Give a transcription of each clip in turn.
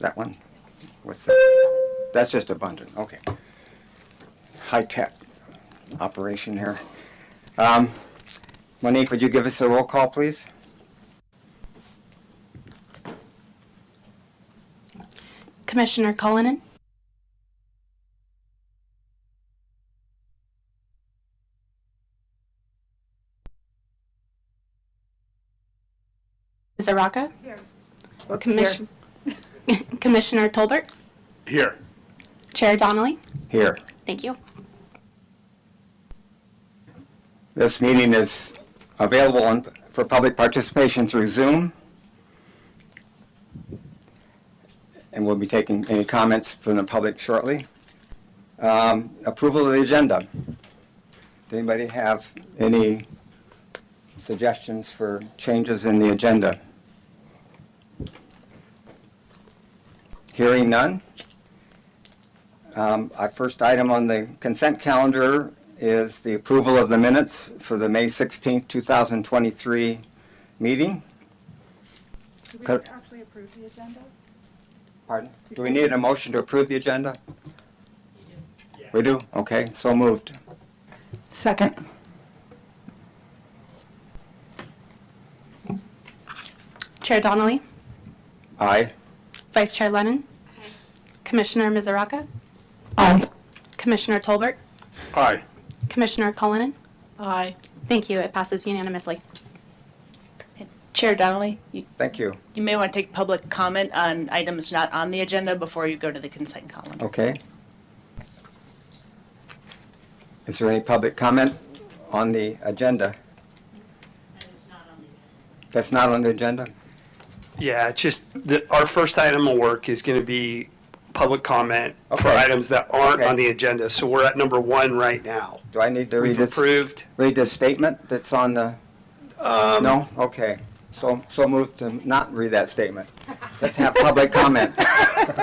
That one? What's that? That's just abundant, okay. High-tech operation here. Monique, would you give us a roll call, please? Commissioner Cullinan, Zaraka, Commissioner Tolbert, Here. Chair Donnelly. Here. Thank you. This meeting is available for public participation through Zoom. And we'll be taking any comments from the public shortly. Approval of the agenda. Does anybody have any suggestions for changes in the agenda? Hearing none. Our first item on the consent calendar is the approval of the minutes for the May 16th, 2023 meeting. Do we Could- actually approve the agenda? Pardon? Do we need a motion to approve the agenda? We do? Okay, so moved. Second. Chair Donnelly, Aye. Vice Chair Lennon, Commissioner Mizuraka, Aye. Commissioner Tolbert, Aye. Commissioner Cullinan. Aye. Thank you. It passes unanimously. Chair Donnelly, you Thank you. may want to take public comment on items not on the agenda before you go to the consent calendar. Okay. Is there any public comment on the agenda? That's not on the agenda? Yeah, it's just, our first item of work is going to be public comment for Okay. items that aren't Okay. on the agenda. So we're at number 1 right now. Do I need to read We've this? approved. Read this statement that's on the? No? Okay. So moved to not read that statement. Let's have public comment.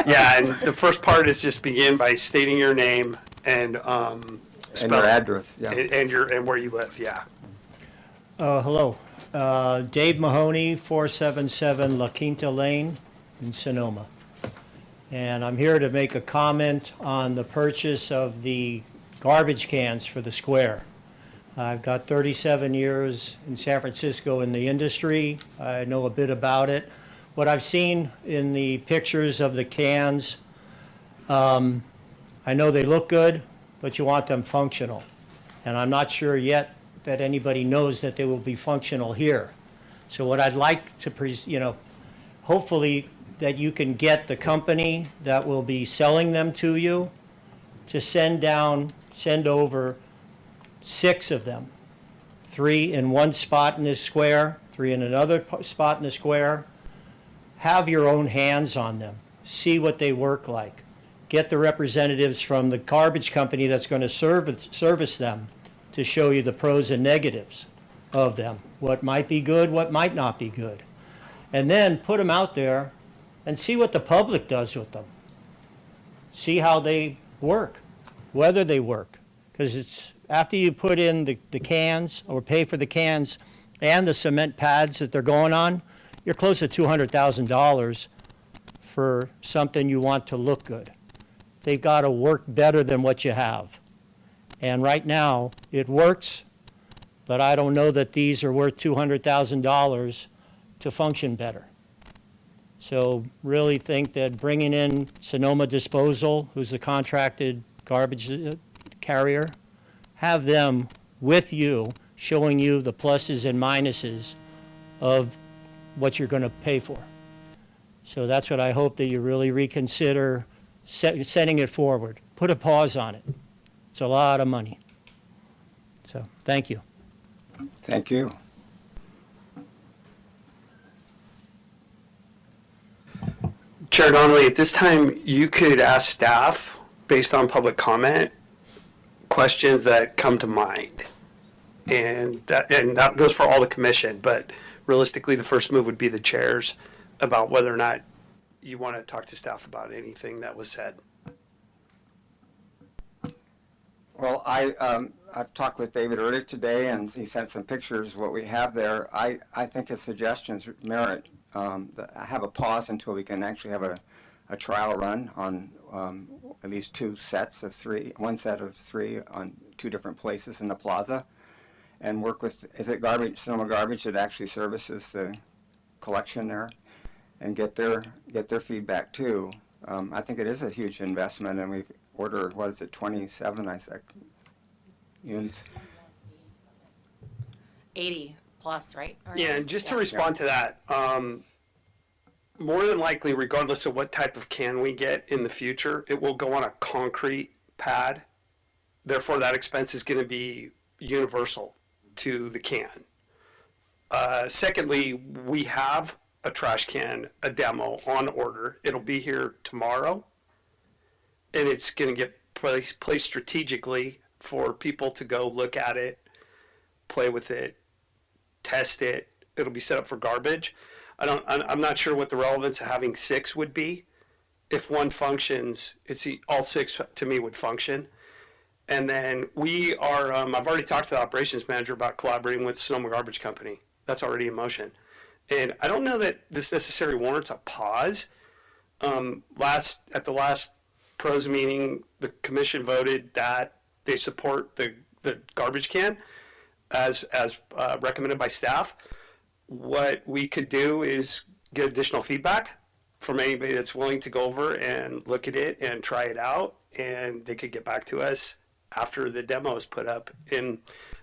Yeah, and the first part is just begin by stating your name and And spell your address, yeah. and where you live, yeah. Hello. Dave Mahoney, 477 La Quinta Lane in Sonoma. And I'm here to make a comment on the purchase of the garbage cans for the square. I've got 37 years in San Francisco in the industry. I know a bit about it. What I've seen in the pictures of the cans, I know they look good, but you want them functional. And I'm not sure yet that anybody knows that they will be functional here. So what I'd like to, hopefully that you can get the company that will be selling them to you to send over 6 of them. 3 in one spot in this square, 3 in another spot in the square. Have your own hands on them. See what they work like. Get the representatives from the garbage company that's going to service them to show you the pros and negatives of them. What might be good, what might not be good. And then put them out there and see what the public does with them. See how they work, whether they work. Because it's after you put in the cans or pay for the cans and the cement pads that they're going on, you're close to $200,000 for something you want to look good. They've got to work better than what you have. And right now, it works, but I don't know that these are worth $200,000 to function better. So really think that bringing in Sonoma Disposal, who's the contracted garbage carrier, have them with you, showing you the pluses and minuses of what you're going to pay for. So that's what I hope that you really reconsider sending it forward. Put a pause on it. It's a lot of money. So, thank you. Thank you. Chair Donnelly, at this time, you could ask staff, based on public comment, questions that come to mind. And that goes for all the commission, but realistically, the first move would be the chairs about whether or not you want to talk to staff about anything that was said. Well, I've talked with David earlier today, and he sent some pictures of what we have there. I think his suggestions merit. I have a pause until we can actually have a trial run on at least one set of three on two different places in the plaza, and work with, is it Sonoma Garbage that actually services the collection there, and get their feedback too. I think it is a huge investment, and we order, what is it, 27, I think, units. 80 plus, right? Or- Yeah, and just to respond to that, more than likely, regardless of what type of can we get in the future, it will go on a concrete pad. Therefore, that expense is going to be universal to the can. Secondly, we have a trash can, a demo on order. It'll be here tomorrow, and it's going to get placed strategically for people to go look at it, play with it, test it. It'll be set up for garbage. I'm not sure what the relevance of having 6 would be. If one functions, all 6 to me would function. And then we are, I've already talked to the operations manager about collaborating with Sonoma Garbage Company. That's already in motion. And I don't know that this necessarily warrants a pause. At the last pros meeting, the commission voted that they support the garbage can as recommended by staff. What we could do is get additional feedback from anybody that's willing to go over and look at it and try it out, and they could get back to us after the demo is put up, and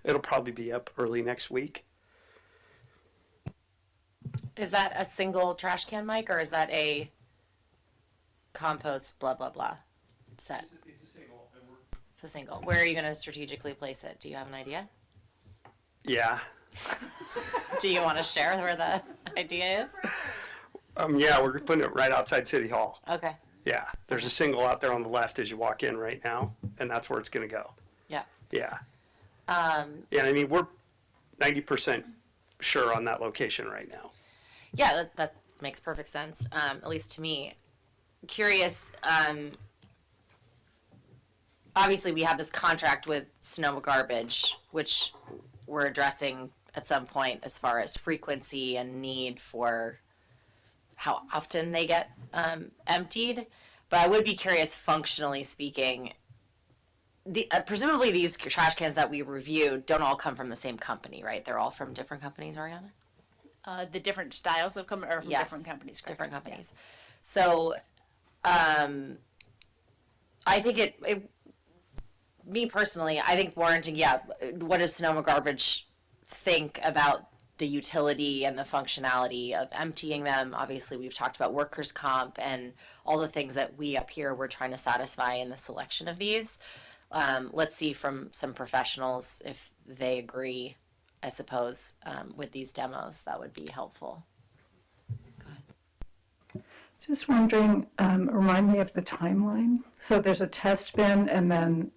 it'll probably be up early next week. Is that a single trash can, Mike, or is that a compost blah, blah, blah set? It's a single. It's a single. Where are you going to strategically place it? Do you have an idea? Yeah. Do you want to share where the idea is? Yeah, we're putting it right outside City Hall. Okay. Yeah, there's a single out there on the left as you walk in right now, and that's where it's going to go. Yeah. Yeah. Yeah, I mean, we're 90% sure on that location right now. Yeah, that makes perfect sense, at least to me. Curious, obviously we have this contract with Sonoma Garbage, which we're addressing at some point as far as frequency and need for how often they get emptied. But I would be curious, functionally speaking, presumably these trash cans that we reviewed don't all come from the same company, right? They're all from different companies, Ariana? The different styles of are from Yes, different companies, correct? Different companies. So, I think me personally, I think warranting, what does Sonoma Garbage think about the utility and the functionality of emptying them? Obviously, we've talked about workers' comp and all the things that we up here we're trying to satisfy in the selection of these. Let's see from some professionals if they agree, I suppose, with these demos. That would be helpful. Just wondering, remind me of the timeline. So there's a test bin, and then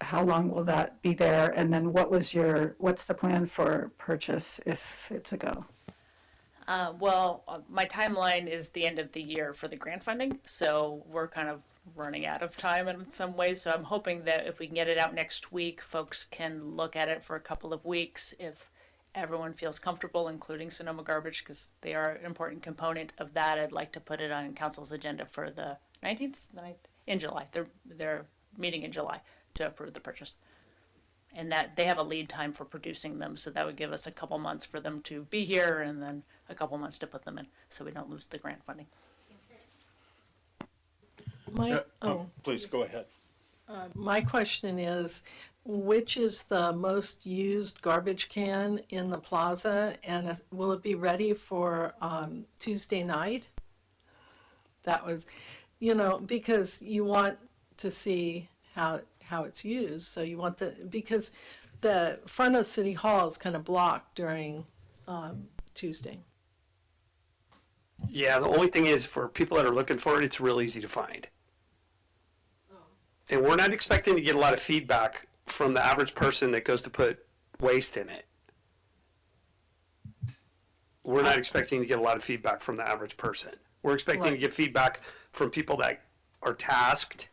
how long will that be there? And then what's the plan for purchase if it's a go? My timeline is the end of the year for the grant funding, so we're kind of running out of time in some ways. So I'm hoping that if we can get it out next week, folks can look at it for a couple of weeks if everyone feels comfortable, including Sonoma Garbage, because they are an important component of that. I'd like to put it on council's agenda for the 19th, in July. They're meeting in July to approve the purchase. And that they have a lead time for producing them, so that would give us a couple months for them to be here and then a couple months to put them in, so we don't lose the grant funding. Please, go ahead. My question is, which is the most used garbage can in the plaza, and will it be ready for Tuesday night? That was, because you want to see how it's used, so you want because the front of City Hall is kind of blocked during Tuesday. Yeah, the only thing is for people that are looking for it, it's real easy to find. And we're not expecting to get a lot of feedback from the average person that goes to put waste in it. We're not expecting to get a lot of feedback from the average person. We're expecting to get feedback from people that are tasked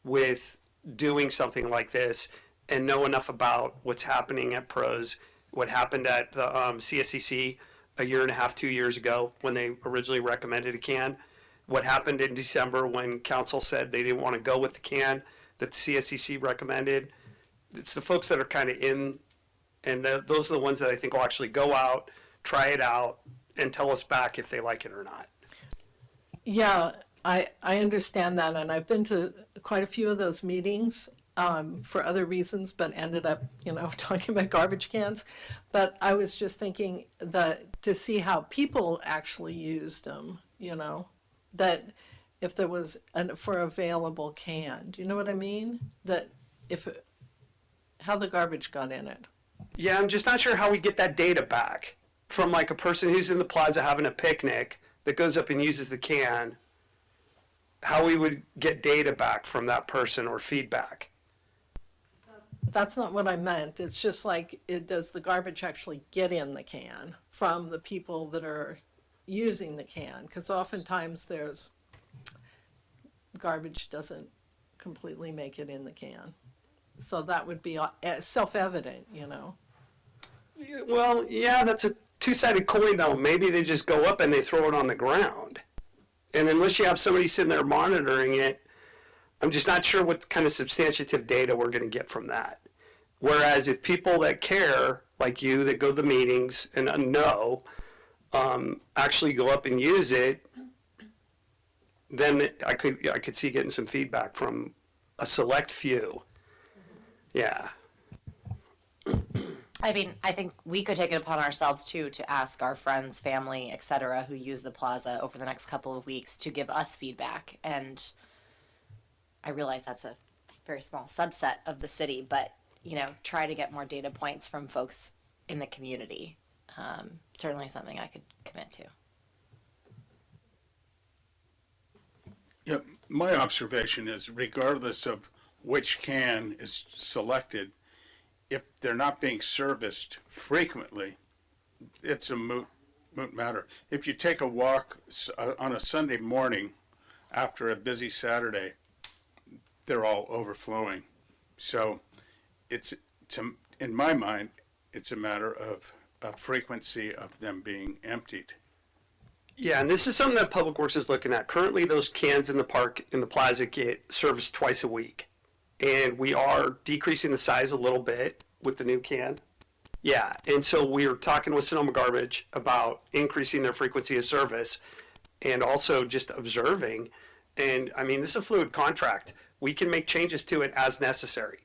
with doing something like this and know enough about what's happening at Pros, what happened at the CSCC a year and a half, 2 years ago when they originally recommended a can, what happened in December when council said they didn't want to go with the can that the CSCC recommended. It's the folks that are kind of in, and those are the ones that I think will actually go out, try it out, and tell us back if they like it or not. Yeah, I understand that, and I've been to quite a few of those meetings for other reasons, but ended up, talking about garbage cans. But I was just thinking that to see how people actually used them, that if there was for available can, do you know what I mean? That how the garbage got in it. Yeah, I'm just not sure how we get that data back from like a person who's in the plaza having a picnic that goes up and uses the can, how we would get data back from that person or feedback. That's not what I meant. It's just like, does the garbage actually get in the can from the people that are using the can? Because oftentimes there's garbage doesn't completely make it in the can. So that would be self-evident, Well, yeah, that's a two-sided coin though. Maybe they just go up and they throw it on the ground. And unless you have somebody sitting there monitoring it, I'm just not sure what kind of substantive data we're going to get from that. Whereas if people that care, like you, that go to the meetings and know, actually go up and use it, then I could see getting some feedback from a select few. Yeah. I mean, I think we could take it upon ourselves too to ask our friends, family, etc., who use the plaza over the next couple of weeks to give us feedback. And I realize that's a very small subset of the city, but try to get more data points from folks in the community. Certainly something I could commit to. Yeah, my observation is regardless of which can is selected, if they're not being serviced frequently, it's a moot matter. If you take a walk on a Sunday morning after a busy Saturday, they're all overflowing. So in my mind, it's a matter of frequency of them being emptied. Yeah, and this is something that Public Works is looking at. Currently, those cans in the park, in the plaza, get serviced twice a week. And we are decreasing the size a little bit with the new can. Yeah, and so we are talking with Sonoma Garbage about increasing their frequency of service and also just observing. And I mean, this is a fluid contract. We can make changes to it as necessary.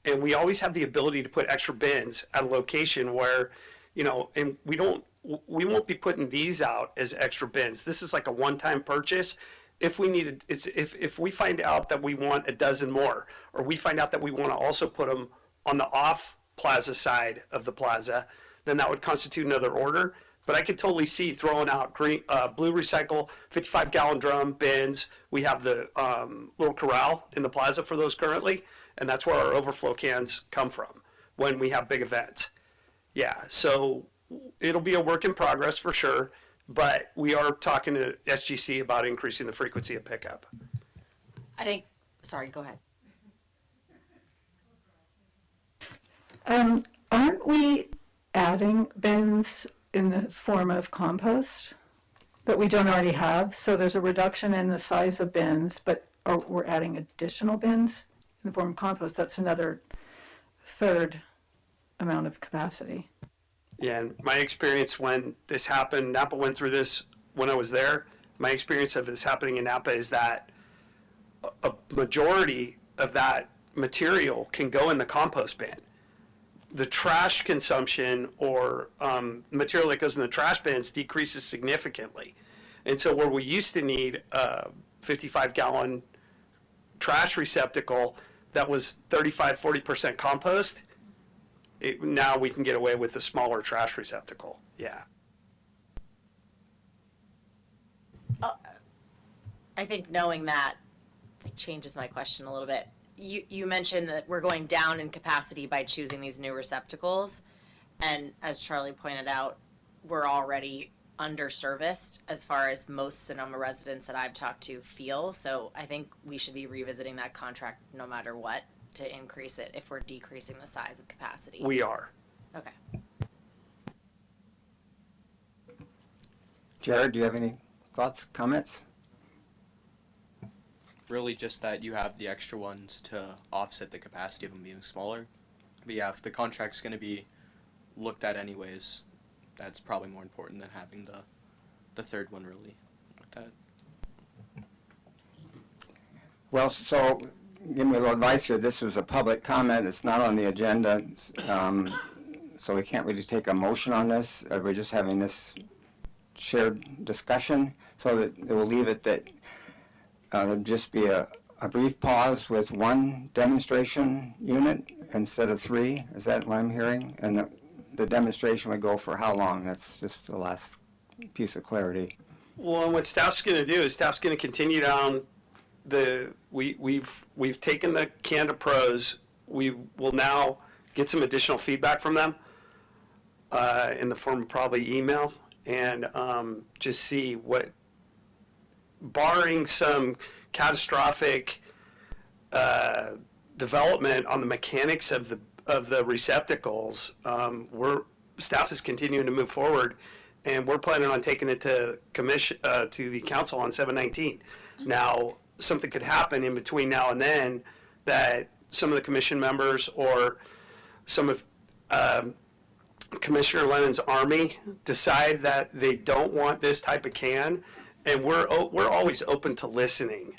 And we always have the ability to put extra bins at a location where, and we won't be putting these out as extra bins. This is like a one-time purchase. If we needed, if we find out that we want a dozen more, or we find out that we want to also put them on the off plaza side of the plaza, then that would constitute another order. But I could totally see throwing out blue recycle 55-gallon drum bins. We have the little corral in the plaza for those currently, and that's where our overflow cans come from when we have big events. Yeah, so it'll be a work in progress for sure, but we are talking to SGC about increasing the frequency of pickup. Sorry, go ahead. Aren't we adding bins in the form of compost that we don't already have? So there's a reduction in the size of bins, but we're adding additional bins in the form of compost. That's another third amount of capacity. Yeah, and my experience when this happened, Napa went through this when I was there. My experience of this happening in Napa is that a majority of that material can go in the compost bin. The trash consumption or material that goes in the trash bins decreases significantly. And so where we used to need a 55-gallon trash receptacle that was 35-40% compost, now we can get away with a smaller trash receptacle. Yeah. I think knowing that changes my question a little bit. You mentioned that we're going down in capacity by choosing these new receptacles. And as Charlie pointed out, we're already underserviced as far as most Sonoma residents that I've talked to feel. So I think we should be revisiting that contract no matter what to increase it if we're decreasing the size of capacity. We are. Okay. Jared, do you have any thoughts, comments? really just that you have the extra ones to offset the capacity of them being smaller. But yeah, if the contract's going to be looked at anyways, that's probably more important than having the third one really looked at. Well, so give me a little advice here. This was a public comment. It's not on the agenda. So we can't really take a motion on this. We're just having this shared discussion, so that it will leave it that there'll just be a brief pause with one demonstration unit instead of 3. Is that what I'm hearing? And the demonstration would go for how long? That's just the last piece of clarity. Well, and what staff's going to do is staff's going to continue down we've taken the Canada Pros. We will now get some additional feedback from them in the form of probably email, and just see what, barring some catastrophic development on the mechanics of the receptacles, staff is continuing to move forward, and we're planning on taking it to commission to the council on 7/19. Now, something could happen in between now and then that some of the commission members or some of Commissioner Lennon's army decide that they don't want this type of can, and we're always open to listening.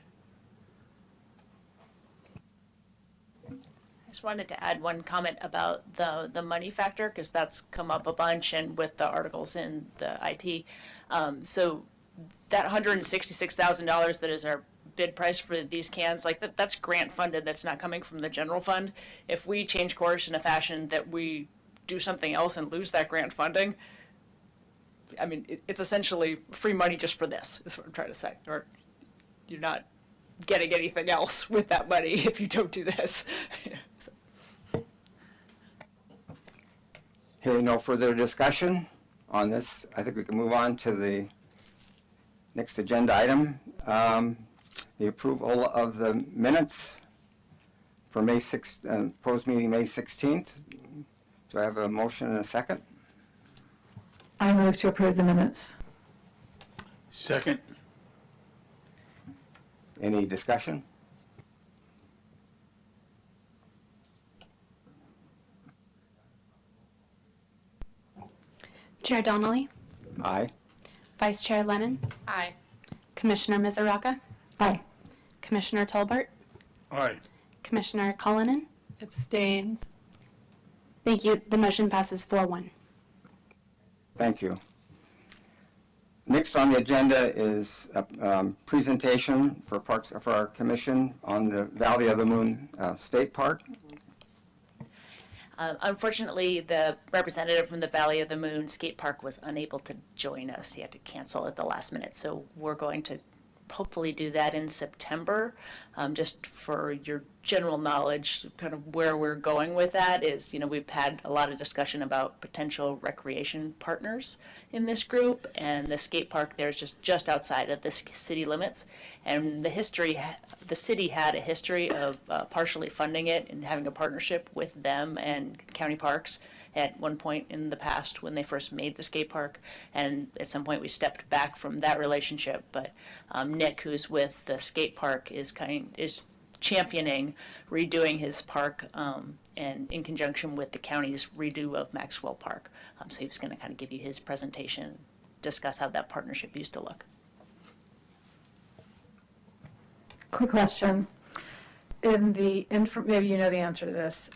I just wanted to add one comment about the money factor, because that's come up a bunch and with the articles in the IT. So that $166,000 that is our bid price for these cans, like that's grant funded. That's not coming from the general fund. If we change course in a fashion that we do something else and lose that grant funding, I mean, it's essentially free money just for this, is what I'm trying to say. Or you're not getting anything else with that money if you don't do this. So. Hearing no further discussion on this, I think we can move on to the next agenda item. The approval of the minutes for May 6th, proposed meeting May 16th. Do I have a motion and a second? I move to approve the minutes. Second? Any discussion? Chair Donnelly, Aye. Vice Chair Lennon, Aye. Commissioner Mizuraka, Aye. Commissioner Tolbert, Aye. Commissioner Cullinan. Abstained. Thank you. The motion passes 4-1. Thank you. Next on the agenda is a presentation for our commission on the Valley of the Moon State Park. Unfortunately, the representative from the Valley of the Moon Skate Park was unable to join us. He had to cancel at the last minute. So we're going to hopefully do that in September. Just for your general knowledge, kind of where we're going with that is, we've had a lot of discussion about potential recreation partners in this group, and the skate park there is just outside of the city limits. And the city had a history of partially funding it and having a partnership with them and county parks at one point in the past when they first made the skate park, and at some point we stepped back from that relationship. But Nick, who's with the skate park, is championing redoing his park, and in conjunction with the county's redo of Maxwell Park. So he was going to kind of give you his presentation, discuss how that partnership used to look. Quick question. Maybe you know the answer to this.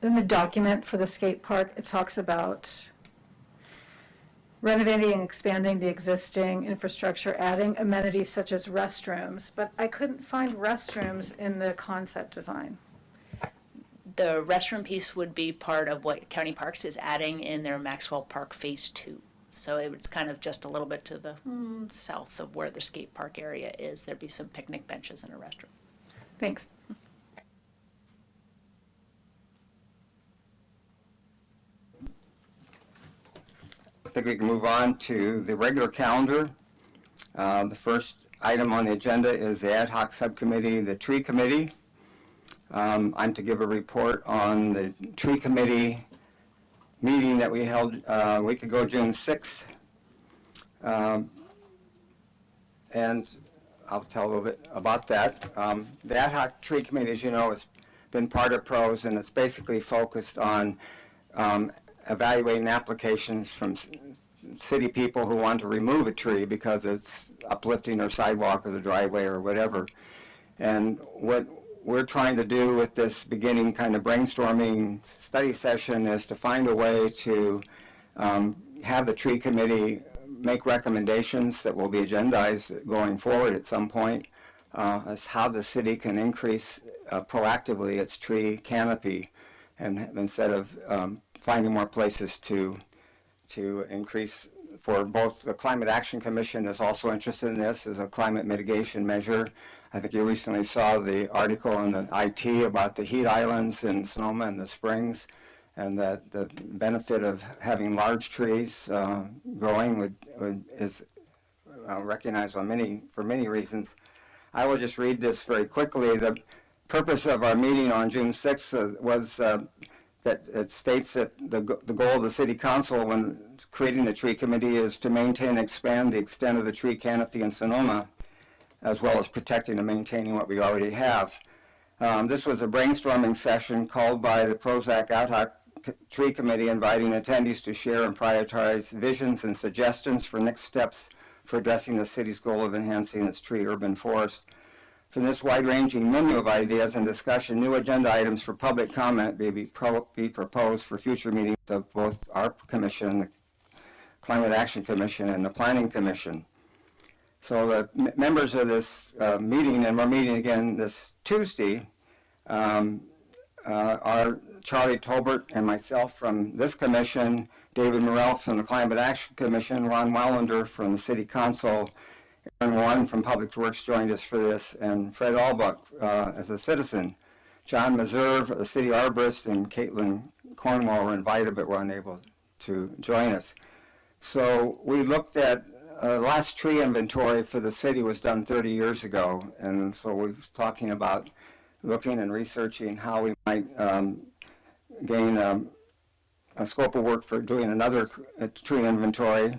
In the document for the skate park, it talks about renovating and expanding the existing infrastructure, adding amenities such as restrooms, but I couldn't find restrooms in the concept design. The restroom piece would be part of what County Parks is adding in their Maxwell Park Phase 2. So it's kind of just a little bit to the south of where the skate park area is. There'd be some picnic benches and a restroom. Thanks. I think we can move on to the regular calendar. The first item on the agenda is the ad hoc subcommittee, the tree committee. I'm to give a report on the tree committee meeting that we held a week ago, June 6th. And I'll tell a little bit about that. The Ad hoc Tree Committee, as you know, has been part of PROS, and it's basically focused on evaluating applications from city people who want to remove a tree because it's uplifting their sidewalk or the driveway or whatever. And what we're trying to do with this beginning kind of brainstorming study session is to find a way to have the tree committee make recommendations that will be agendized going forward at some point as how the city can increase proactively its tree canopy, and instead of finding more places to increase. For both the Climate Action Commission is also interested in this as a climate mitigation measure. I think you recently saw the article in the IT about the heat islands in Sonoma and the Springs, and that the benefit of having large trees growing is recognized on for many reasons. I will just read this very quickly. The purpose of our meeting on June 6th was that it states that the goal of the City Council when creating the tree committee is to maintain and expand the extent of the tree canopy in Sonoma, as well as protecting and maintaining what we already have. This was a brainstorming session called by the Prozac Ad hoc Tree Committee, inviting attendees to share and prioritize visions and suggestions for next steps for addressing the city's goal of enhancing its tree urban forest. From this wide-ranging menu of ideas and discussion, new agenda items for public comment may be proposed for future meetings of both our commission, the Climate Action Commission, and the Planning Commission. So the members of this meeting, and we're meeting again this Tuesday, are Charlie Tolbert and myself from this commission, David Morrell from the Climate Action Commission, Ron Wallander from the City Council, Aaron Warren from Public Works joined us for this, and Fred Albuck as a citizen. John Meserve, a city arborist, and Caitlin Cornwall were invited but were unable to join us. So we looked at last tree inventory for the city was done 30 years ago, and so we're talking about looking and researching how we might gain a scope of work for doing another tree inventory.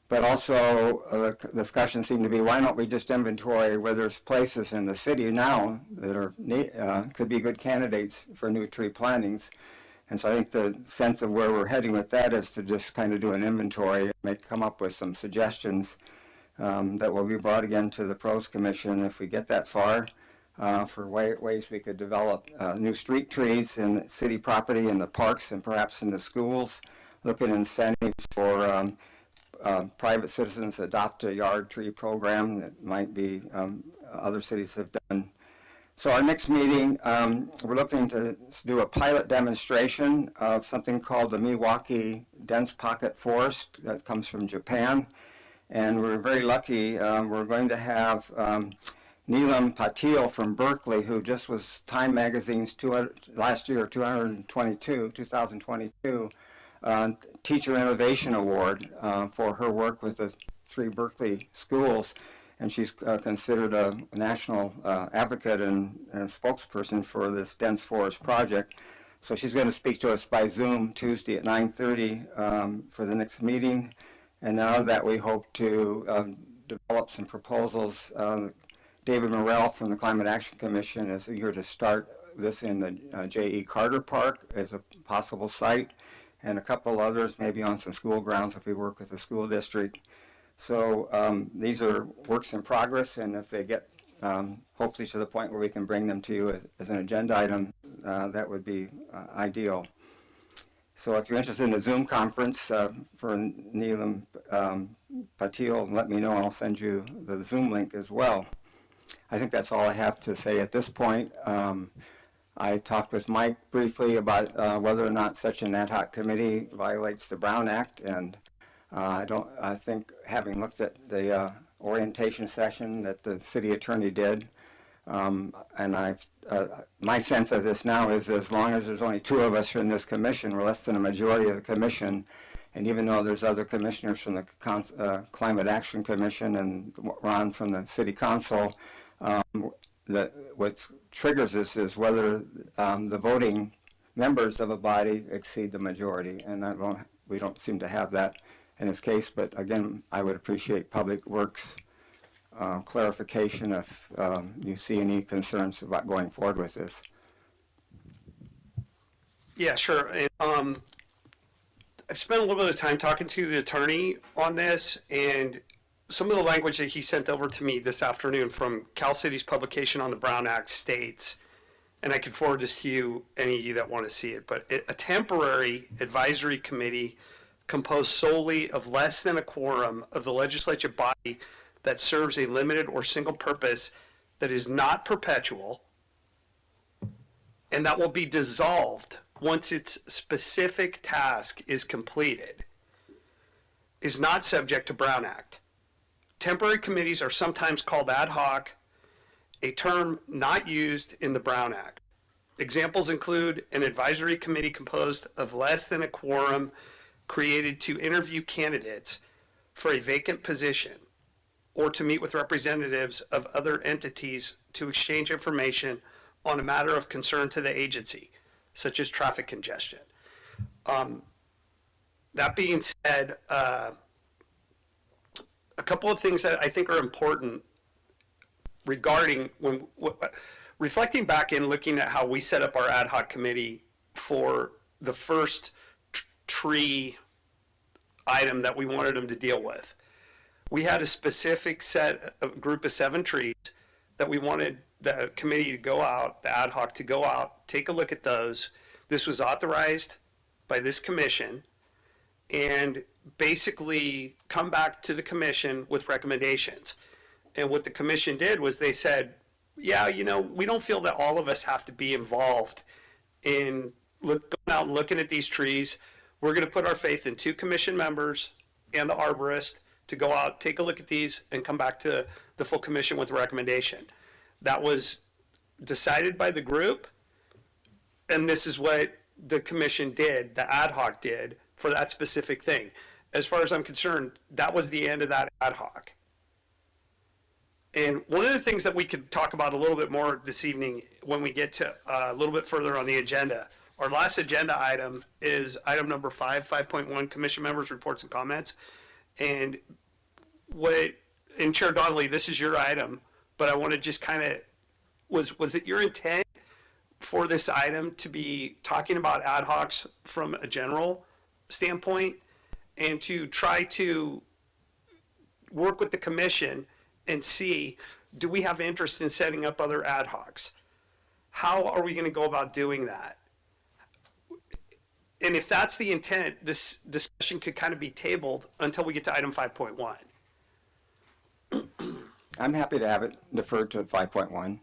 But also, the discussion seemed to be, why don't we just inventory where there's places in the city now that are could be good candidates for new tree plantings. And so I think the sense of where we're heading with that is to just kind of do an inventory and come up with some suggestions that will be brought again to the PROS Commission if we get that far, for ways we could develop new street trees in city property, in the parks, and perhaps in the schools, look at incentives for private citizens adopt a yard tree program that might be other cities have done. So our next meeting, we're looking to do a pilot demonstration of something called the Milwaukee Dense Pocket Forest that comes from Japan. And we're very lucky, we're going to have Neelam Patil from Berkeley, who just was Time Magazine's last year, 2022, Teacher Innovation Award for her work with the 3 Berkeley schools, and she's considered a national advocate and spokesperson for this dense forest project. So she's going to speak to us by Zoom Tuesday at 9:30 for the next meeting, and now that we hope to develop some proposals. David Morrell from the Climate Action Commission is eager to start this in the J.E. Carter Park as a possible site, and a couple others maybe on some school grounds if we work with the school district. So these are works in progress, and if they get hopefully to the point where we can bring them to you as an agenda item, that would be ideal. So if you're interested in the Zoom conference for Neelam Patil, let me know. I'll send you the Zoom link as well. I think that's all I have to say at this point. I talked with Mike briefly about whether or not such an ad hoc committee violates the Brown Act, and I think having looked at the orientation session that the city attorney did, and my sense of this now is as long as there's only 2 of us in this commission, we're less than a majority of the commission, and even though there's other commissioners from the Climate Action Commission and Ron from the City Council, what triggers this is whether the voting members of a body exceed the majority, and we don't seem to have that in this case. But again, I would appreciate Public Works clarification if you see any concerns about going forward with this. Yeah, sure. And, I've spent a little bit of time talking to the attorney on this, and some of the language that he sent over to me this afternoon from Cal City's publication on the Brown Act states, and I can forward this to you, any of you that want to see it, but a temporary advisory committee composed solely of less than a quorum of the legislative body that serves a limited or single purpose that is not perpetual, and that will be dissolved once its specific task is completed, is not subject to Brown Act. Temporary committees are sometimes called ad hoc, a term not used in the Brown Act. Examples include an advisory committee composed of less than a quorum created to interview candidates for a vacant position or to meet with representatives of other entities to exchange information on a matter of concern to the agency, such as traffic congestion. That being said, a couple of things that I think are important regarding reflecting back and looking at how we set up our ad hoc committee for the first tree item that we wanted them to deal with. We had a specific group of 7 trees that we wanted the committee to go out, the ad hoc to go out, take a look at those. This was authorized by this commission and basically come back to the commission with recommendations. And what the commission did was they said, yeah, we don't feel that all of us have to be involved in going out and looking at these trees. We're going to put our faith in 2 commission members and the arborist to go out, take a look at these, and come back to the full commission with a recommendation. That was decided by the group, and this is what the commission did, the ad hoc did, for that specific thing. As far as I'm concerned, that was the end of that ad hoc. And one of the things that we could talk about a little bit more this evening when we get to a little bit further on the agenda, our last agenda item is item number 5.1, commission members' reports and comments. And Chair Donnelly, this is your item, but I want to just kind of, was it your intent for this item to be talking about ad hocs from a general standpoint and to try to work with the commission and see, do we have interest in setting up other ad hocs? How are we going to go about doing that? And if that's the intent, this discussion could kind of be tabled until we get to item 5.1. I'm happy to have it deferred to 5.1.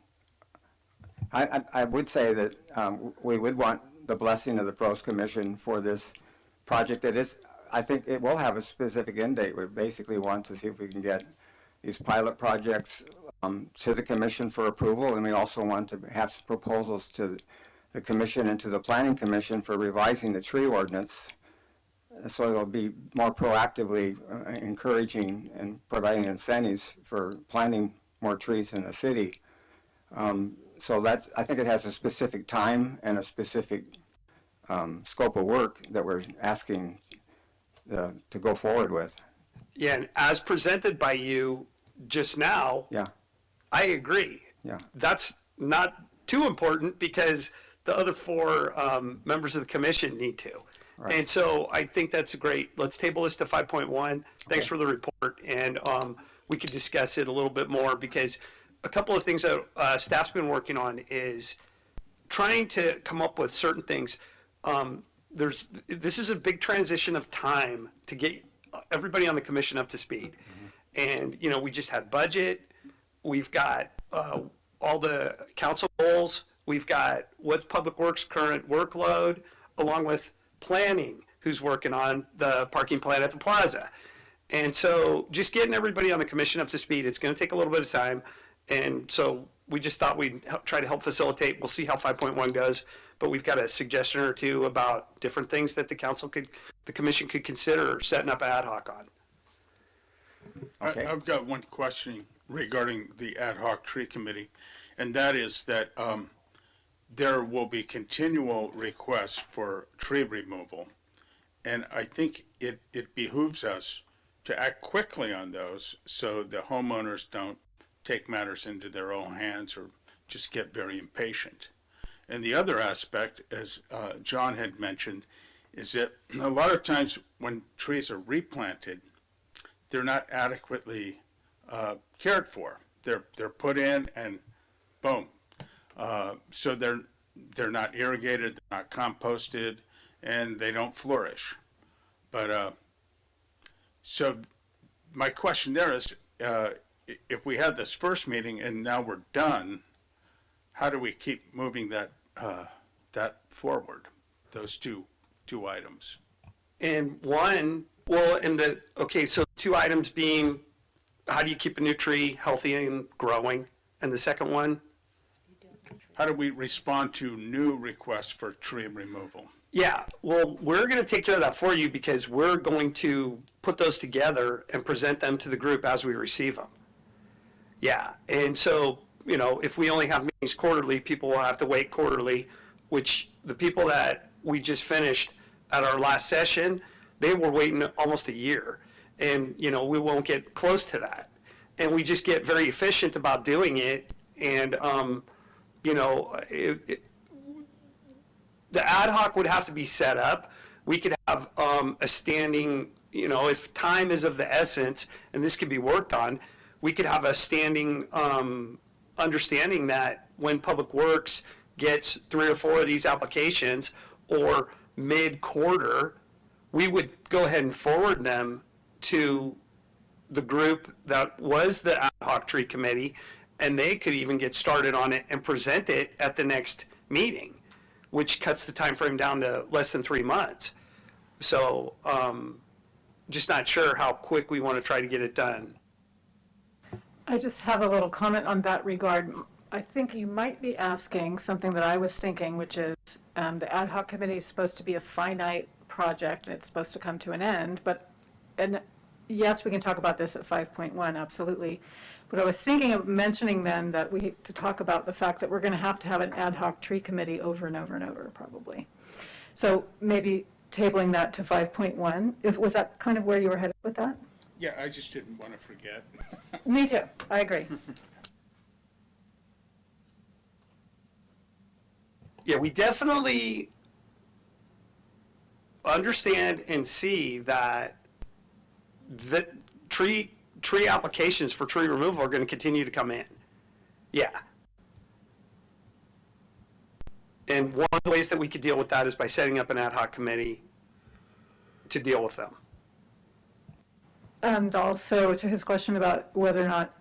I would say that we would want the blessing of the Pros Commission for this project. That is, I think it will have a specific end date. We basically want to see if we can get these pilot projects to the commission for approval, and we also want to have some proposals to the commission and to the planning commission for revising the tree ordinance, so it'll be more proactively encouraging and providing incentives for planting more trees in the city. So that's, I think it has a specific time and a specific scope of work that we're asking to go forward with. Yeah, and as presented by you just now, Yeah, I agree. yeah. That's not too important because the other 4 members of the commission need to. Right. And so I think that's great. Let's table this to 5.1. Thanks for the report. And we could discuss it a little bit more because a couple of things that staff's been working on is trying to come up with certain things. This is a big transition of time to get everybody on the commission up to speed. And, we just had budget. We've got all the council goals. We've got what's Public Works' current workload, along with planning, who's working on the parking plan at the plaza. And so just getting everybody on the commission up to speed, it's going to take a little bit of time. And so we just thought we'd try to help facilitate. We'll see how 5.1 goes, but we've got a suggestion or two about different things that the commission could consider setting up ad hoc on. Okay. I've got one question regarding the ad hoc tree committee, and that is that there will be continual requests for tree removal. And I think it behooves us to act quickly on those so the homeowners don't take matters into their own hands or just get very impatient. And the other aspect, as John had mentioned, is that a lot of times when trees are replanted, they're not adequately cared for. They're put in and boom. So they're not irrigated, they're not composted, and they don't flourish. But so my question there is, if we had this first meeting and now we're done, how do we keep moving that forward? Those two items. And one, well, so 2 items being, how do you keep a new tree healthy and growing? And the second one? How do we respond to new requests for tree removal? Yeah, well, we're going to take care of that for you because we're going to put those together and present them to the group as we receive them. Yeah, and so, if we only have meetings quarterly, people will have to wait quarterly, which the people that we just finished at our last session, they were waiting almost a year. And, we won't get close to that. And we just get very efficient about doing it. And, the ad hoc would have to be set up. We could have a standing, if time is of the essence, and this could be worked on, we could have a standing understanding that when Public Works gets 3 or 4 of these applications, or mid-quarter, we would go ahead and forward them to the group that was the ad hoc tree committee, and they could even get started on it and present it at the next meeting, which cuts the time frame down to less than 3 months. So just not sure how quick we want to try to get it done. I just have a little comment on that regard. I think you might be asking something that I was thinking, which is the ad hoc committee is supposed to be a finite project and it's supposed to come to an end. And yes, we can talk about this at 5.1, absolutely. But I was thinking of mentioning then that we need to talk about the fact that we're going to have an ad hoc tree committee over and over and over, probably. So maybe tabling that to 5.1. Was that kind of where you were headed with that? Yeah, I just didn't want to forget. Me too. I agree. Yeah, we definitely understand and see that the tree applications for tree removal are going to continue to come in. Yeah. And one of the ways that we could deal with that is by setting up an ad hoc committee to deal with them. And also to his question about whether or not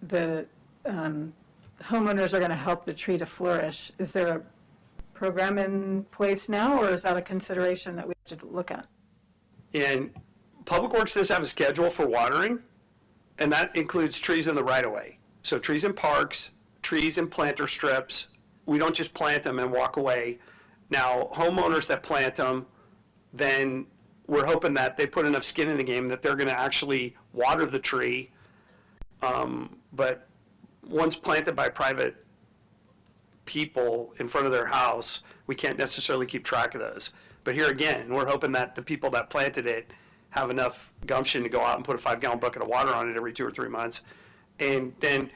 the homeowners are going to help the tree to flourish, is there a program in place now, or is that a consideration that we have to look at? And Public Works does have a schedule for watering, and that includes trees in the right-of-way. So trees in parks, trees in planter strips. We don't just plant them and walk away. Now, homeowners that plant them, then we're hoping that they put enough skin in the game that they're going to actually water the tree. But once planted by private people in front of their house, we can't necessarily keep track of those. But here again, we're hoping that the people that planted it have enough gumption to go out and put a 5-gallon bucket of water on it every 2 or 3 months. And then,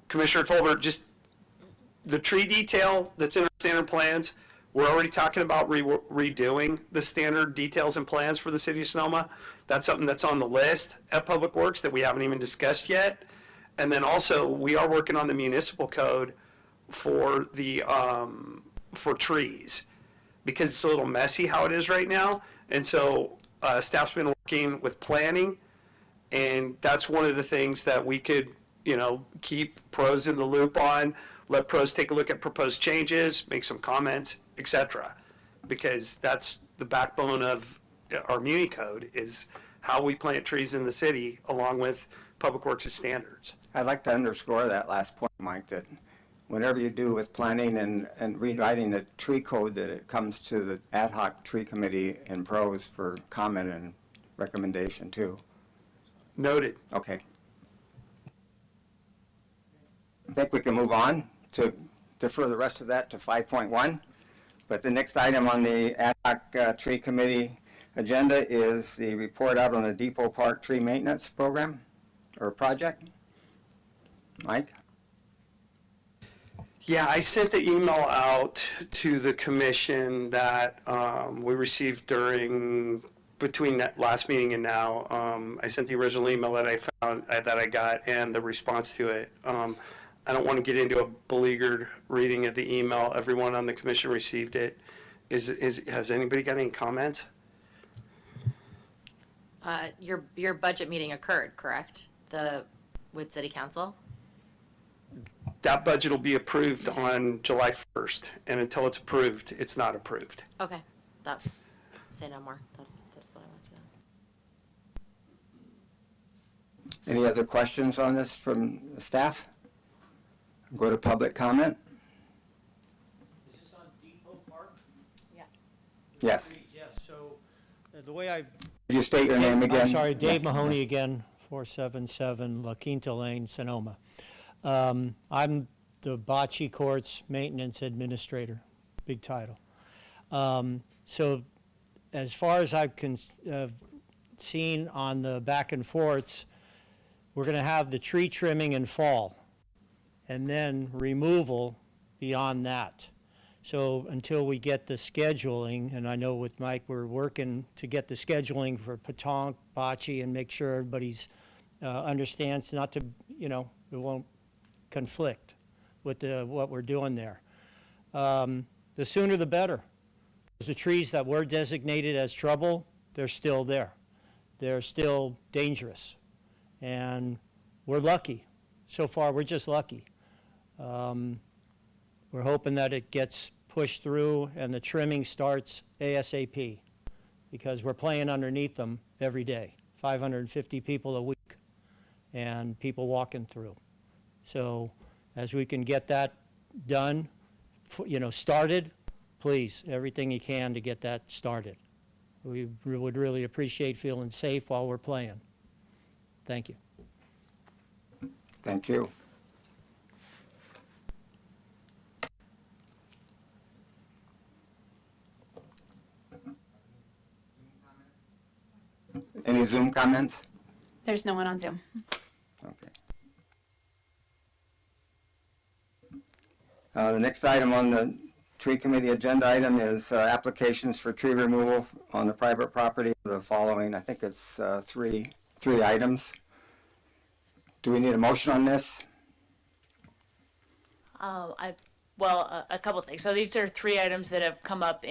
Commissioner Tolbert, just the tree detail that's in our standard plans, we're already talking about redoing the standard details and plans for the city of Sonoma. That's something that's on the list at Public Works that we haven't even discussed yet. And then also, we are working on the municipal code for the for trees, because it's a little messy how it is right now. And so staff's been working with planning, and that's one of the things that we could, keep pros in the loop on, let pros take a look at proposed changes, make some comments, etc. Because that's the backbone of our Muni code, is how we plant trees in the city along with Public Works' standards. I'd like to underscore that last point, Mike, that whatever you do with planning and rewriting the tree code, that it comes to the ad hoc tree committee and pros for comment and recommendation too. Noted. Okay. I think we can move on to defer the rest of that to 5.1. But the next item on the ad hoc tree committee agenda is the report out on the Depot Park tree maintenance program or project. Mike? Yeah, I sent the email out to the commission that we received between that last meeting and now. I sent the original email that I found, that I got, and the response to it. I don't want to get into a beleaguered reading of the email. Everyone on the commission received it. Has anybody got any comments? Your budget meeting occurred, correct? With city council? That budget will be approved on July 1st, and until it's approved, it's not approved. Okay, say no more. That's what I want to know. Any other questions on this from the staff? Go to public comment. Is this on Depot Park? Yes. Yes, so the way I Could you state your name again? I'm sorry, Dave Mahoney again, 477 La Quinta Lane, Sonoma. I'm the Bocce Courts Maintenance Administrator, big title. So as far as I've seen on the back and forths, we're going to have the tree trimming in fall and then removal beyond that. So until we get the scheduling, and I know with Mike, we're working to get the scheduling for petanque, bocce, and make sure everybody's understands not to, it won't conflict with what we're doing there. The sooner the better. The trees that were designated as trouble, they're still there. They're still dangerous. And we're lucky. So far, we're just lucky. We're hoping that it gets pushed through and the trimming starts ASAP because we're playing underneath them every day, 550 people a week and people walking through. So as we can get that done, started, please, everything you can to get that started. We would really appreciate feeling safe while we're playing. Thank you. Thank you. Any Zoom comments? There's no one on Zoom. Okay. The next item on the tree committee agenda item is applications for tree removal on the private property. The following, I think it's three items. Do we need a motion on this? A couple of things. So these are 3 items that have come up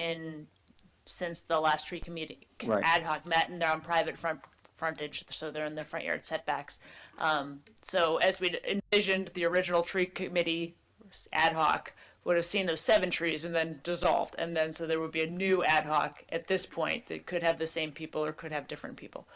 since the last tree committee Right. ad hoc met, and they're on private frontage, so they're in the front yard setbacks. So as we envisioned, the original tree committee ad hoc would have seen those 7 trees and then dissolved, and then so there would be a new ad hoc at this point that could have the same people or could have different people.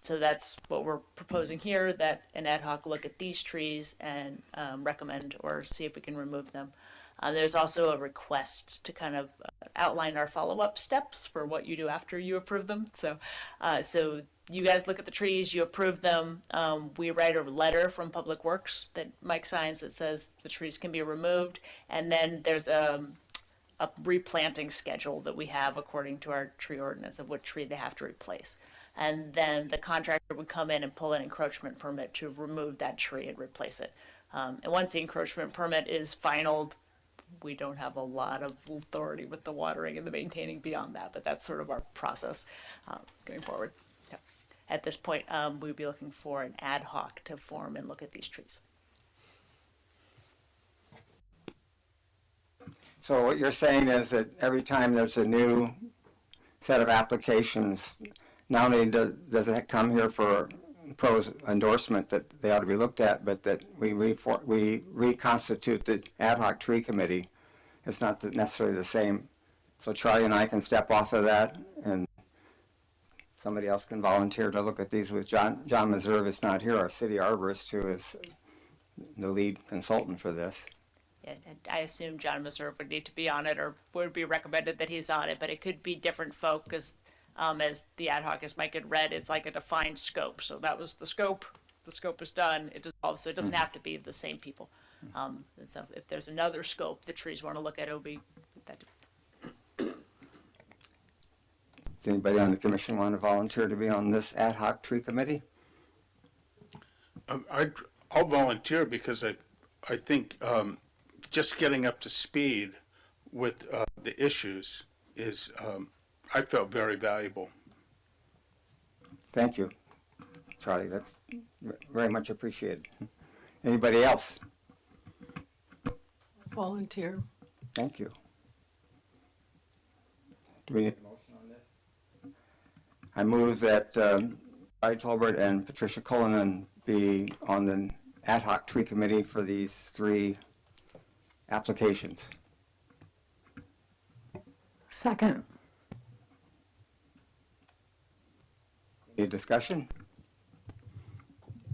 So that's what we're proposing here, that an ad hoc look at these trees and recommend or see if we can remove them. There's also a request to kind of outline our follow-up steps for what you do after you approve them. So you guys look at the trees, you approve them. We write a letter from Public Works that Mike signs that says the trees can be removed. And then there's a replanting schedule that we have according to our tree ordinance of what tree they have to replace. And then the contractor would come in and pull an encroachment permit to remove that tree and replace it. And once the encroachment permit is finalized, we don't have a lot of authority with the watering and the maintaining beyond that, but that's sort of our process going forward. Yeah. At this point, we'd be looking for an ad hoc to form and look at these trees. So what you're saying is that every time there's a new set of applications, not only does it come here for pro's endorsement that they ought to be looked at, but that we reconstitute the ad hoc tree committee. It's not necessarily the same. So Charlie and I can step off of that, and somebody else can volunteer to look at these with John Meserve is not here, our city arborist, who is the lead consultant for this. Yeah, and I assume John Meserve would need to be on it, or would be recommended that he's on it, but it could be different folk, because as the ad hoc, as Mike had read, it's like a defined scope. So that was the scope is done, it dissolves, so it doesn't have to be the same people. And so if there's another scope the trees want to look at, it'll be that. Does anybody on the commission want to volunteer to be on this ad hoc tree committee? I'll volunteer because I think just getting up to speed with the issues is, I felt very valuable. Thank you, Charlie. That's very much appreciated. Anybody else? Volunteer. Thank you. Do we need a motion on this? I move that Barry Tolbert and Patricia Cullinan be on the ad hoc tree committee for these 3 applications. Second. Any discussion?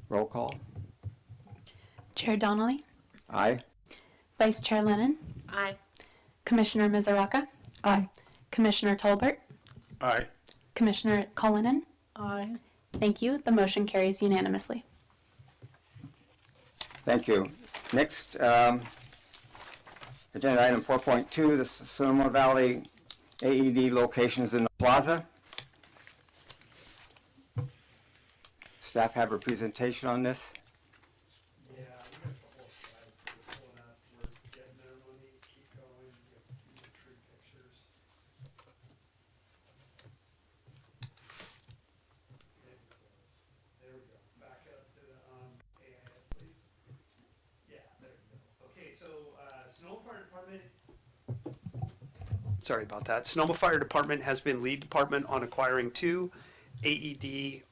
Roll call. Chair Donnelly, Aye. Vice Chair Lennon, Aye. Commissioner Mizaraka, Aye. Commissioner Tolbert, Aye. Commissioner Cullinan. Aye. Thank you. The motion carries unanimously. Thank you. Next, agenda item 4.2, the Sonoma Valley AED locations in the plaza. Staff have a presentation on this. Yeah, we got the whole slide, so we're pulling up, we're getting there, Monique, keep going, get the tree pictures. There we go, back up to the, AIS, please. Yeah, there we go. Okay, so, Sonoma Fire Department. Sorry about that. Sonoma Fire Department has been lead department on acquiring 2 AED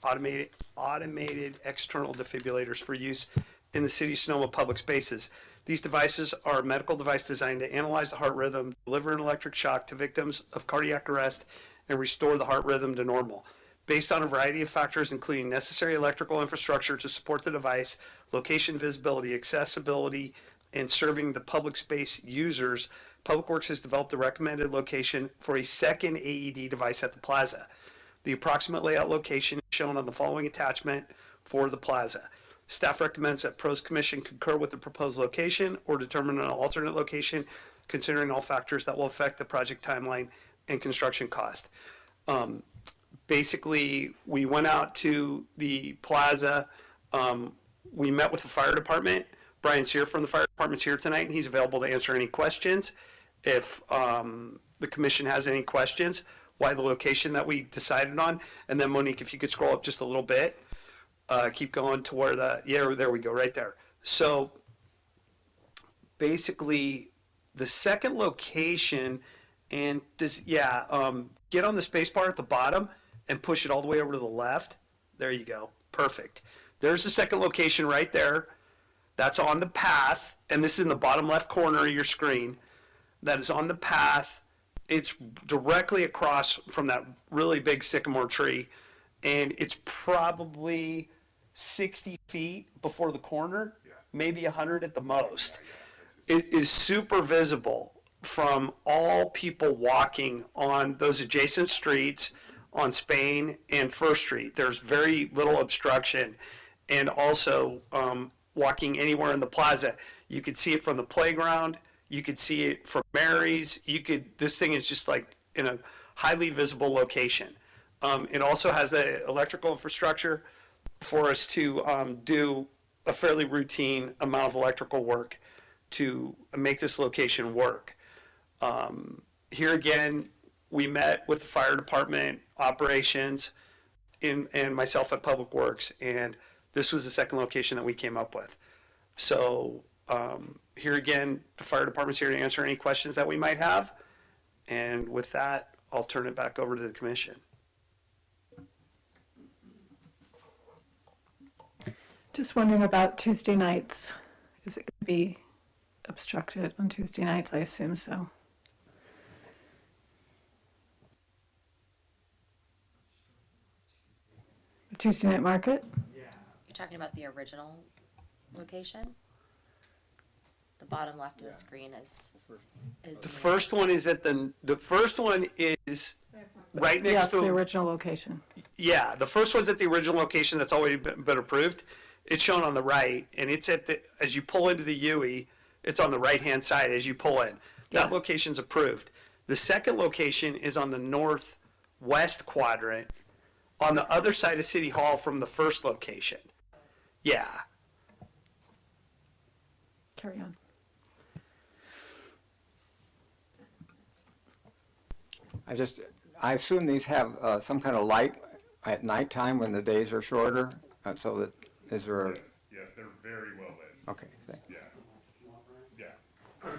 automated external defibrillators for use in the city of Sonoma public spaces. These devices are a medical device designed to analyze the heart rhythm, deliver an electric shock to victims of cardiac arrest, and restore the heart rhythm to normal. Based on a variety of factors, including necessary electrical infrastructure to support the device, location visibility, accessibility, and serving the public space users, Public Works has developed the recommended location for a second AED device at the plaza. The approximate layout location is shown on the following attachment for the plaza. Staff recommends that Pros Commission concur with the proposed location or determine an alternate location, considering all factors that will affect the project timeline and construction cost. Basically, we went out to the plaza. We met with the fire department. Brian Sear from the fire department's here tonight, and he's available to answer any questions. If the commission has any questions, why the location that we decided on. And then Monique, if you could scroll up just a little bit, keep going to where there we go, right there. So basically the second location and get on the space bar at the bottom and push it all the way over to the left. There you go. Perfect. There's the second location right there. That's on the path. And this is in the bottom left corner of your screen. That is on the path. It's directly across from that really big sycamore tree, and it's probably 60 feet before the corner, maybe 100 at the most. It is super visible from all people walking on those adjacent streets on Spain and First Street. There's very little obstruction, and also walking anywhere in the plaza. You could see it from the playground. You could see it from Mary's. This thing is just like in a highly visible location. It also has the electrical infrastructure for us to do a fairly routine amount of electrical work to make this location work. Here again, we met with the fire department, operations, and myself at Public Works, and this was the second location that we came up with. So here again, the fire department's here to answer any questions that we might have. And with that, I'll turn it back over to the commission. Just wondering about Tuesday nights. Is it going to be obstructed on Tuesday nights? I assume so. The Tuesday night market? You're talking about the original location? The bottom left of the screen is The first one is the first one is right next Yes, to the original location. Yeah, the first one's at the original location that's already been approved. It's shown on the right, and it's as you pull into the UE, it's on the right-hand side as you pull in. That Yeah. location's approved. The second location is on the west quadrant on the other side of City Hall from the first location. Yeah. Carry on. I assume these have some kind of light at nighttime when the days are shorter, so that, is there, a- Yes, they're very well lit. okay, thank- Yeah. Yeah.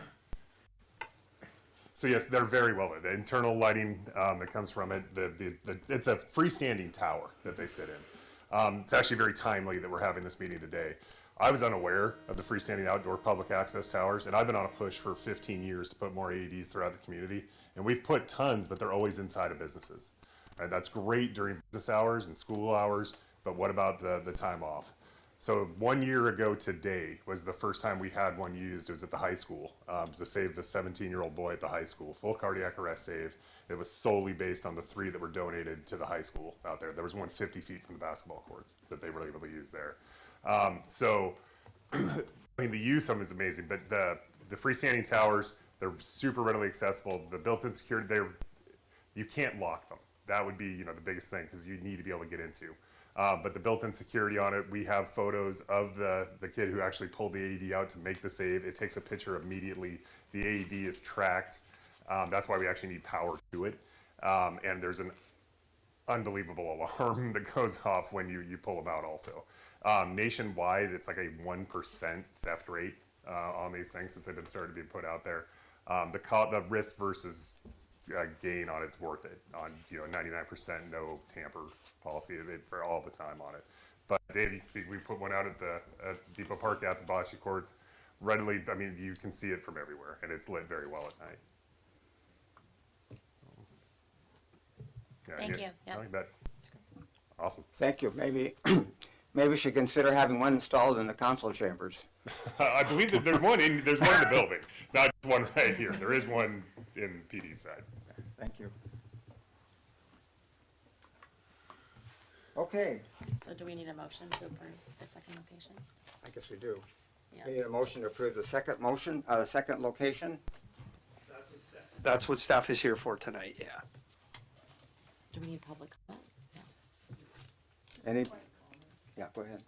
So yes, they're very well lit. The internal lighting that comes from it, it's a freestanding tower that they sit in. It's actually very timely that we're having this meeting today. I was unaware of the freestanding outdoor public access towers, and I've been on a push for 15 years to put more AEDs throughout the community. And we've put tons, but they're always inside of businesses. And that's great during business hours and school hours, but what about the time off? So 1 year ago today was the first time we had one used. It was at the high school to save the 17-year-old boy at the high school. Full cardiac arrest save. It was solely based on the 3 that were donated to the high school out there. There was one 50 feet from the basketball courts that they were able to use there. So, I mean, the use of them is amazing, but the freestanding towers, they're super readily accessible. The built-in security, you can't lock them. That would be, the biggest thing, because you need to be able to get into. But the built-in security on it, we have photos of the kid who actually pulled the AED out to make the save. It takes a picture immediately. The AED is tracked. That's why we actually need power to it. And there's an unbelievable alarm that goes off when you pull them out also. Nationwide, it's like a 1% theft rate on these things since they've been started to be put out there. The risk versus gain on it's worth it on 99% no tamper policy for all the time on it. But Dave, we put one out at Depot Park at the Bocce Courts. Readily, I mean, you can see it from everywhere, and it's lit very well at night. Yeah, Thank you. Yep. No, you bet. Awesome. thank you. Maybe we should consider having one installed in the council chambers. I believe that there's one in the building, not just one right here. There is one in PD's side. Thank you. Okay, So do we need a motion to approve the second location? I guess we do. Yeah. We need a motion to approve the second location. That's what staff is here for tonight, yeah. Do we need public comment? No. Any? Yeah, go ahead.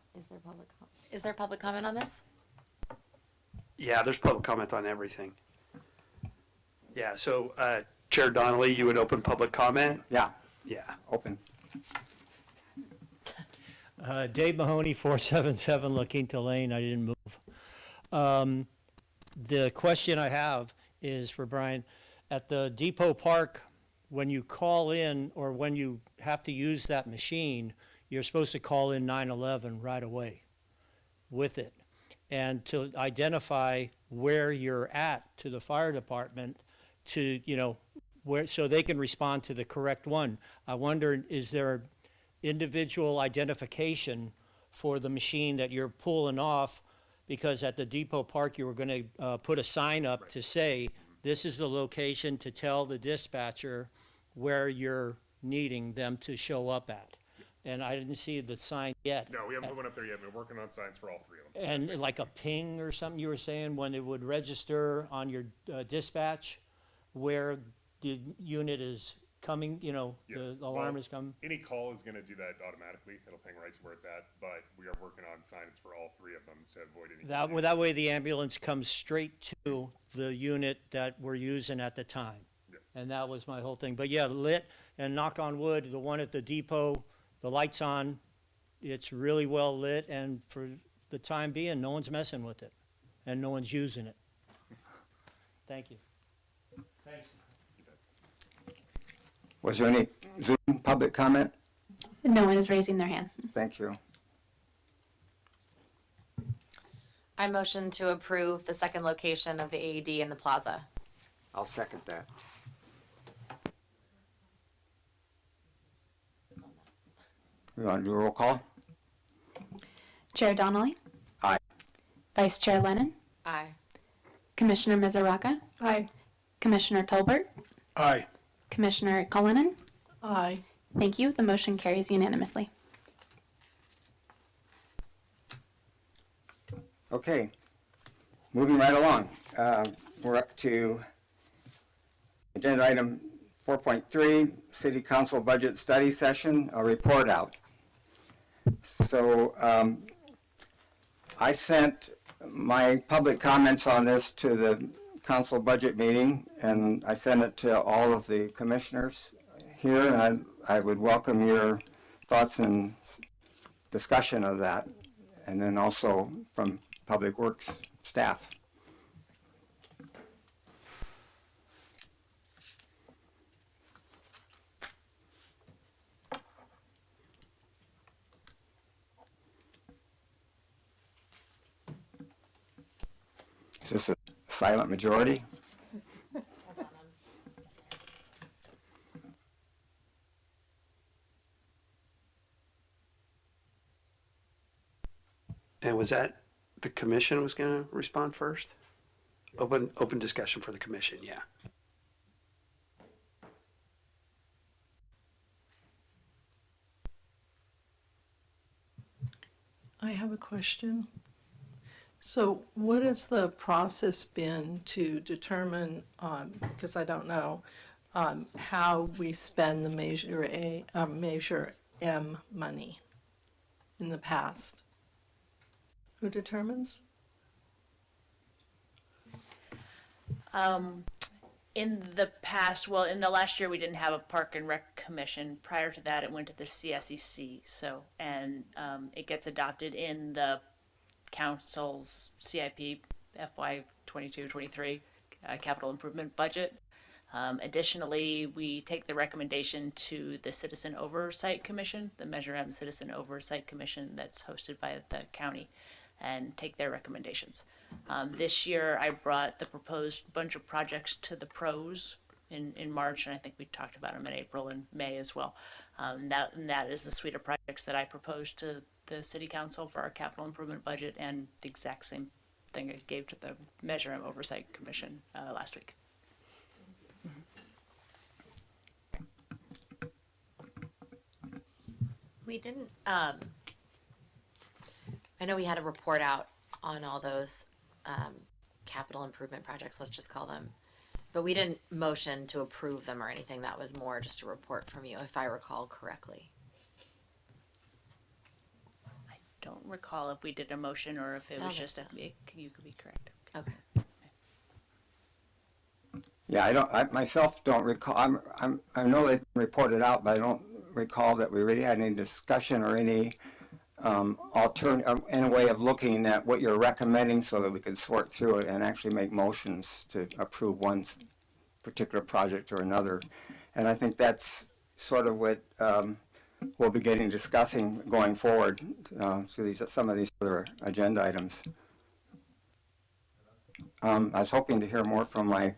Is there public comment on this? Yeah, there's public comment on everything. Yeah, so Chair Donnelly, you would open public comment? Yeah, Yeah. open. Dave Mahoney, 477 La Quinta Lane. I didn't move. The question I have is for Brian. At the Depot Park, when you call in or when you have to use that machine, you're supposed to call in 911 right away with it. And to identify where you're at to the fire department to, where, so they can respond to the correct one. I wonder, is there individual identification for the machine that you're pulling off? Because at the Depot Park, you were going to put a sign up to say, this is the location to tell the dispatcher where you're needing them to show up at. And I didn't see the sign yet. No, we haven't put one up there yet. We're working on signs for all 3 of them. And like a ping or something you were saying, when it would register on your dispatch where the unit is coming, Yes. the alarm Well, is coming? Any call is going to do that automatically. It'll ping right to where it's at, but we are working on signs for all 3 of them to avoid any. That way the ambulance comes straight to the unit that we're using at the time. Yes. And that was my whole thing. But yeah, lit, and knock on wood, the one at the depot, the light's on, it's really well lit, and for the time being, no one's messing with it, and no one's using it. Thank you. Thanks. Was there any Zoom public comment? No one is raising their hand. Thank you. I motion to approve the second location of the AED in the plaza. I'll second that. We want to do a roll call? Chair Donnelly, Aye. Vice Chair Lennon, Aye. Commissioner Mizaraka, Aye. Commissioner Tolbert, Aye. Commissioner Cullinan. Aye. Thank you. The motion carries unanimously. Okay, moving right along. We're up to agenda item 4.3, City Council Budget Study Session, a report out. So I sent my public comments on this to the council budget meeting, and I sent it to all of the commissioners here, and I would welcome your thoughts and discussion of that, and then also from Public Works staff. Is this a silent majority? And was that the commission was going to respond first? Open discussion for the commission, yeah. I have a question. So what has the process been to determine, because I don't know, how we spend the Measure M money in the past? Who determines? In the past, well, in the last year, we didn't have a Park and Rec Commission. Prior to that, it went to the CSEC. So, and it gets adopted in the council's CIP FY 22-23 capital improvement budget. Additionally, we take the recommendation to the Citizen Oversight Commission, the Measure M Citizen Oversight Commission that's hosted by the county, and take their recommendations. This year, I brought the proposed bunch of projects to the pros in March, and I think we talked about them in April and May as well. That is the suite of projects that I proposed to the City Council for our capital improvement budget, and the exact same thing I gave to the Measure M Oversight Commission last week. We didn't, I know we had a report out on all those capital improvement projects, let's just call them. But we didn't motion to approve them or anything. That was more just a report from you, if I recall correctly. I don't recall if we did a motion or if it I was don't just think you could be correct. Okay. Yeah, I myself don't recall, I know they reported out, but I don't recall that we really had any discussion or any any way of looking at what you're recommending so that we could sort through it and actually make motions to approve one particular project or another. And I think that's sort of what we'll be discussing going forward through some of these other agenda items. I was hoping to hear more from my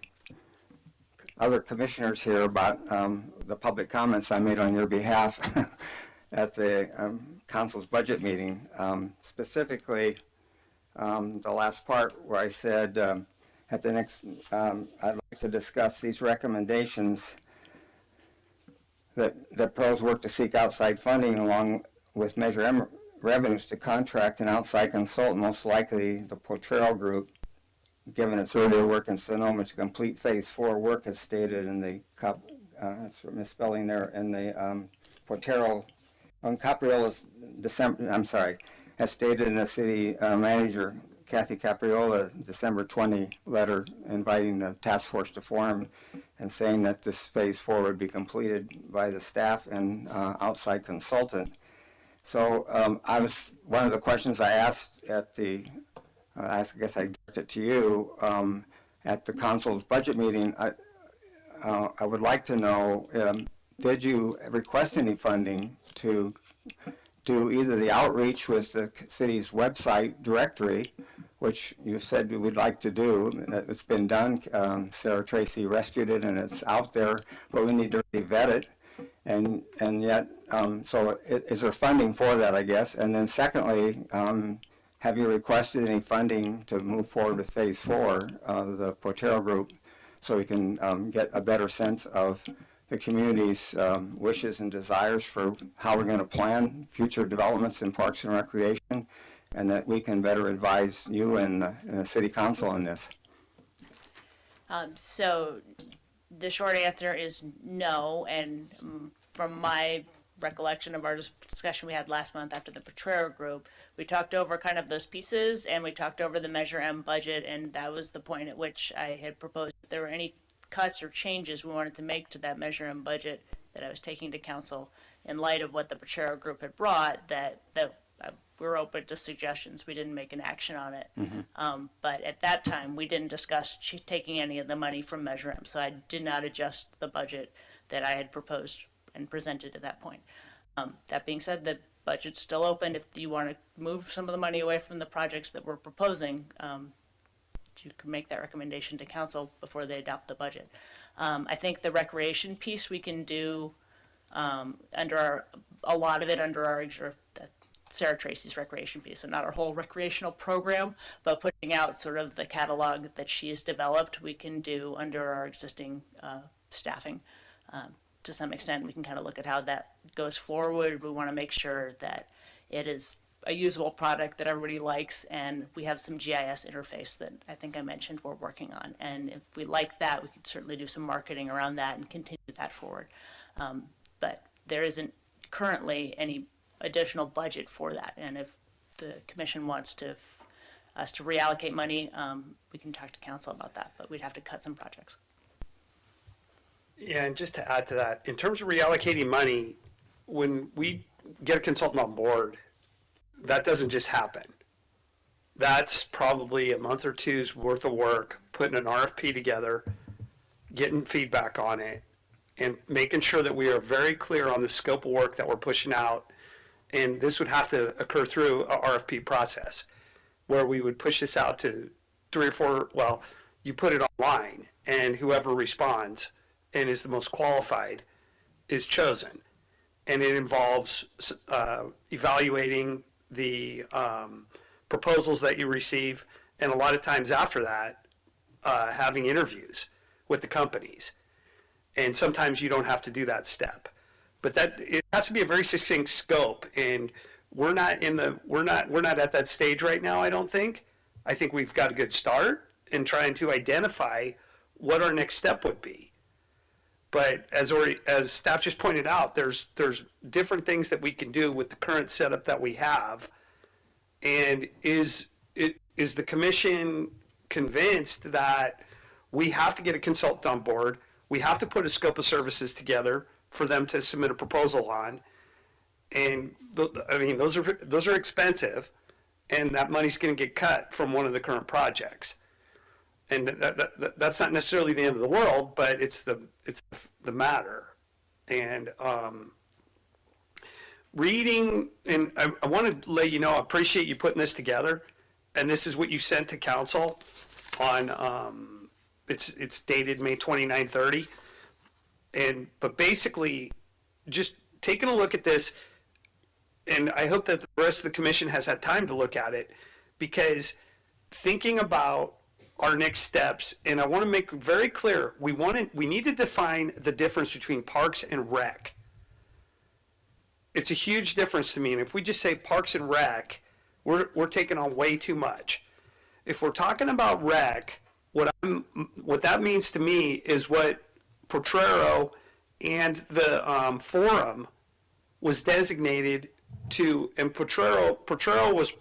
other commissioners here about the public comments I made on your behalf at the council's budget meeting. Specifically, the last part where I said at the next, I'd like to discuss these recommendations that pros work to seek outside funding along with Measure M revenues to contract an outside consultant, most likely the Potrero Group, given its earlier work in Sonoma to complete Phase 4 work as stated in the, that's misspelling there, in the Potrero, on Capriola's as stated in the city manager, Kathy Capriola, December 20 letter inviting the task force to form and saying that this Phase 4 would be completed by the staff and outside consultant. So one of the questions I asked at the I guess I direct it to you, at the council's budget meeting, I would like to know, did you request any funding to do either the outreach with the city's website directory, which you said you would like to do, it's been done, Sarah Tracy rescued it and it's out there, but we need to really vet it, and yet, so is there funding for that, I guess? And then secondly, have you requested any funding to move forward with Phase 4 of the Potrero Group so we can get a better sense of the community's wishes and desires for how we're going to plan future developments in parks and recreation, and that we can better advise you and the City Council on this? So the short answer is no, and from my recollection of our discussion we had last month after the Potrero group, we talked over kind of those pieces, and we talked over the Measure M budget, and that was the point at which I had proposed if there were any cuts or changes we wanted to make to that Measure M budget that I was taking to council in light of what the Potrero group had brought, that we were open to suggestions. We didn't make an action on it. But at that time, we didn't discuss taking any of the money from Measure M, so I did not adjust the budget that I had proposed and presented at that point. That being said, the budget's still open. If you want to move some of the money away from the projects that we're proposing, you can make that recommendation to council before they adopt the budget. I think the recreation piece we can do under a lot of it under our Sarah Tracy's recreation piece, and not our whole recreational program, but putting out sort of the catalog that she's developed, we can do under our existing staffing. To some extent, we can kind of look at how that goes forward. We want to make sure that it is a usable product that everybody likes, and we have some GIS interface that I think I mentioned we're working on. And if we like that, we could certainly do some marketing around that and continue that forward. But there isn't currently any additional budget for that, and if the commission wants us to reallocate money, we can talk to council about that, but we'd have to cut some projects. Yeah, and just to add to that, in terms of reallocating money, when we get a consultant on board, that doesn't just happen. That's probably a month or two's worth of work, putting an RFP together, getting feedback on it, and making sure that we are very clear on the scope of work that we're pushing out. And this would have to occur through a RFP process where we would push this out to 3 or 4, well, you put it online, and whoever responds and is the most qualified is chosen. And it involves evaluating the proposals that you receive, and a lot of times after that, having interviews with the companies. And sometimes you don't have to do that step. But that it has to be a very succinct scope, and we're not at that stage right now. I don't think. I think we've got a good start in trying to identify what our next step would be. But as staff just pointed out, there's different things that we can do with the current setup that we have. And is the commission convinced that we have to get a consultant on board? We have to put a scope of services together for them to submit a proposal on, and I mean those are expensive, and that money's going to get cut from one of the current projects, and that's not necessarily the end of the world, but it's the matter. And reading, and I want to let you know, I appreciate you putting this together, and this is what you sent to council on it's dated May 29/30. But basically, just taking a look at this, and I hope that the rest of the commission has had time to look at it, because thinking about our next steps, and I want to make very clear, we need to define the difference between parks and rec. It's a huge difference to me, and if we just say parks and rec, we're taking on way too much. If we're talking about rec, what that means to me is what Potrero and the forum was designated to, and Potrero was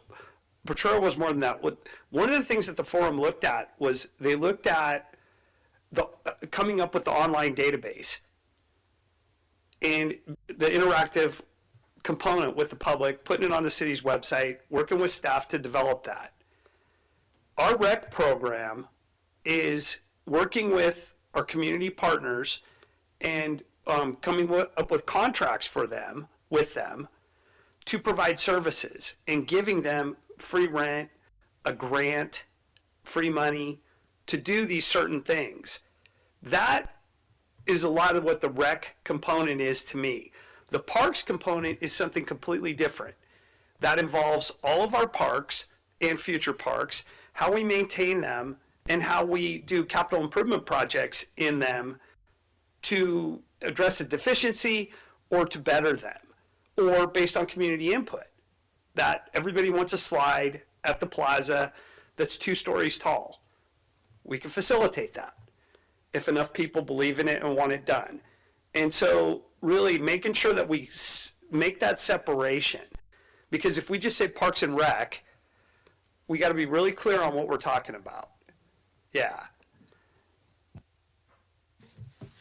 more than that. One of the things that the forum looked at was they looked at the coming up with the online database and the interactive component with the public, putting it on the city's website, working with staff to develop that. Our rec program is working with our community partners and coming up with contracts for them, with them, to provide services and giving them free rent, a grant, free money to do these certain things. That is a lot of what the rec component is to me. The parks component is something completely different. That involves all of our parks and future parks, how we maintain them, and how we do capital improvement projects in them to address a deficiency or to better them, or based on community input. That everybody wants a slide at the plaza that's 2 stories tall. We can facilitate that. if enough people believe in it and want it done. And so really making sure that we make that separation, because if we just say Parks and Rec, we got to be really clear on what we're talking about. Yeah.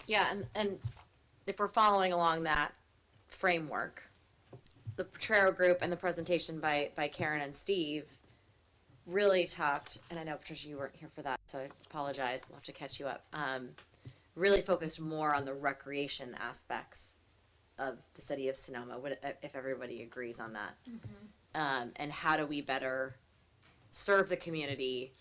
Yeah, and if we're following along that framework, the Potrero Group and the presentation by Karen and Steve really talked, and I know, Patricia, you weren't here for that, so I apologize, we'll have to catch you up. Really focused more on the recreation aspects of the city of Sonoma, if everybody agrees on that. And how do we better serve the community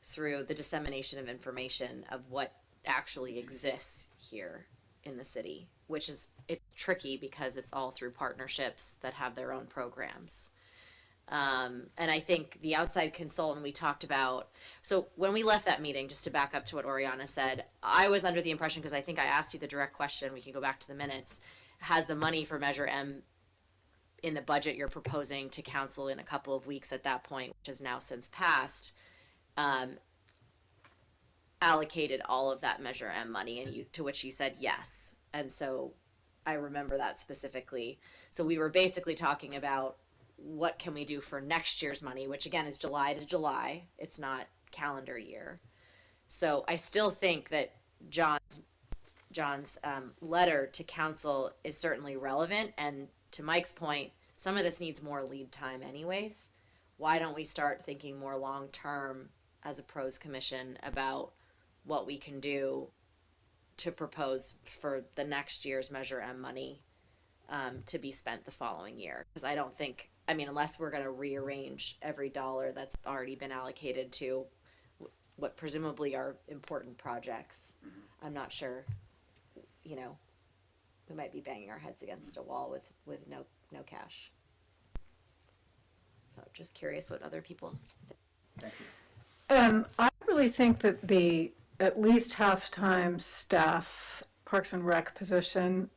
through the dissemination of information of what actually exists here in the city, which is, it's tricky because it's all through partnerships that have their own programs. And I think the outside consultant we talked about, so when we left that meeting, just to back up to what Oriana said, I was under the impression, because I think I asked you the direct question, we can go back to the minutes, has the money for Measure M in the budget you're proposing to council in a couple of weeks at that point, which has now since passed, allocated all of that Measure M money, and you, to which you said yes. And so I remember that specifically. So we were basically talking about what can we do for next year's money, which again is July to July. It's not calendar year. So I still think that John's letter to council is certainly relevant. And to Mike's point, some of this needs more lead time anyways. Why don't we start thinking more long term as a pros commission about what we can do to propose for the next year's Measure M money to be spent the following year? Because I don't think, I mean, unless we're going to rearrange every dollar that's already been allocated to what presumably are important projects, I'm not sure, you know, we might be banging our heads against a wall with no cash. So just curious what other people think. I really think that the at least half-time staff Parks and Rec position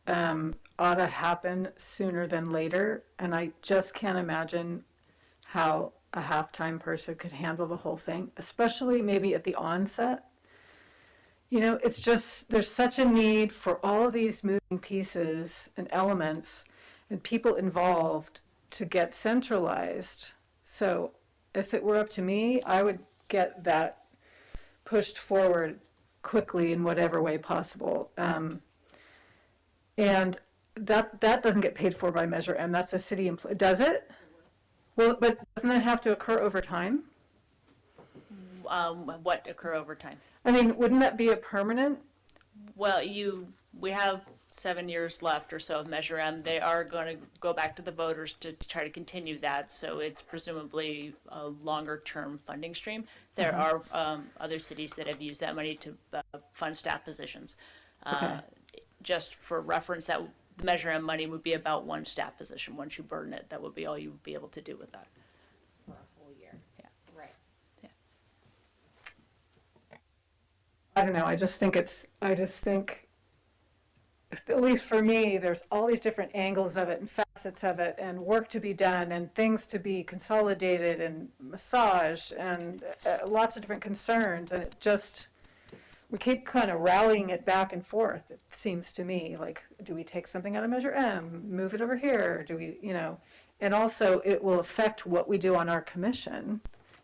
ought to happen sooner than later, and I just can't imagine how a half-time person could handle the whole thing, especially maybe at the onset. You know, it's just, there's such a need for all of these moving pieces and elements and people involved to get centralized. So if it were up to me, I would get that pushed forward quickly in whatever way possible. And that doesn't get paid for by Measure M. That's a city employee. Does it? Well, but doesn't that have to occur over time? What occur over time? I mean, wouldn't that be a permanent? Well, we have 7 years left or so of Measure M. They are going to go back to the voters to try to continue that, so it's presumably a longer-term funding stream. There are other cities that have used that money to fund staff positions. Just for reference, that Measure M money would be about one staff position. Once you burn it, that would be all you would be able to do with that. For a full year. Yeah. Right. I don't know. I just think, at least for me, there's all these different angles of it and facets of it and work to be done and things to be consolidated and massaged and lots of different concerns. And it just, we keep kind of rallying it back and forth, it seems to me. Like, do we take something out of Measure M, move it over here? Do we, you know, and also it will affect what we do on our commission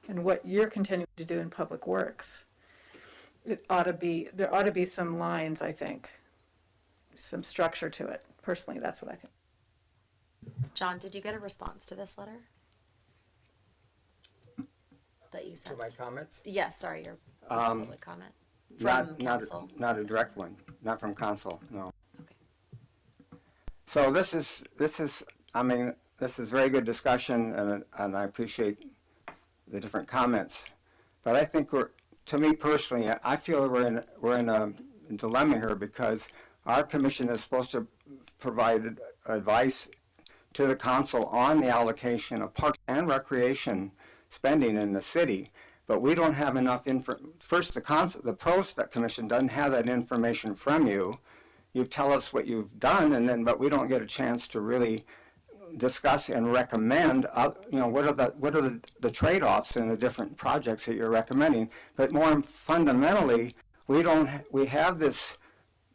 and what you're continuing to do in Public Works. There ought to be some lines, I think, some structure to it. Personally, that's what I think. John, did you get a response to this letter that you sent? To my comments? Yes, sorry, your public comment from council. Not a direct one, not from council, no. Okay. So this is, I mean, this is very good discussion, and I appreciate the different comments. But I think to me personally, I feel we're in a dilemma here, because our commission is supposed to provide advice to the council on the allocation of parks and recreation spending in the city, but we don't have enough First, the pros commission doesn't have that information from you. You tell us what you've done, but we don't get a chance to really discuss and recommend, what are the trade-offs in the different projects that you're recommending. But more fundamentally, we have this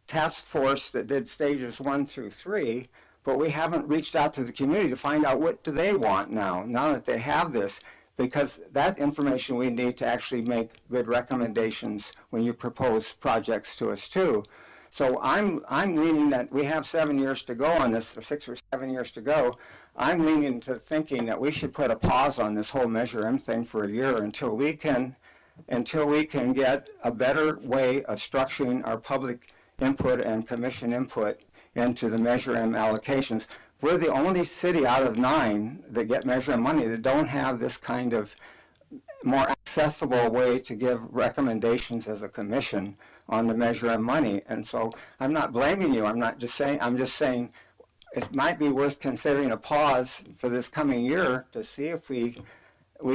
task force that did stages 1 through 3, but we haven't reached out to the community to find out what do they want now that they have this, because that information we need to actually make good recommendations when you propose projects to us too. So I'm leaning that we have 7 years to go on this, or 6 or 7 years to go. I'm leaning to thinking that we should put a pause on this whole Measure M thing for a year until we can get a better way of structuring our public input and commission input into the Measure M allocations. We're the only city out of 9 that get Measure M money that don't have this kind of more accessible way to give recommendations as a commission on the Measure M money. And so I'm not blaming you. I'm just saying it might be worth considering a pause for this coming year to see if we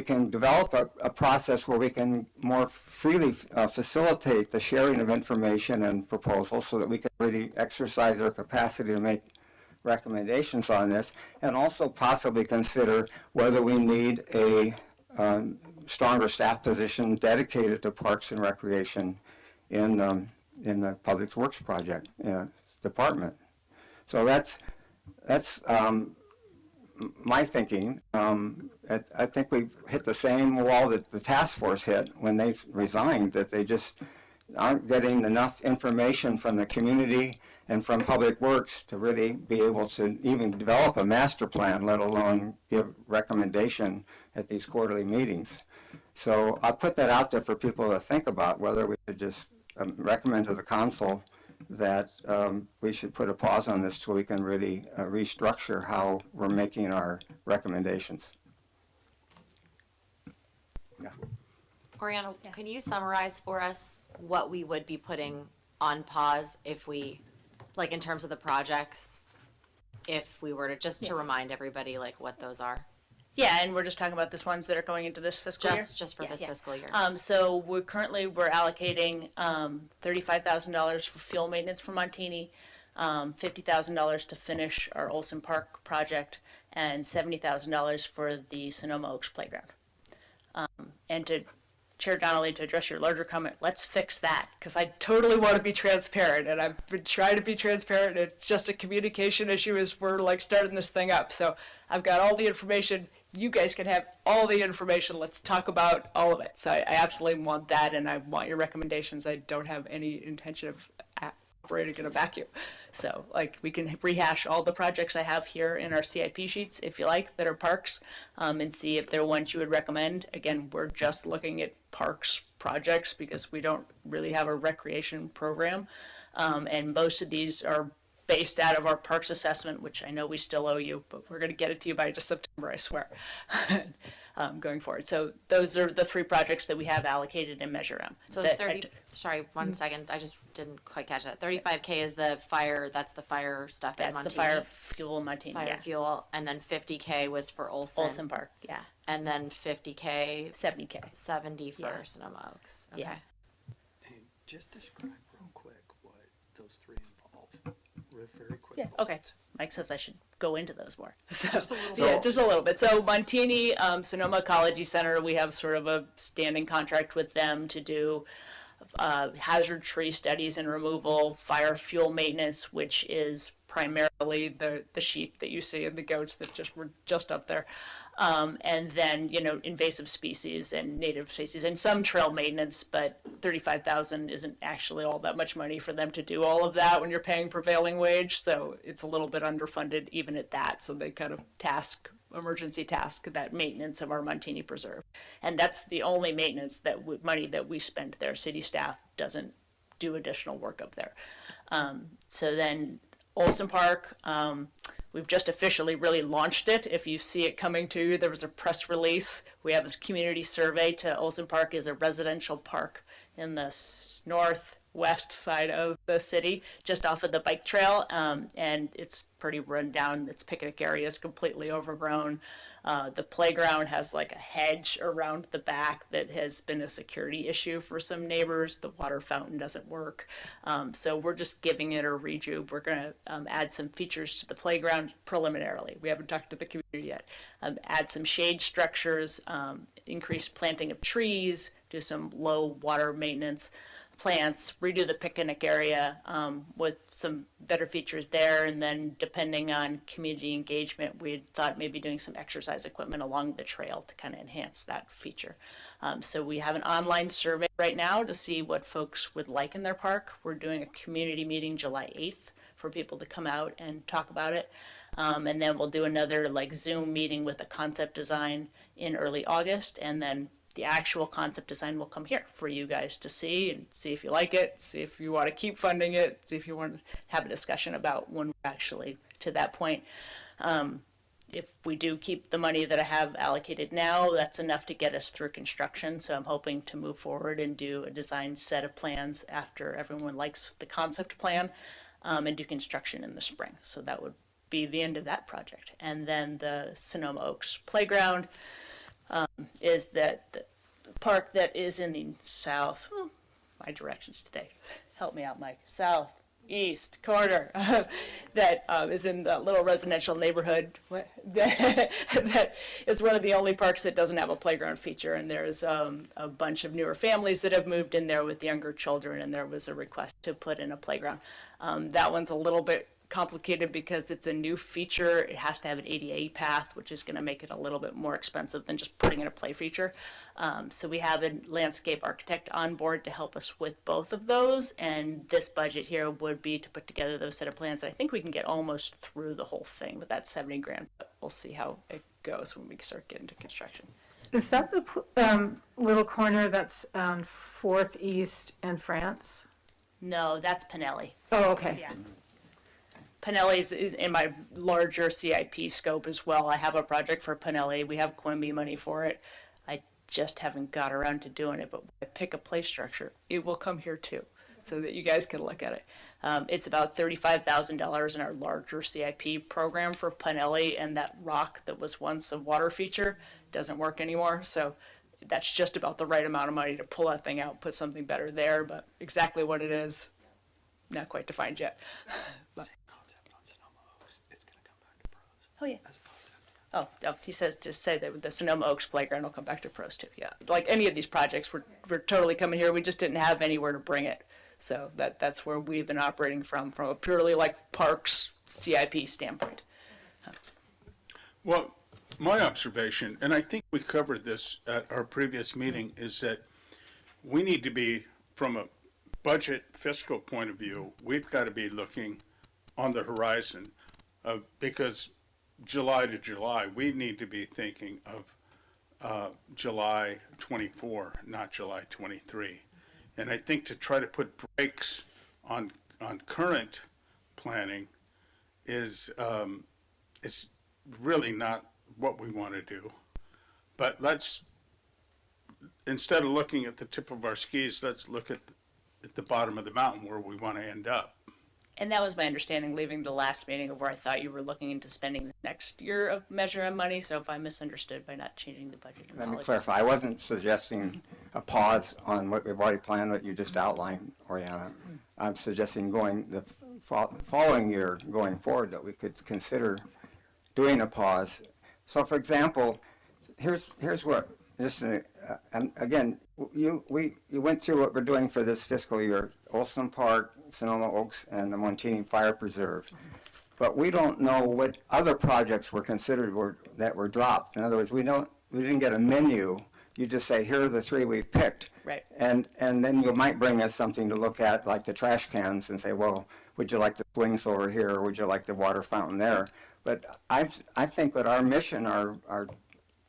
can develop a process where we can more freely facilitate the sharing of information and proposals so that we can really exercise our capacity to make recommendations on this, and also possibly consider whether we need a stronger staff position dedicated to Parks and Recreation in the Public Works Project department. So that's my thinking. I think we've hit the same wall that the task force hit when they resigned, that they just aren't getting enough information from the community and from Public Works to really be able to even develop a master plan, let alone give recommendation at these quarterly meetings. So I'll put that out there for people to think about, whether we should just recommend to the council that we should put a pause on this till we can really restructure how we're making our recommendations. Yeah. Oriana, can you summarize for us what we would be putting on pause if we, like in terms of the projects, if we were to just to remind everybody like what those are? Yeah, and we're just talking about this ones that are going into this fiscal year? Just for this fiscal year. So we're allocating $35,000 for fuel maintenance for Montini, $50,000 to finish our Olson Park project, and $70,000 for the Sonoma Oaks playground. And to Chair Donnelly, to address your larger comment, let's fix that, because I totally want to be transparent, and I've been trying to be transparent. It's just a communication issue as we're like starting this thing up. So I've got all the information. You guys can have all the information. Let's talk about all of it. So I absolutely want that, and I want your recommendations. I don't have any intention of operating in a vacuum. So like we can rehash all the projects I have here in our CIP sheets, if you like, that are parks, and see if they're ones you would recommend. Again, we're just looking at parks projects because we don't really have a recreation program. And most of these are based out of our parks assessment, which I know we still owe you, but we're going to get it to you by just September, I swear, going forward. So those are the 3 projects that we have allocated in Measure M. So that 30, sorry, 1 second, I just didn't quite catch that. 35K is the fire, that's the fire stuff at That's Montini. the fire fuel Montini, Fire yeah. fuel, and then 50K was for Olson. Olson Park, yeah. And then 50K, 70K. 70 for Yeah. Sonoma Oaks. Okay. Yeah. Just describe real quick what those 3 involve. Very quick. Yeah, okay. Mike says I should go into those more. So, Just a little yeah, bit. just a little bit. So Montini, Sonoma Ecology Center, we have sort of a standing contract with them to do hazard tree studies and removal, fire fuel maintenance, which is primarily the sheep that you see and the goats that were just up there. And then, invasive species and native species and some trail maintenance, but $35,000 isn't actually all that much money for them to do all of that when you're paying prevailing wage. So it's a little bit underfunded even at that. So they kind of emergency task that maintenance of our Montini Preserve. And that's the only maintenance money that we spend there. City staff doesn't do additional work up there. So then Olson Park, we've just officially really launched it. If you see it coming to you, there was a press release. We have a community survey to Olson Park is a residential park in the northwest side of the city, just off of the bike trail, and it's pretty run down. Its picnic area is completely overgrown. The playground has like a hedge around the back that has been a security issue for some neighbors. The water fountain doesn't work. So we're just giving it a rejuve. We're going to add some features to the playground preliminarily. We haven't talked to the community yet. Add some shade structures, increase planting of trees, do some low water maintenance. plants, redo the picnic area with some better features there, and then depending on community engagement, we thought maybe doing some exercise equipment along the trail to kind of enhance that feature. So we have an online survey right now to see what folks would like in their park. We're doing a community meeting July 8th for people to come out and talk about it. And then we'll do another like Zoom meeting with a concept design in early August, and then the actual concept design will come here for you guys to see and see if you like it, see if you want to keep funding it, see if you want to have a discussion about when we're actually to that point. If we do keep the money that I have allocated now, that's enough to get us through construction. So I'm hoping to move forward and do a design set of plans after everyone likes the concept plan, and do construction in the spring. So that would be the end of that project. And then the Sonoma Oaks Playground, is that the park that is in the south, my directions today, help me out, Mike, southeast corner, that is in the little residential neighborhood that is one of the only parks that doesn't have a playground feature. And there's a bunch of newer families that have moved in there with younger children, and there was a request to put in a playground. That one's a little bit complicated because it's a new feature. It has to have an ADA path, which is going to make it a little bit more expensive than just putting in a play feature. So we have a landscape architect on board to help us with both of those, and this budget here would be to put together those set of plans. I think we can get almost through the whole thing with that 70 grand, but we'll see how it goes when we start getting to construction. Is that the little corner that's on 4th East and France? No, that's Pinelli. Oh, okay. Yeah. Pinelli is in my larger CIP scope as well. I have a project for Pinelli. We have Quimby money for it. I just haven't got around to doing it, but when I pick a play structure, it will come here too, so that you guys can look at it. It's about $35,000 in our larger CIP program for Pinelli, and that rock that was once a water feature doesn't work anymore. So that's just about the right amount of money to pull that thing out, put something better there, but exactly what it is, not quite defined yet. But, oh yeah. Oh, he says to say that the Sonoma Oaks Playground will come back to pros too. Yeah, like any of these projects, we're totally coming here. We just didn't have anywhere to bring it, so that's where we've been operating from a purely like parks CIP standpoint. Well, my observation, and I think we covered this at our previous meeting, is that we need to be, from a budget fiscal point of view, we've got to be looking on the horizon, because July to July, we need to be thinking of July 24, not July 23. And I think to try to put brakes on current planning is really not what we want to do. But let's, instead of looking at the tip of our skis, let's look at the bottom of the mountain where we want to end up. And that was my understanding leaving the last meeting of where I thought you were looking into spending the next year of measure of money. So if I misunderstood by not changing the budget, Let me apologies. clarify. I wasn't suggesting a pause on what we've already planned, what you just outlined, Oriana. I'm suggesting going the following year, going forward, that we could consider doing a pause. So, for example, here's what. Just again, you went through what we're doing for this fiscal year: Olson Park, Sonoma Oaks, and the Montini Fire Preserve. But we don't know what other projects were considered that were dropped. In other words, we didn't get a menu. You just say, here are the 3 we've picked. Right. And then you might bring us something to look at, like the trash cans, and say, well, would you like the swings over here, or would you like the water fountain there? But I think that our mission, our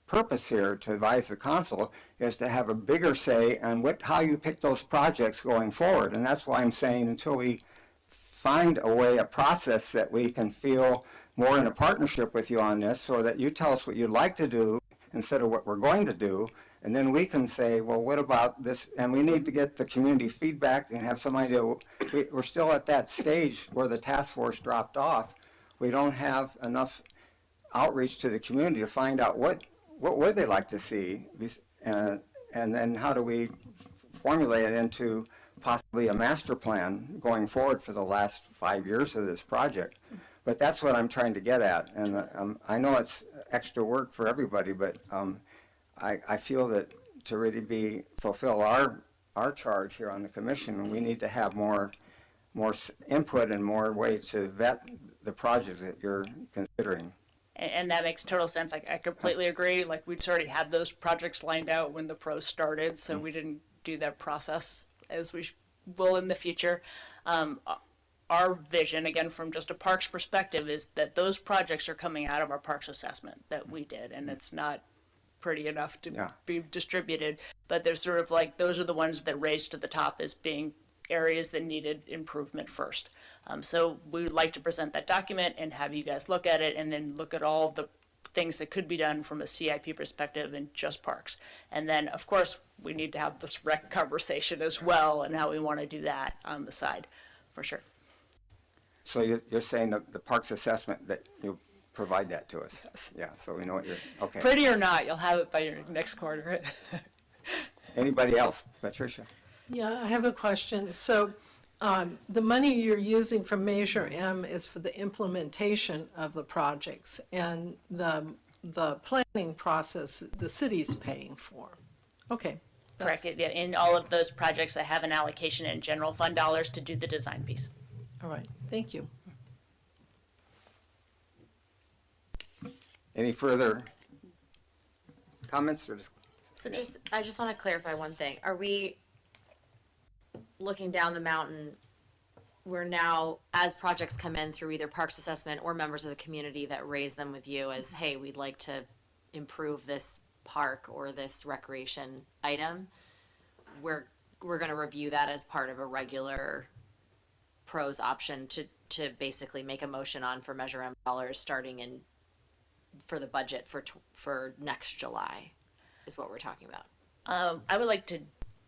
purpose here to advise the council is to have a bigger say on how you pick those projects going forward. And that's why I'm saying until we find a way, a process that we can feel more in a partnership with you on this, so that you tell us what you'd like to do instead of what we're going to do. And then we can say, well, what about this? And we need to get the community feedback and have some idea. We're still at that stage where the task force dropped off. We don't have enough outreach to the community to find out what would they like to see, and then how do we formulate it into possibly a master plan going forward for the last 5 years of this project. But that's what I'm trying to get at, and I know it's extra work for everybody, but I feel that to really fulfill our charge here on the commission, and we need to have more input and more way to vet the projects that you're considering. And that makes total sense. I completely agree. Like, we'd already had those projects lined out when the pros started, so we didn't do that process as we will in the future. Our vision, again, from just a parks perspective, is that those projects are coming out of our parks assessment that we did, and it's not pretty enough to be distributed. But there's sort of like, those are the ones that raised to the top as being areas that needed improvement first. So we would like to present that document and have you guys look at it, and then look at all the things that could be done from a CIP perspective in just parks. And then, of course, we need to have this rec conversation as well, and how we want to do that on the side, for sure. So you're saying that the parks assessment, that you'll provide that to us? Yes. Yeah, so we know what you're, okay. Pretty or not, you'll have it by your next quarter. Anybody else? Patricia? Yeah, I have a question. So the money you're using from Measure M is for the implementation of the projects, and the planning process, the city's paying for. Okay. Correct. Yeah, in all of those projects, I have an allocation in general fund dollars to do the design piece. All right, thank you. Any further comments or just? So I just want to clarify one thing. Are we looking down the mountain? We're now, as projects come in through either parks assessment or members of the community that raise them with you as, hey, we'd like to improve this park or this recreation item, we're going to review that as part of a regular pros option to basically make a motion on for Measure M dollars starting in for the budget for next July is what we're talking about. I would like to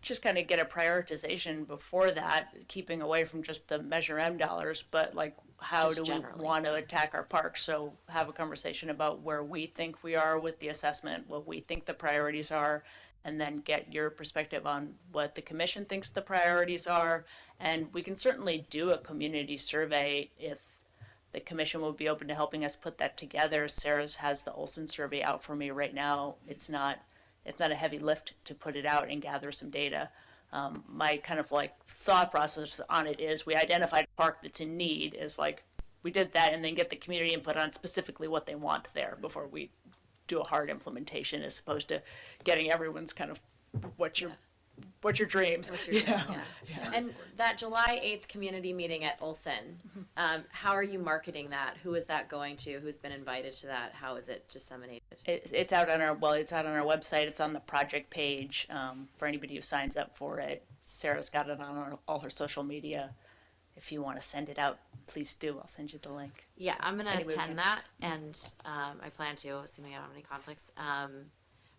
just kind of get a prioritization before that, keeping away from just the Measure M dollars, but like, how Just do generally. we want to attack our parks? So have a conversation about where we think we are with the assessment, what we think the priorities are, and then get your perspective on what the commission thinks the priorities are. And we can certainly do a community survey if the commission will be open to helping us put that together. Sarah has the Olson survey out for me right now. It's not a heavy lift to put it out and gather some data. My kind of like thought process on it is, we identified a park that's in need, is like, we did that, and then get the community input on specifically what they want there before we do a hard implementation, as opposed to getting everyone's kind of what's your dreams. What's your dream? Yeah. And that July 8th community meeting at Olson, how are you marketing that? Who is that going to? Who's been invited to that? How is it disseminated? It's out on our website. It's on the project page for anybody who signs up for it. Sarah's got it on all her social media. If you want to send it out, please do. I'll send you the link. Yeah, I'm going to Anyway, we attend can- that, and I plan to, assuming I don't have any conflicts.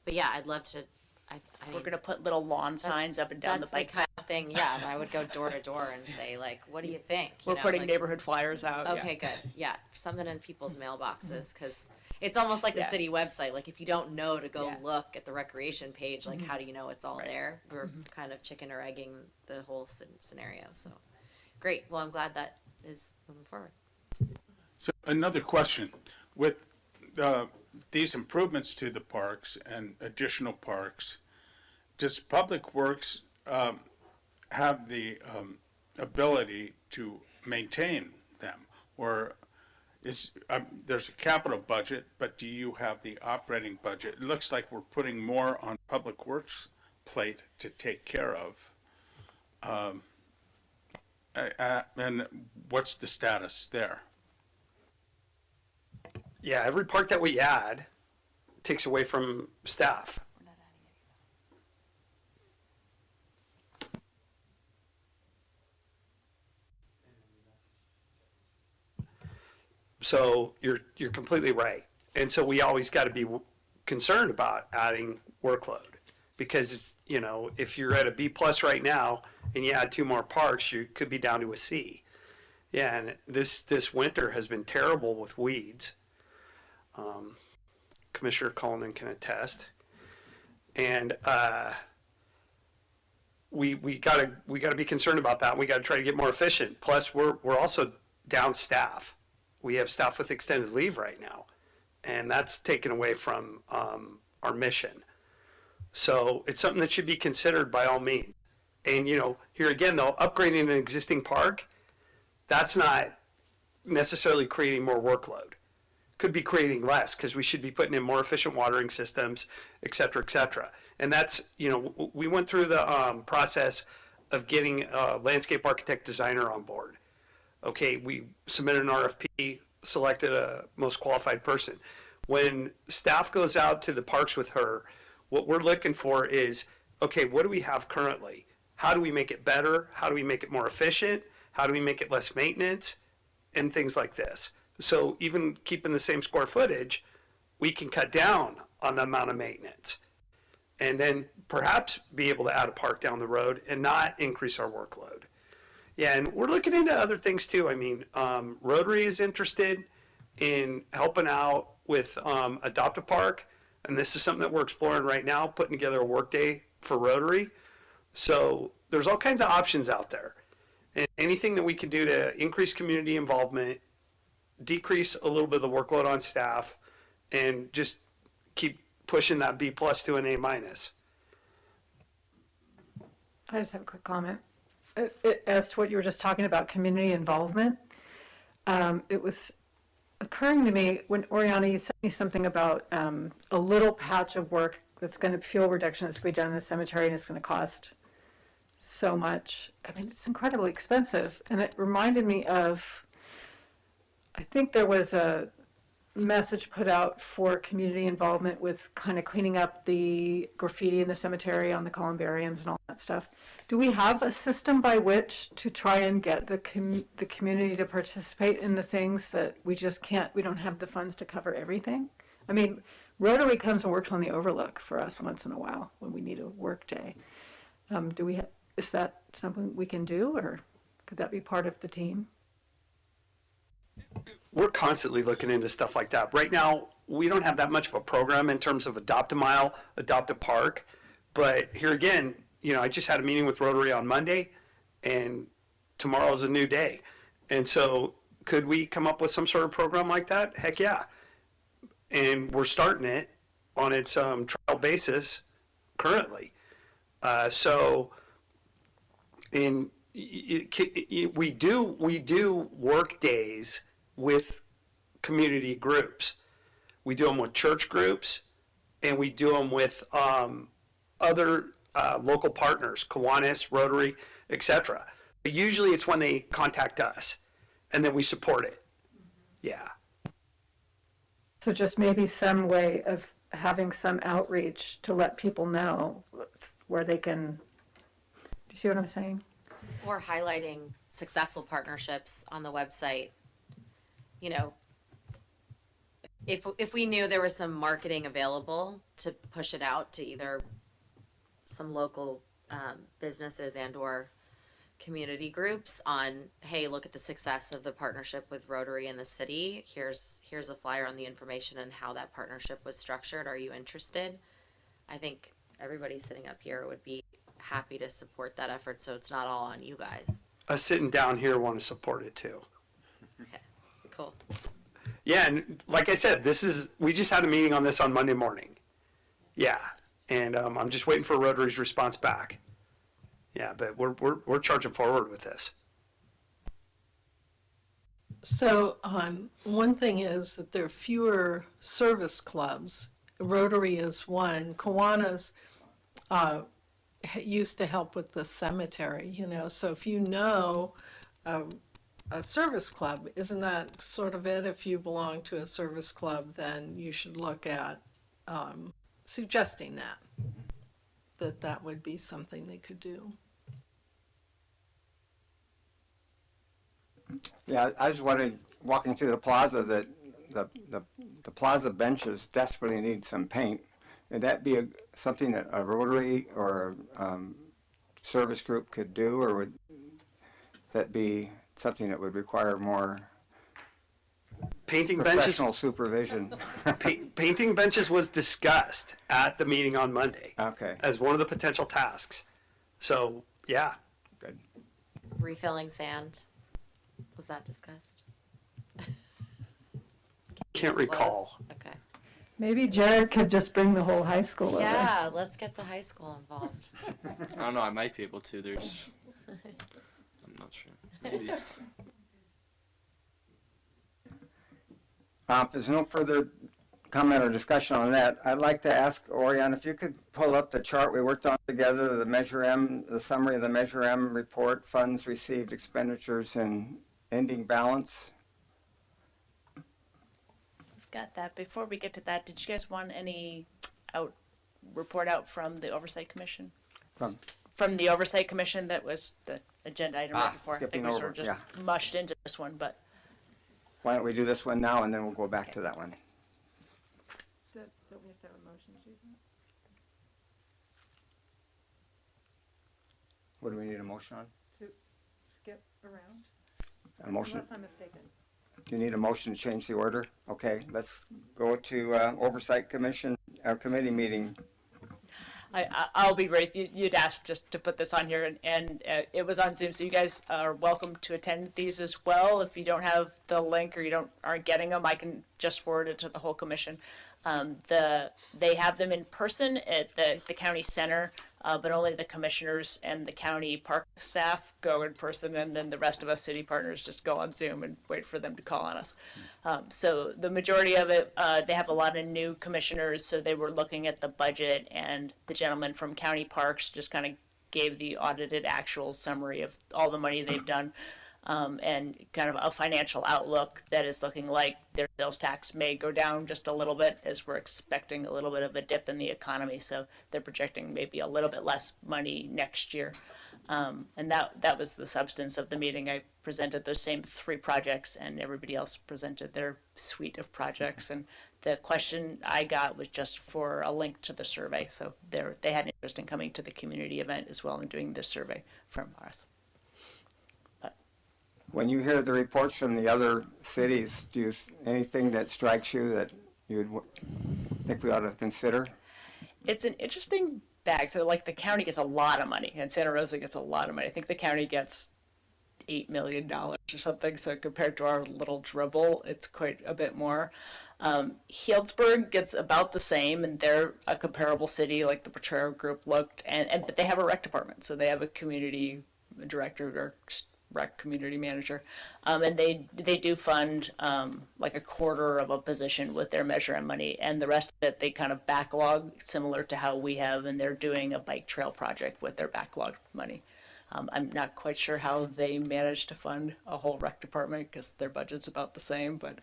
But yeah, I'd love to. I We're mean, going to put little lawn signs up and down the that's bike kind of thing. Yeah, I would go door to door and say, like, what do you think? You We're know, putting like, neighborhood flyers out. yeah. Okay, good. Yeah, something in people's mailboxes, because it's almost like the Yeah. city website. Like, if you don't know to go Yeah. look at the recreation page, like, how do you know it's all Right. there? We're kind of chicken or egging the whole scenario. So, great. Well, I'm glad that is moving forward. So another question, with these improvements to the parks and additional parks, does Public Works have the ability to maintain them? Or is there's a capital budget, but do you have the operating budget? It looks like we're putting more on Public Works plate to take care of. And what's the status there? Yeah, every park that we add takes away from staff. So you're completely right. And so we always got to be concerned about adding workload, because, you know, if you're at a B plus right now and you add 2 more parks, you could be down to a C. Yeah, and this winter has been terrible with weeds. Commissioner Coleman can attest. And we gotta be concerned about that. We gotta try to get more efficient. Plus, we're also down staff. We have staff with extended leave right now, and that's taken away from, our mission. So it's something that should be considered by all means. And, you know, here again, though, upgrading an existing park, that's not necessarily creating more workload. Could be creating less because we should be putting in more efficient watering systems, et cetera, et cetera. And that's, you know, we went through the process of getting a landscape architect designer on board. Okay, we submitted an RFP, selected a most qualified person. When staff goes out to the parks with her, what we're looking for is, okay, what do we have currently? How do we make it better? How do we make it more efficient? How do we make it less maintenance? And things like this. So even keeping the same square footage, we can cut down on the amount of maintenance. And then perhaps be able to add a park down the road and not increase our workload. Yeah, and we're looking into other things too. I mean, Rotary is interested in helping out with Adopt a Park. And this is something that we're exploring right now, putting together a work day for Rotary. So there's all kinds of options out there. And anything that we can do to increase community involvement, decrease a little bit of the workload on staff, and just keep pushing that B+ to an A-. I just have a quick comment. As to what you were just talking about, community involvement, it was occurring to me when, Oriana, you sent me something about a little patch of work that's going to, fuel reduction that's going to be done in the cemetery, and it's going to cost so much. I mean, it's incredibly expensive. And it reminded me of, I think there was a message put out for community involvement with kind of cleaning up the graffiti in the cemetery on the columbariums and all that stuff. Do we have a system by which to try and get the community to participate in the things that we just can't, we don't have the funds to cover everything? I mean, Rotary comes and works on the Overlook for us once in a while when we need a work day. Is that something we can do, or could that be part of the team? We're constantly looking into stuff like that. Right now, we don't have that much of a program in terms of Adopt a Mile, Adopt a Park. But here again, you know, I just had a meeting with Rotary on Monday, and tomorrow's a new day. And so could we come up with some sort of program like that? Heck yeah. And we're starting it on its trial basis currently. We do work days with community groups. We do them with church groups, and we do them with other local partners, Kiwanis, Rotary, etc. But usually it's when they contact us, and then we support it. Yeah. So just maybe some way of having some outreach to let people know where they can, do you see what I'm saying? Or highlighting successful partnerships on the website. You know, if we knew there was some marketing available to push it out to either some local businesses and or community groups on, hey, look at the success of the partnership with Rotary in the city. Here's a flyer on the information and how that partnership was structured. Are you interested? I think everybody sitting up here would be happy to support that effort, so it's not all on you guys. Us sitting down here want to support it too. Okay, cool. Yeah, and like I said, we just had a meeting on this on Monday morning. Yeah, and I'm just waiting for Rotary's response back. Yeah, but we're charging forward with this. So one thing is that there are fewer service clubs. Rotary is one. Kiwanis used to help with the cemetery, you know. So if you know a service club, isn't that sort of it? If you belong to a service club, then you should look at suggesting that would be something they could do. Yeah, I was wondering, walking through the plaza, that the plaza benches desperately need some paint. Would that be something that a Rotary or service group could do, or would that be something that would require more Painting benches, professional supervision? painting benches was discussed at the meeting on Monday Okay, as one of the potential tasks. So yeah, good. Refilling sand, was that discussed? can't recall. Okay. Maybe Jared could just bring the whole high school over. Yeah, let's get the high school involved. I don't know. I might be able to. I'm not sure. Maybe. If there's no further comment or discussion on that, I'd like to ask Orion if you could pull up the chart we worked on together, the Measure M, the summary of the Measure M report, funds received, expenditures, and ending balance. Got that. Before we get to that, did you guys want any report out from the Oversight Commission? From the Oversight Commission, that was the agenda item right before. I think skipping we sort over, of just yeah. mushed into this one, but Why don't we do this one now, and then we'll go back to that one. Don't we have to have a motion to do that? What do we need a motion on? To skip around, A motion? I'm mistaken. Do you need a motion to change the order? Okay, let's go to Oversight Commission, our committee meeting. I'll be brief. You'd asked just to put this on here, and it was on Zoom, so you guys are welcome to attend these as well. If you don't have the link or aren't getting them, I can just forward it to the whole commission. They have them in person at the county center, but only the commissioners and the county park staff go in person, and then the rest of us city partners just go on Zoom and wait for them to call on us. So the majority of it, they have a lot of new commissioners, so they were looking at the budget, and the gentleman from county parks just kind of gave the audited actual summary of all the money they've done. And kind of a financial outlook that is looking like their sales tax may go down just a little bit, as we're expecting a little bit of a dip in the economy. So they're projecting maybe a little bit less money next year. And that was the substance of the meeting. I presented those same 3 projects, and everybody else presented their suite of projects. And the question I got was just for a link to the survey. So they had an interest in coming to the community event as well and doing this survey from us. When you hear the reports from the other cities, do you anything that strikes you that you'd think we ought to consider? It's an interesting bag. So, like, the county gets a lot of money, and Santa Rosa gets a lot of money. I think the county gets $8 million or something. So, compared to our little dribble, it's quite a bit more. Healdsburg gets about the same, and they're a comparable city, like the Potrero Group looked, but they have a rec department, so they have a community director or rec community manager, and they do fund like a quarter of a position with their Measure M money, and the rest of it they kind of backlog, similar to how we have, and they're doing a bike trail project with their backlog money. I'm not quite sure how they manage to fund a whole rec department because their budget's about the same, but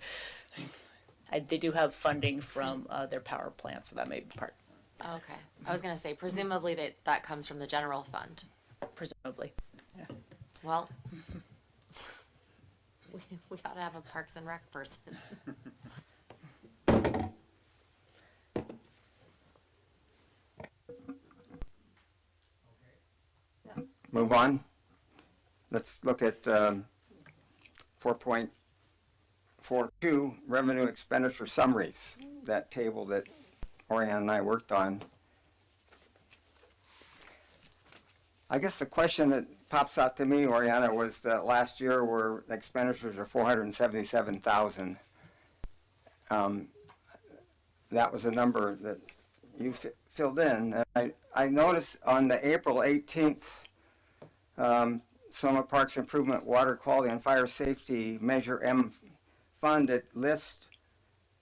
they do have funding from their power plant, so that may be part. Okay. I was going to say, presumably that comes from the general fund. Presumably. Well, we ought to have a Parks and Rec person. Move on. Let's look at 4.42, revenue expenditure summaries, that table that Orion and I worked on. I guess the question that pops out to me, Oriana, was that last year were expenditures of $477,000. That was a number that you filled in. And I noticed on the April 18th Sonoma Parks Improvement Water Quality and Fire Safety Measure M fund, it lists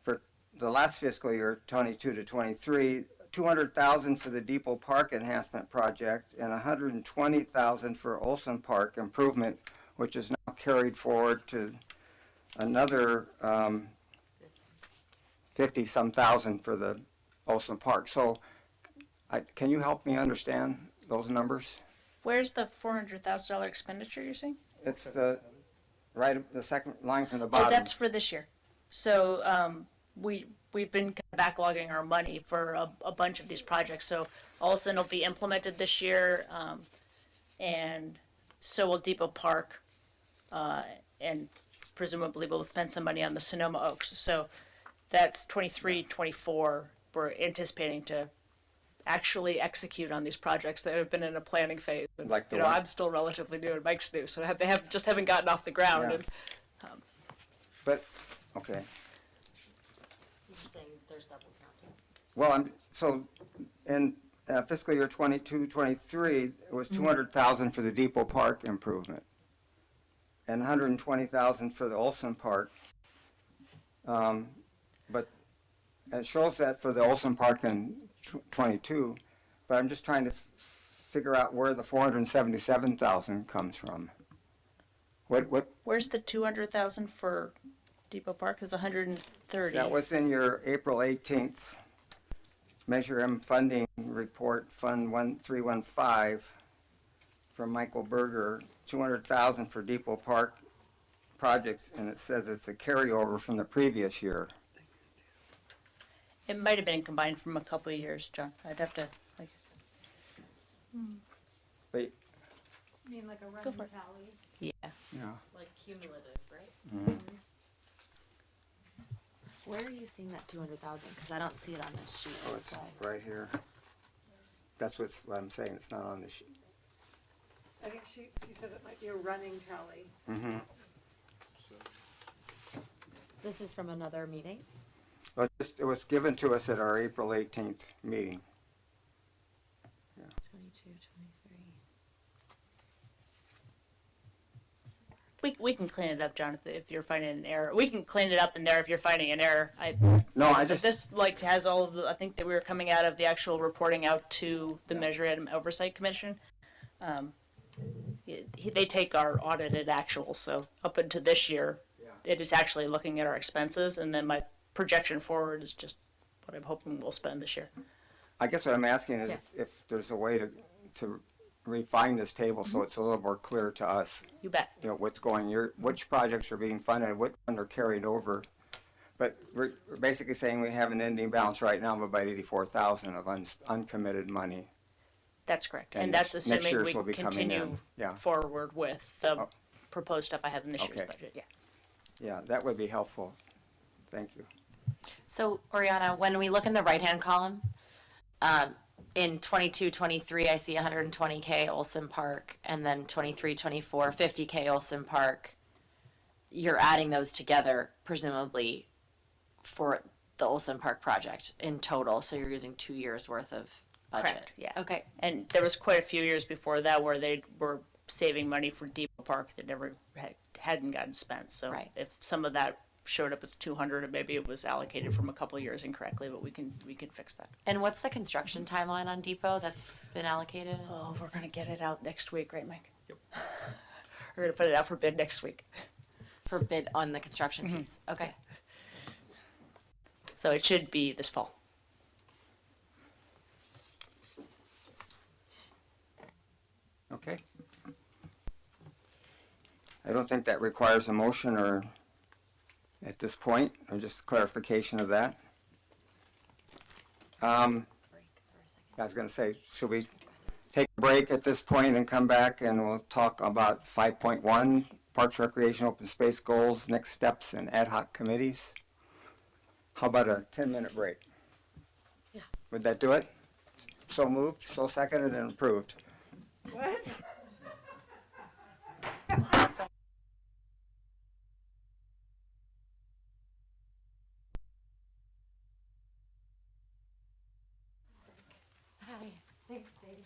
for the last fiscal year, 22 to 23, $200,000 for the Depot Park Enhancement Project and $120,000 for Olson Park Improvement, which is now carried forward to another 50-some thousand for the Olson Park. So can you help me understand those numbers? Where's the $400,000 expenditure you're saying? It's the second line from the Oh, bottom. that's for this year. So we've been kind of backlogging our money for a bunch of these projects. So Olson will be implemented this year, and so will Depot Park, and presumably we'll spend some money on the Sonoma Oaks. So that's 23, 24. We're anticipating to actually execute on these projects that have been in a planning phase. And, Like the you know, one- I'm still relatively new and Mike's new, so they haven't gotten off the ground. Yeah. And But, okay. Saying there's double counting. Well, so in fiscal year 22, 23, it was 200,000 for the Depot Park improvement and 120,000 for the Olson Park. But it shows that for the Olson Park in 22, but I'm just trying to figure out where the 477,000 comes from. What, Where's the 200,000 for Depot Park? Is 130. that was in your April 18th Measure M funding report, Fund 1315, from Michael Berger, 200,000 for Depot Park projects, and it says it's a carryover from the previous year. It might have been combined from a couple of years, John. I'd have to, like, But, You mean like a Go for it. tally? yeah. yeah, Like cumulative, right? mhm. Where are you seeing that 200,000? Because I don't see it on this sheet. Oh, it's right here. That's what I'm saying, it's not on the sheet. I think she says it might be a running tally. Mm-hmm. This is from another meeting? Well, it was given to us at our April 18th meeting. 22, 23. We can clean it up, John, if you're finding an error. We can clean it up in there if you're finding an error. No, I just, This like has all of the, I think that we were coming out of the actual reporting out to the Measure M Oversight Commission. They take our audited actuals, so up until this year, it is actually looking at our expenses, and then my projection forward is just what I'm hoping we'll spend this year. I guess what I'm asking is Yeah. if there's a way to refine this table so it's a little more clear to us, You bet. you know, what's going, which projects are being funded, what are carried over. But we're basically saying we have an ending balance right now of about 84,000 of uncommitted money. That's correct. And And that's next assuming year's we will be coming continue in. Yeah. forward with the Oh. proposed stuff I have in this year's Okay. budget, yeah. Yeah, that would be helpful. Thank you. So, Oriana, when we look in the right-hand column, in 22, 23, I see 120K Olson Park, and then 23, 24, 50K Olson Park. You're adding those together, presumably, for the Olson Park project in total, so you're using 2 years' worth of budget? Correct, yeah. Okay, And there was quite a few years before that where they were saving money for Depot Park that never hadn't gotten spent. So Right. if some of that showed up as 200, and maybe it was allocated from a couple of years incorrectly, but we can fix that. and what's the construction timeline on Depot that's been allocated? Oh, we're gonna get it out next week, right, Mike? Yep. We're gonna put it out for bid next week. For bid on the construction piece, okay. So it should be this fall. Okay. I don't think that requires a motion or at this point, or just clarification of that. Break for a second. I was going to say, should we take a break at this point and come back and we'll talk about 5.1, Parks, Recreation, Open Space Goals, next steps, and ad hoc committees? How about a 10-minute break? Yeah. Would that do it? So moved, so seconded, and approved. Hi, thanks, Dave.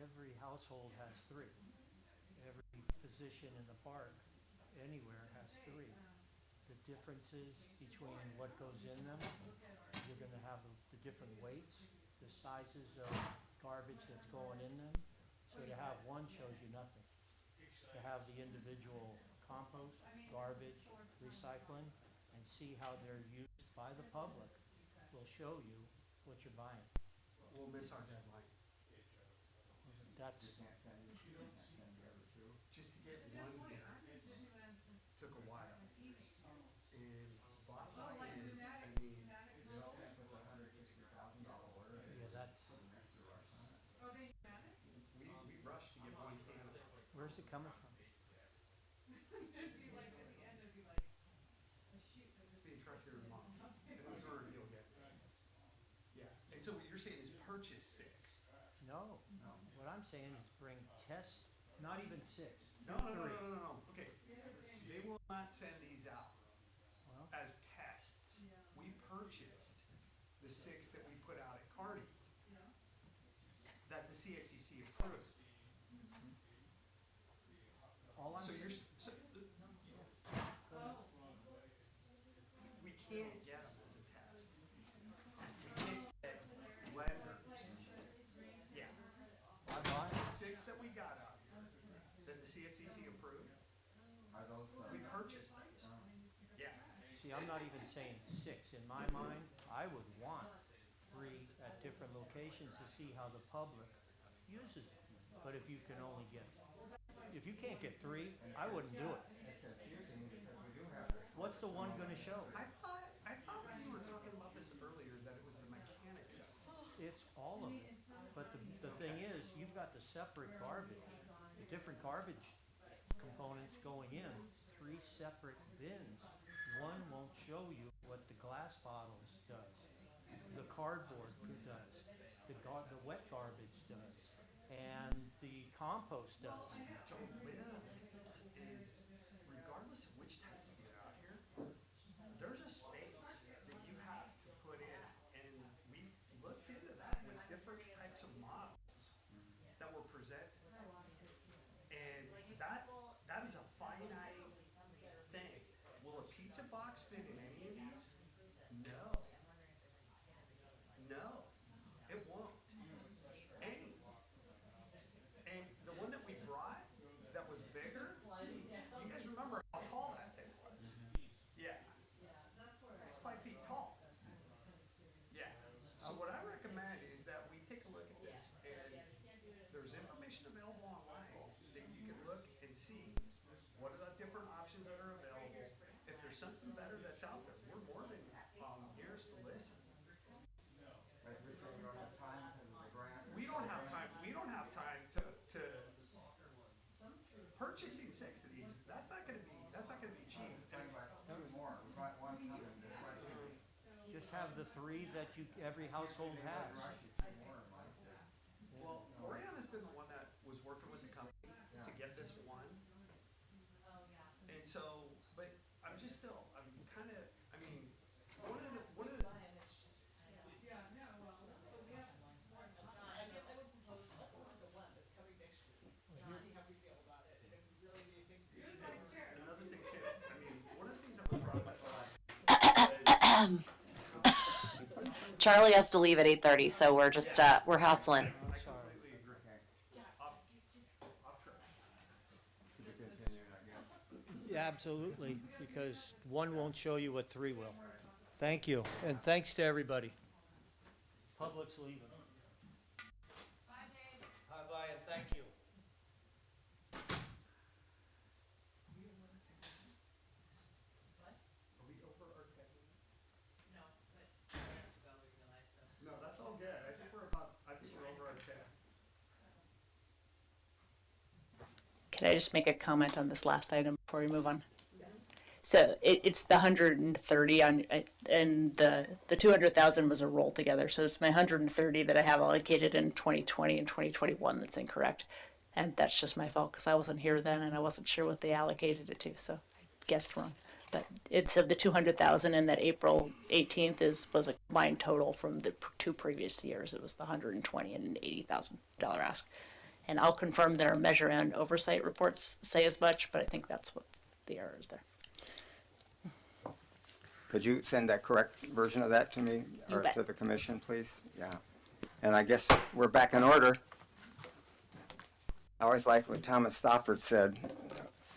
Every household has three. Every position in the park, anywhere, has three. The differences between what goes in them, you're gonna have the different weights, the sizes of garbage that's going in them. So to have one shows you nothing. To have the individual compost, garbage, recycling, and see how they're used by the public, will show you what you're buying. We'll miss our deadline. That's, Just to get one bidder took a while. And bottom line is, I mean, yeah, that's, we rushed to get one candidate. where's it coming from? It's being trucked here tomorrow. And it was a reveal yet. Yeah, and so what you're saying is purchase 6. No, what I'm saying is bring test, not even 6. No, okay. They will not send these out Well, as tests. We purchased the 6 that we put out at Carney that the CSCC approved. all I'm So saying, you're, we can't get them as a test. We can't get lenders. Yeah. I'm buying. The 6 that we got out here, that the CSCC approved, we purchased those. Yeah. See, I'm not even saying 6. In my mind, I would want 3 at different locations to see how the public uses it. But if you can only get, if you can't get 3, I wouldn't do it. What's the one gonna show? I thought when you were talking about this earlier that it was the mechanics of it. It's all of it. But the thing is, you've got the separate garbage, the different garbage components going in, 3 separate bins. One won't show you what the glass bottles does, the cardboard does, the wet garbage does, and the compost does. Joe, the way that I look at this is, regardless of which type you get out here, there's a space that you have to put in, and we've looked into that with different types of models that were presented. And that is a finite thing. Will a pizza box fit in any of these? No. No, it won't. Any. And the one that we brought that was bigger, you guys remember how tall that thing was? Yeah. It's 5 feet tall. Yeah. So what I recommend is that we take a look at this, and there's information available online that you can look and see what are the different options that are available. If there's something better that's out there, we're more than ears to listen. We don't have time. We don't have time to purchasing 6 of these. That's not going to be cheap. Just have the 3 that every household has. Well, Oriana's been the one that was working with the company to get this one. And so, but I'm kind of, I mean, one of the another thing too, I mean, one of the things that was brought up Charlie has to leave at 8:30, so we're just, we're hustling. I completely agree. Off track. Yeah, absolutely, because 1 won't show you what 3 will. Thank you, and thanks to everybody. Public's leaving. Bye-bye, and thank you. Are we over our 10 minutes? No, that's all good. I think we're over our 10. Can I just make a comment on this last item before we move on? So it's the 130 on, and the 200,000 was a roll together. So it's my 130 that I have allocated in 2020 and 2021 that's incorrect. And that's just my fault because I wasn't here then and I wasn't sure what they allocated it to. So I guessed wrong. But it's of the 200,000 and that April 18th was a combined total from the 2 previous years. It was the 120 and an $80,000 ask. And I'll confirm that our measure and oversight reports say as much, but I think that's what the error is there. Could you send that correct version of that to me You or bet. to the commission, please? Yeah. And I guess we're back in order. I always like what Thomas Stoppard said,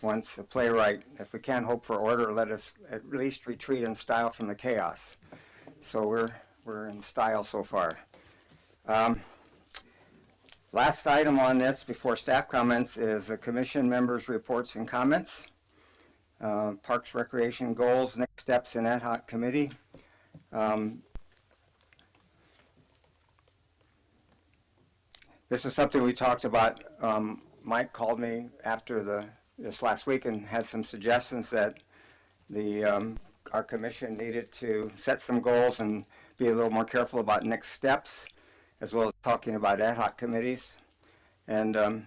once a playwright, if we can't hope for order, let us at least retreat in style from the chaos. So we're in style so far. Last item on this before staff comments is the commission members' reports and comments. Parks, Recreation goals, next steps in ad hoc committee. This is something we talked about. Mike called me after this last week and had some suggestions that our commission needed to set some goals and be a little more careful about next steps, as well as talking about ad hoc committees. And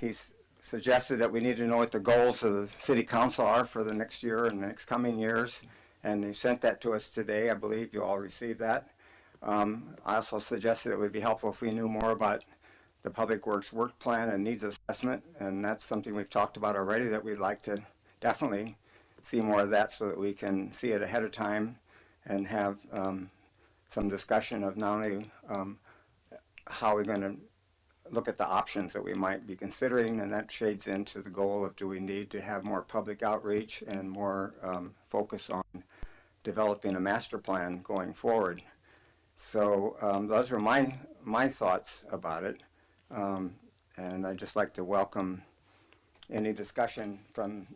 he's suggested that we need to know what the goals of the city council are for the next year and the next coming years. And he sent that to us today. I believe you all received that. I also suggested it would be helpful if we knew more about the Public Works work plan and needs assessment, and that's something we've talked about already, that we'd like to definitely see more of that so that we can see it ahead of time and have some discussion of not only how we're going to look at the options that we might be considering, and that shades into the goal of do we need to have more public outreach and more focus on developing a master plan going forward. So those are my thoughts about it, and I'd just like to welcome any discussion from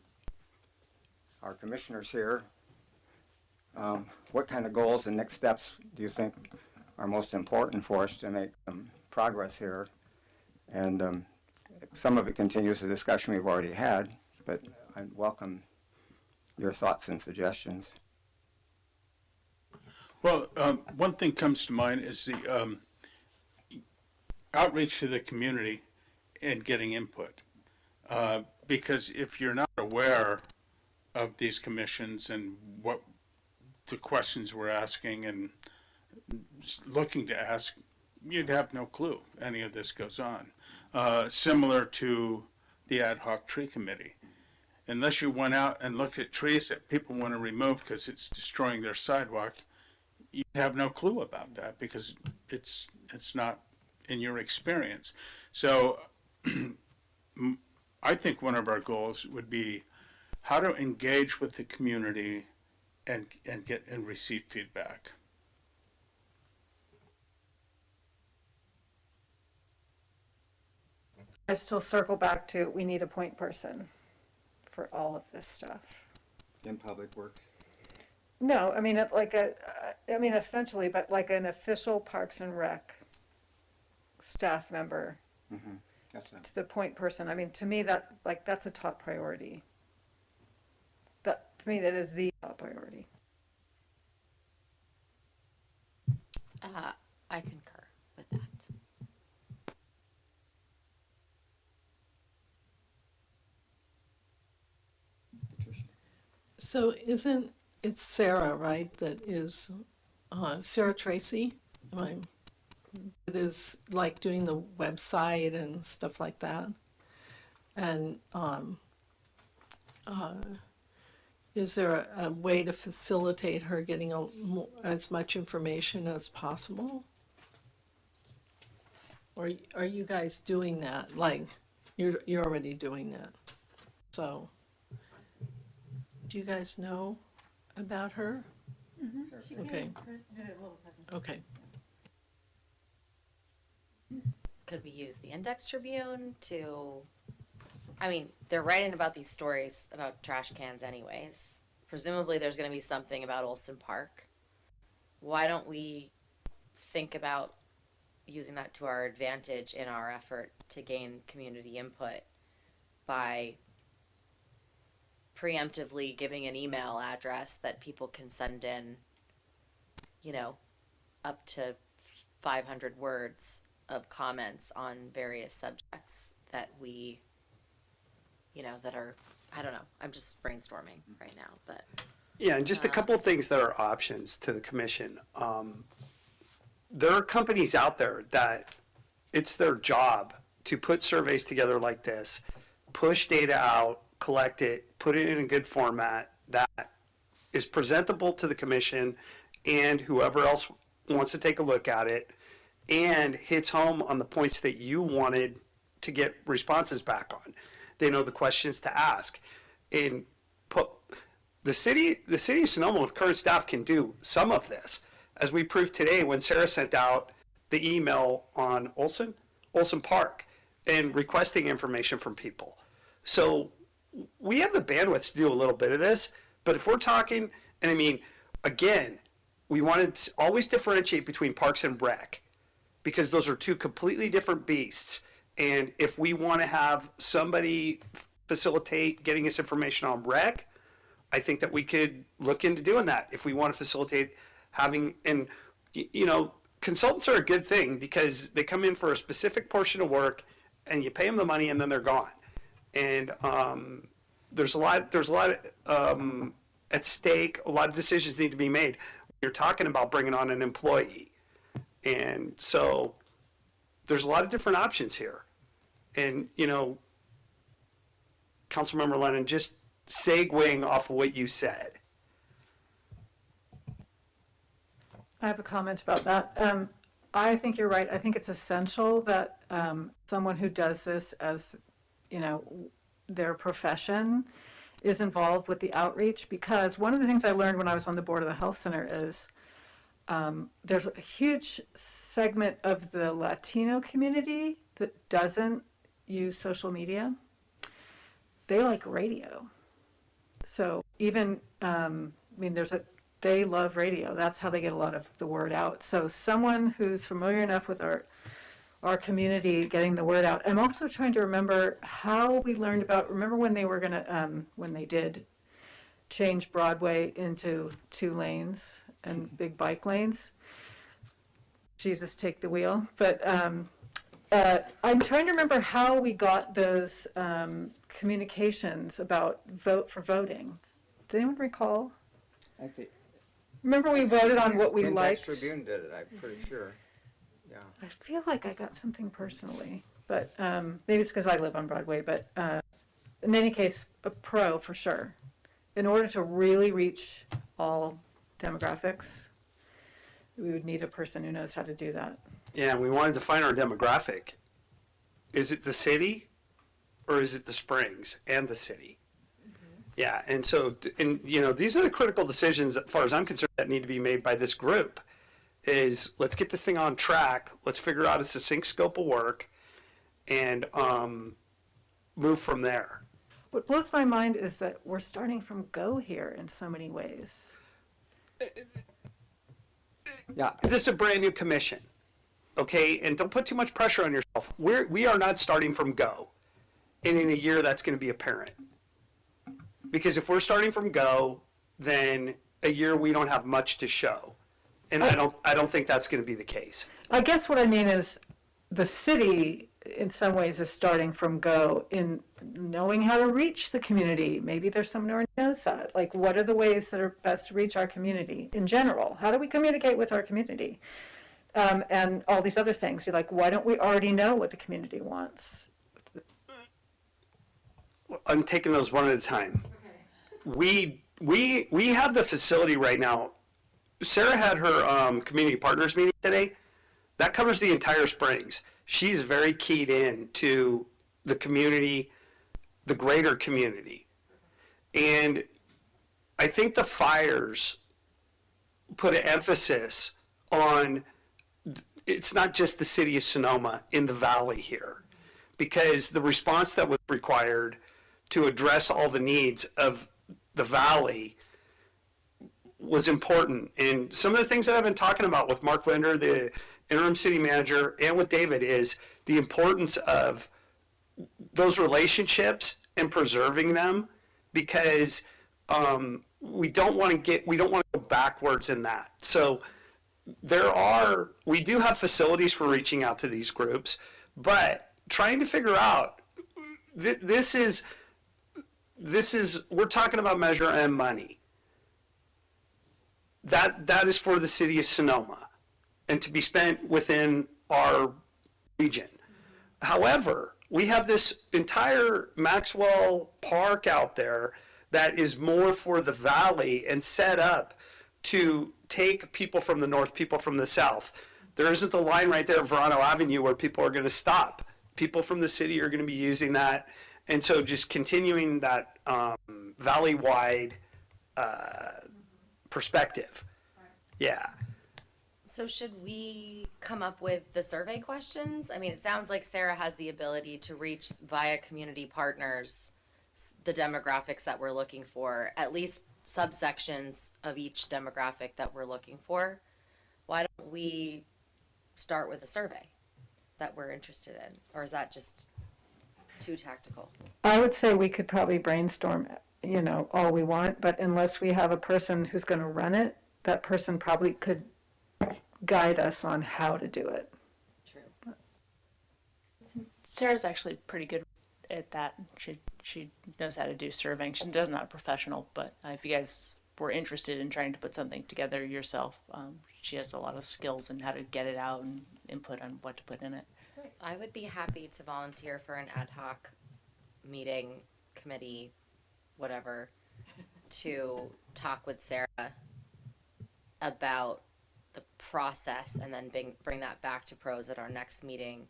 our commissioners here. What kind of goals and next steps do you think are most important for us to make progress here? And some of it continues the discussion we've already had, but I'd welcome your thoughts and suggestions. Well, one thing comes to mind is the outreach to the community and getting input. Because if you're not aware of these commissions and what the questions we're asking and looking to ask, you'd have no clue any of this goes on. Similar to the ad hoc tree committee. Unless you went out and looked at trees that people want to remove because it's destroying their sidewalk, you have no clue about that because it's not in your experience. So I think one of our goals would be how to engage with the community and get and receive feedback. I still circle back to, we need a point person for all of this stuff. In Public Works? No, I mean, essentially, but like an official Parks and Rec staff member That's it. to the point person. I mean, to me, that's a top priority. To me, that is the top priority. I concur with that. So it's Sarah, right, that is, Sarah Tracy? That is like doing the website and stuff like that? And is there a way to facilitate her getting as much information as possible? Or are you guys doing that? Like, you're already doing that. So, do you guys know about her? Okay. Okay. Could we use the Index Tribune to, I mean, they're writing about these stories about trash cans anyways. Presumably there's going to be something about Olson Park. Why don't we think about using that to our advantage in our effort to gain community input by preemptively giving an email address that people can send in, up to 500 words of comments on various subjects that we, that are, I don't know, I'm just brainstorming right now, but. Yeah, and just a couple of things that are options to the commission. There are companies out there that it's their job to put surveys together like this, push data out, collect it, put it in a good format that is presentable to the commission and whoever else wants to take a look at it, and hits home on the points that you wanted to get responses back on. They know the questions to ask. And put the city of Sonoma with current staff can do some of this, as we proved today when Sarah sent out the email on Olson Park and requesting information from people. So we have the bandwidth to do a little bit of this, but if we're talking, and I mean, again, we want to always differentiate between Parks and Rec, because those are two completely different beasts. And if we want to have somebody facilitate getting us information on Rec, I think that we could look into doing that. If we want to facilitate having, and you know, consultants are a good thing because they come in for a specific portion of work and you pay them the money and then they're gone. And there's a lot at stake. A lot of decisions need to be made. You're talking about bringing on an employee. And so there's a lot of different options here. And, you know, Councilmember Lennon, just segueing off of what you said. I have a comment about that. I think you're right. I think it's essential that someone who does this as, you know, their profession is involved with the outreach, because one of the things I learned when I was on the board of the health center is there's a huge segment of the Latino community that doesn't use social media. They like radio. So even, I mean, they love radio. That's how they get a lot of the word out. So someone who's familiar enough with our community getting the word out. I'm also trying to remember how we learned about, remember when they were gonna, when they did change Broadway into 2 lanes and big bike lanes? Jesus, take the wheel. But I'm trying to remember how we got those communications about vote for voting. Does anyone recall? I think Remember we voted on what we Index liked? Tribune did it, I'm pretty sure. Yeah. I feel like I got something personally, but maybe it's because I live on Broadway. But in any case, a pro for sure. In order to really reach all demographics, we would need a person who knows how to do that. Yeah, and we wanted to find our demographic. Is it the city or is it the Springs and the city? Yeah, and so, and you know, these are the critical decisions, as far as I'm concerned, that need to be made by this group. Is let's get this thing on track. Let's figure out a succinct scope of work, and move from there. What blows my mind is that we're starting from go here in so many ways. Yeah. This is a brand new commission, okay? And don't put too much pressure on yourself. We are not starting from go, and in a year that's going to be apparent. Because if we're starting from go, then a year we don't have much to show, and I don't think that's going to be the case. I guess what I mean is the city in some ways is starting from go in knowing how to reach the community. Maybe there's someone who already knows that. Like, what are the ways that are best to reach our community in general? How do we communicate with our community? And all these other things. You're like, why don't we already know what the community wants? I'm taking those one at a time. We have the facility right now. Sarah had her community partners meeting today. That covers the entire Springs. She's very keyed in to the community, the greater community. And I think the fires put an emphasis on, it's not just the city of Sonoma in the valley here, because the response that was required to address all the needs of the valley was important. And some of the things that I've been talking about with Mark Linder, the interim city manager, and with David is the importance of those relationships and preserving them, because we don't want to go backwards in that. So we do have facilities for reaching out to these groups, but trying to figure out, this is, we're talking about Measure M money. That is for the city of Sonoma and to be spent within our region. However, we have this entire Maxwell Park out there that is more for the valley and set up to take people from the north, people from the south. There isn't the line right there at Verano Avenue where people are going to stop people from the city are going to be using that. And so just continuing that valley-wide perspective. Yeah. So should we come up with the survey questions? I mean, it sounds like Sarah has the ability to reach via community partners the demographics that we're looking for, at least subsections of each demographic that we're looking for. Why don't we start with a survey that we're interested in? Or is that just too tactical? I would say we could probably brainstorm, all we want, but unless we have a person who's going to run it, that person probably could guide us on how to do it. True. Sarah's actually pretty good at that. She knows how to do surveying. She does not a professional, but if you guys were interested in trying to put something together yourself, she has a lot of skills in how to get it out and input on what to put in it. I would be happy to volunteer for an ad hoc meeting, committee, whatever, to talk with Sarah about the process and then bring that back to pros at our next meeting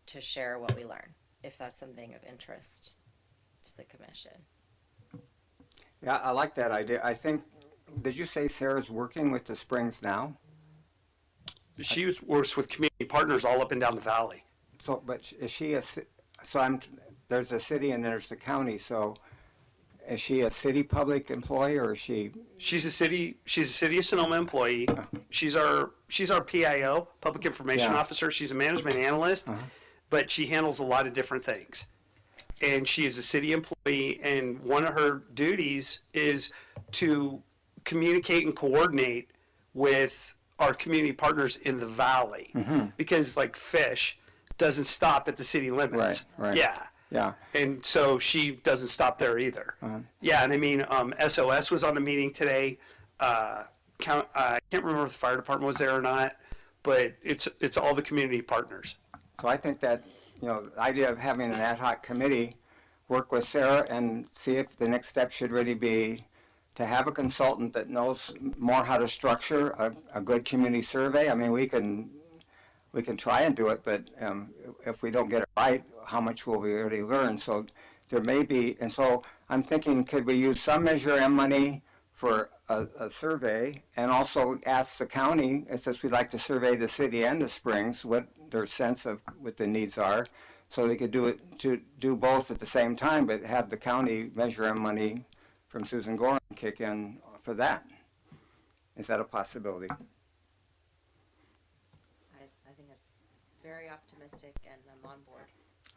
to share what we learn, if that's something of interest to the commission. Yeah, I like that idea. I think, did you say Sarah's working with the Springs now? She works with community partners all up and down the valley. So, but is she there's a city and there's the county, so is she a city public employee or is she? She's a city of Sonoma employee. She's our PIO, public information Yeah. officer. She's a management analyst, but she handles a lot of different things. And she is a city employee, and one of her duties is to communicate and coordinate with our community partners in the valley, because like fish doesn't stop at the city limits. Right. Yeah. Yeah. And so she doesn't stop there either. Yeah, and I mean, SOS was on the meeting today. I can't remember if the fire department was there or not, but it's all the community partners. So I think that, the idea of having an ad hoc committee work with Sarah and see if the next step should really be to have a consultant that knows more how to structure a good community survey. I mean, we can try and do it, but if we don't get it right, how much will we really learn? So there may be, and so I'm thinking, could we use some Measure M money for a survey and also ask the county, since we'd like to survey the city and the Springs, what their sense of what the needs are, so they could do both at the same time, but have the county Measure M money from Susan Gorin kick in for that. Is that a possibility? I think it's very optimistic and I'm on board.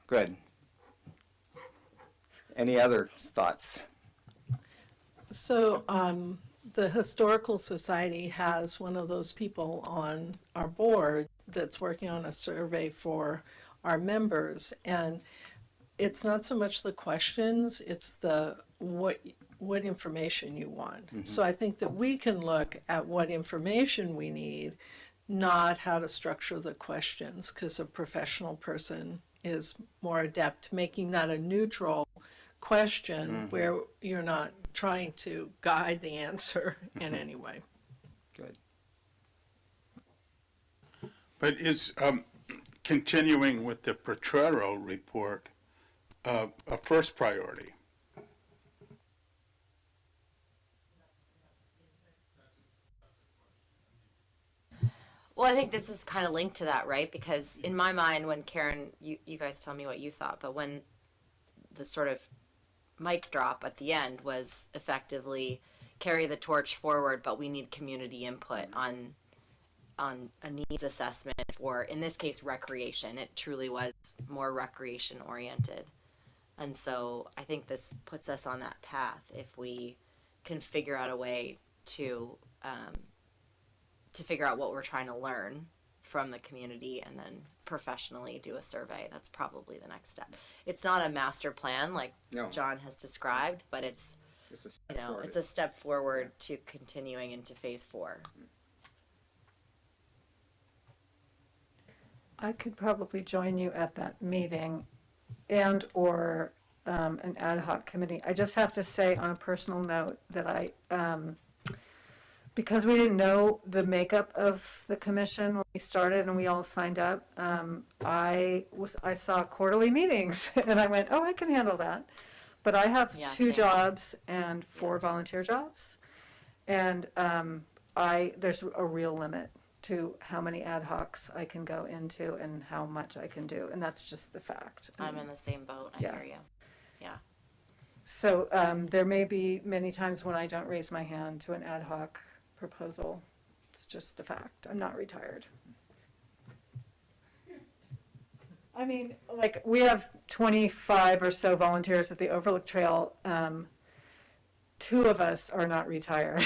Good. Any other thoughts? So, the Historical Society has one of those people on our board that's working on a survey for our members. And it's not so much the questions, it's the what information you want. So I think that we can look at what information we need, not how to structure the questions, because a professional person is more adept making that a neutral question where you're not trying to guide the answer in any way. Good. But is continuing with the Potrero report a first priority? Well, I think this is kind of linked to that, right? Because in my mind, when Karen, you guys tell me what you thought, but when the sort of mic drop at the end was effectively carry the torch forward, but we need community input on a needs assessment for, in this case, recreation. It truly was more recreation oriented. And so I think this puts us on that path if we can figure out a way to figure out what we're trying to learn from the community and then professionally do a survey. That's probably the next step. It's not a master plan like No. John has described, but it's, It's a step forward. it's a step forward to continuing into phase 4. I could probably join you at that meeting and or an ad hoc committee. I just have to say on a personal note that I because we didn't know the makeup of the commission when we started and we all signed up, I saw quarterly meetings and I went, oh, I can handle that. But I have Yeah, 2 same. jobs and 4 volunteer jobs. And there's a real limit to how many ad hocs I can go into and how much I can do. And that's just the fact. I'm in the same boat. I Yeah. hear you. Yeah. So there may be many times when I don't raise my hand to an ad hoc proposal. It's just a fact. I'm not retired. I mean, like, we have 25 or so volunteers at the Overlook Trail. 2 of us are not retired.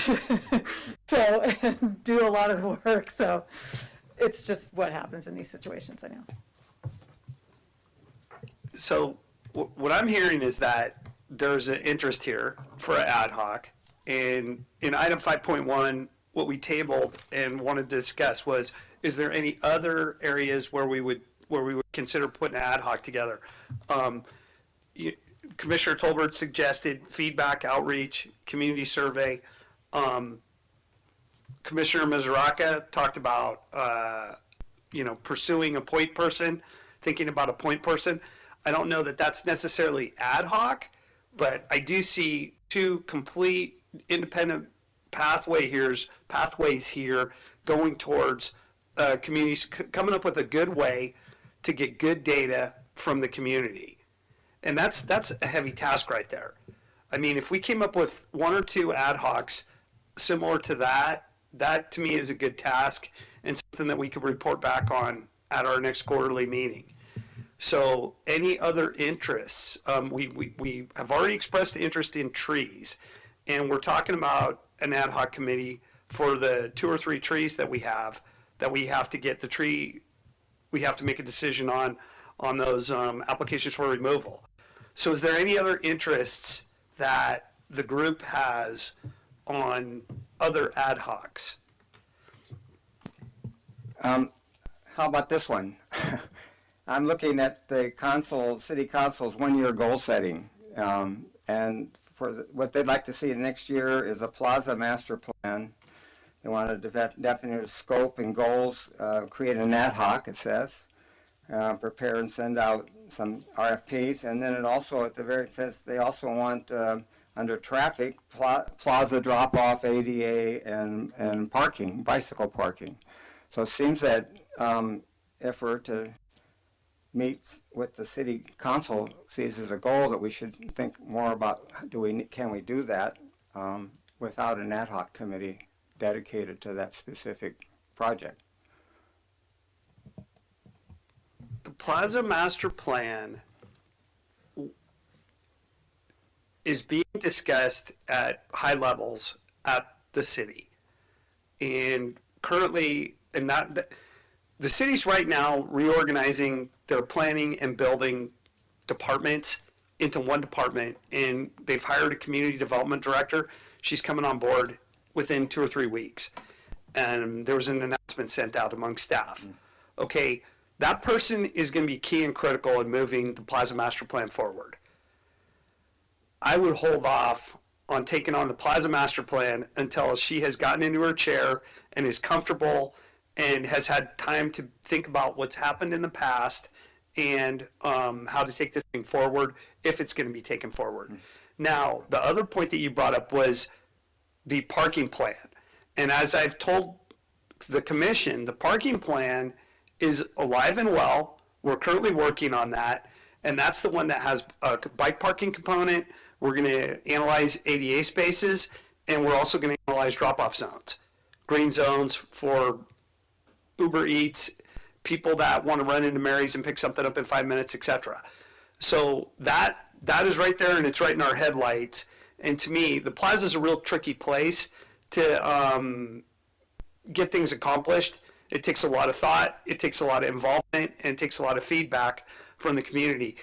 So, and do a lot of the work. So it's just what happens in these situations, I know. So what I'm hearing is that there's an interest here for an ad hoc. And in item 5.1, what we tabled and wanted to discuss was, is there any other areas where we would consider putting an ad hoc together? Commissioner Tolbert suggested feedback, outreach, community survey. Commissioner Mizuraka talked about, pursuing a point person, thinking about a point person. I don't know that that's necessarily ad hoc, but I do see 2 complete independent pathways here going towards communities coming up with a good way to get good data from the community. And that's a heavy task right there. I mean, if we came up with 1 or 2 ad hocs similar to that to me is a good task and something that we could report back on at our next quarterly meeting. So any other interests? We have already expressed interest in trees, and we're talking about an ad hoc committee for the 2 or 3 trees that we have to get the tree, we have to make a decision on those applications for removal. So is there any other interests that the group has on other ad hocs? How about this one? I'm looking at the city council's 1-year goal setting. And for what they'd like to see next year is a plaza master plan. They want to definite scope and goals, create an ad hoc, it says, prepare and send out some RFPs. And then it also, at the very, it says they also want, under traffic, plaza drop-off, ADA, and parking, bicycle parking. So it seems that if we're to meet what the city council sees as a goal, that we should think more about can we do that without an ad hoc committee dedicated to that specific project. The Plaza Master Plan is being discussed at high levels at the city. And currently, the city's right now reorganizing their planning and building departments into one department, and they've hired a community development director. She's coming on board within 2 or 3 weeks. And there was an announcement sent out among staff. Okay, that person is going to be key and critical in moving the Plaza Master Plan forward. I would hold off on taking on the Plaza Master Plan until she has gotten into her chair and is comfortable and has had time to think about what's happened in the past and how to take this thing forward, if it's going to be taken forward. Now, the other point that you brought up was the parking plan. And as I've told the commission, the parking plan is alive and well. We're currently working on that. And that's the one that has a bike parking component. We're going to analyze ADA spaces, and we're also going to analyze drop-off zones, green zones for Uber Eats, people that want to run into Mary's and pick something up in 5 minutes, etc. So that is right there, and it's right in our headlights. And to me, the plaza is a real tricky place to get things accomplished. It takes a lot of thought, it takes a lot of involvement, and it takes a lot of feedback from the community.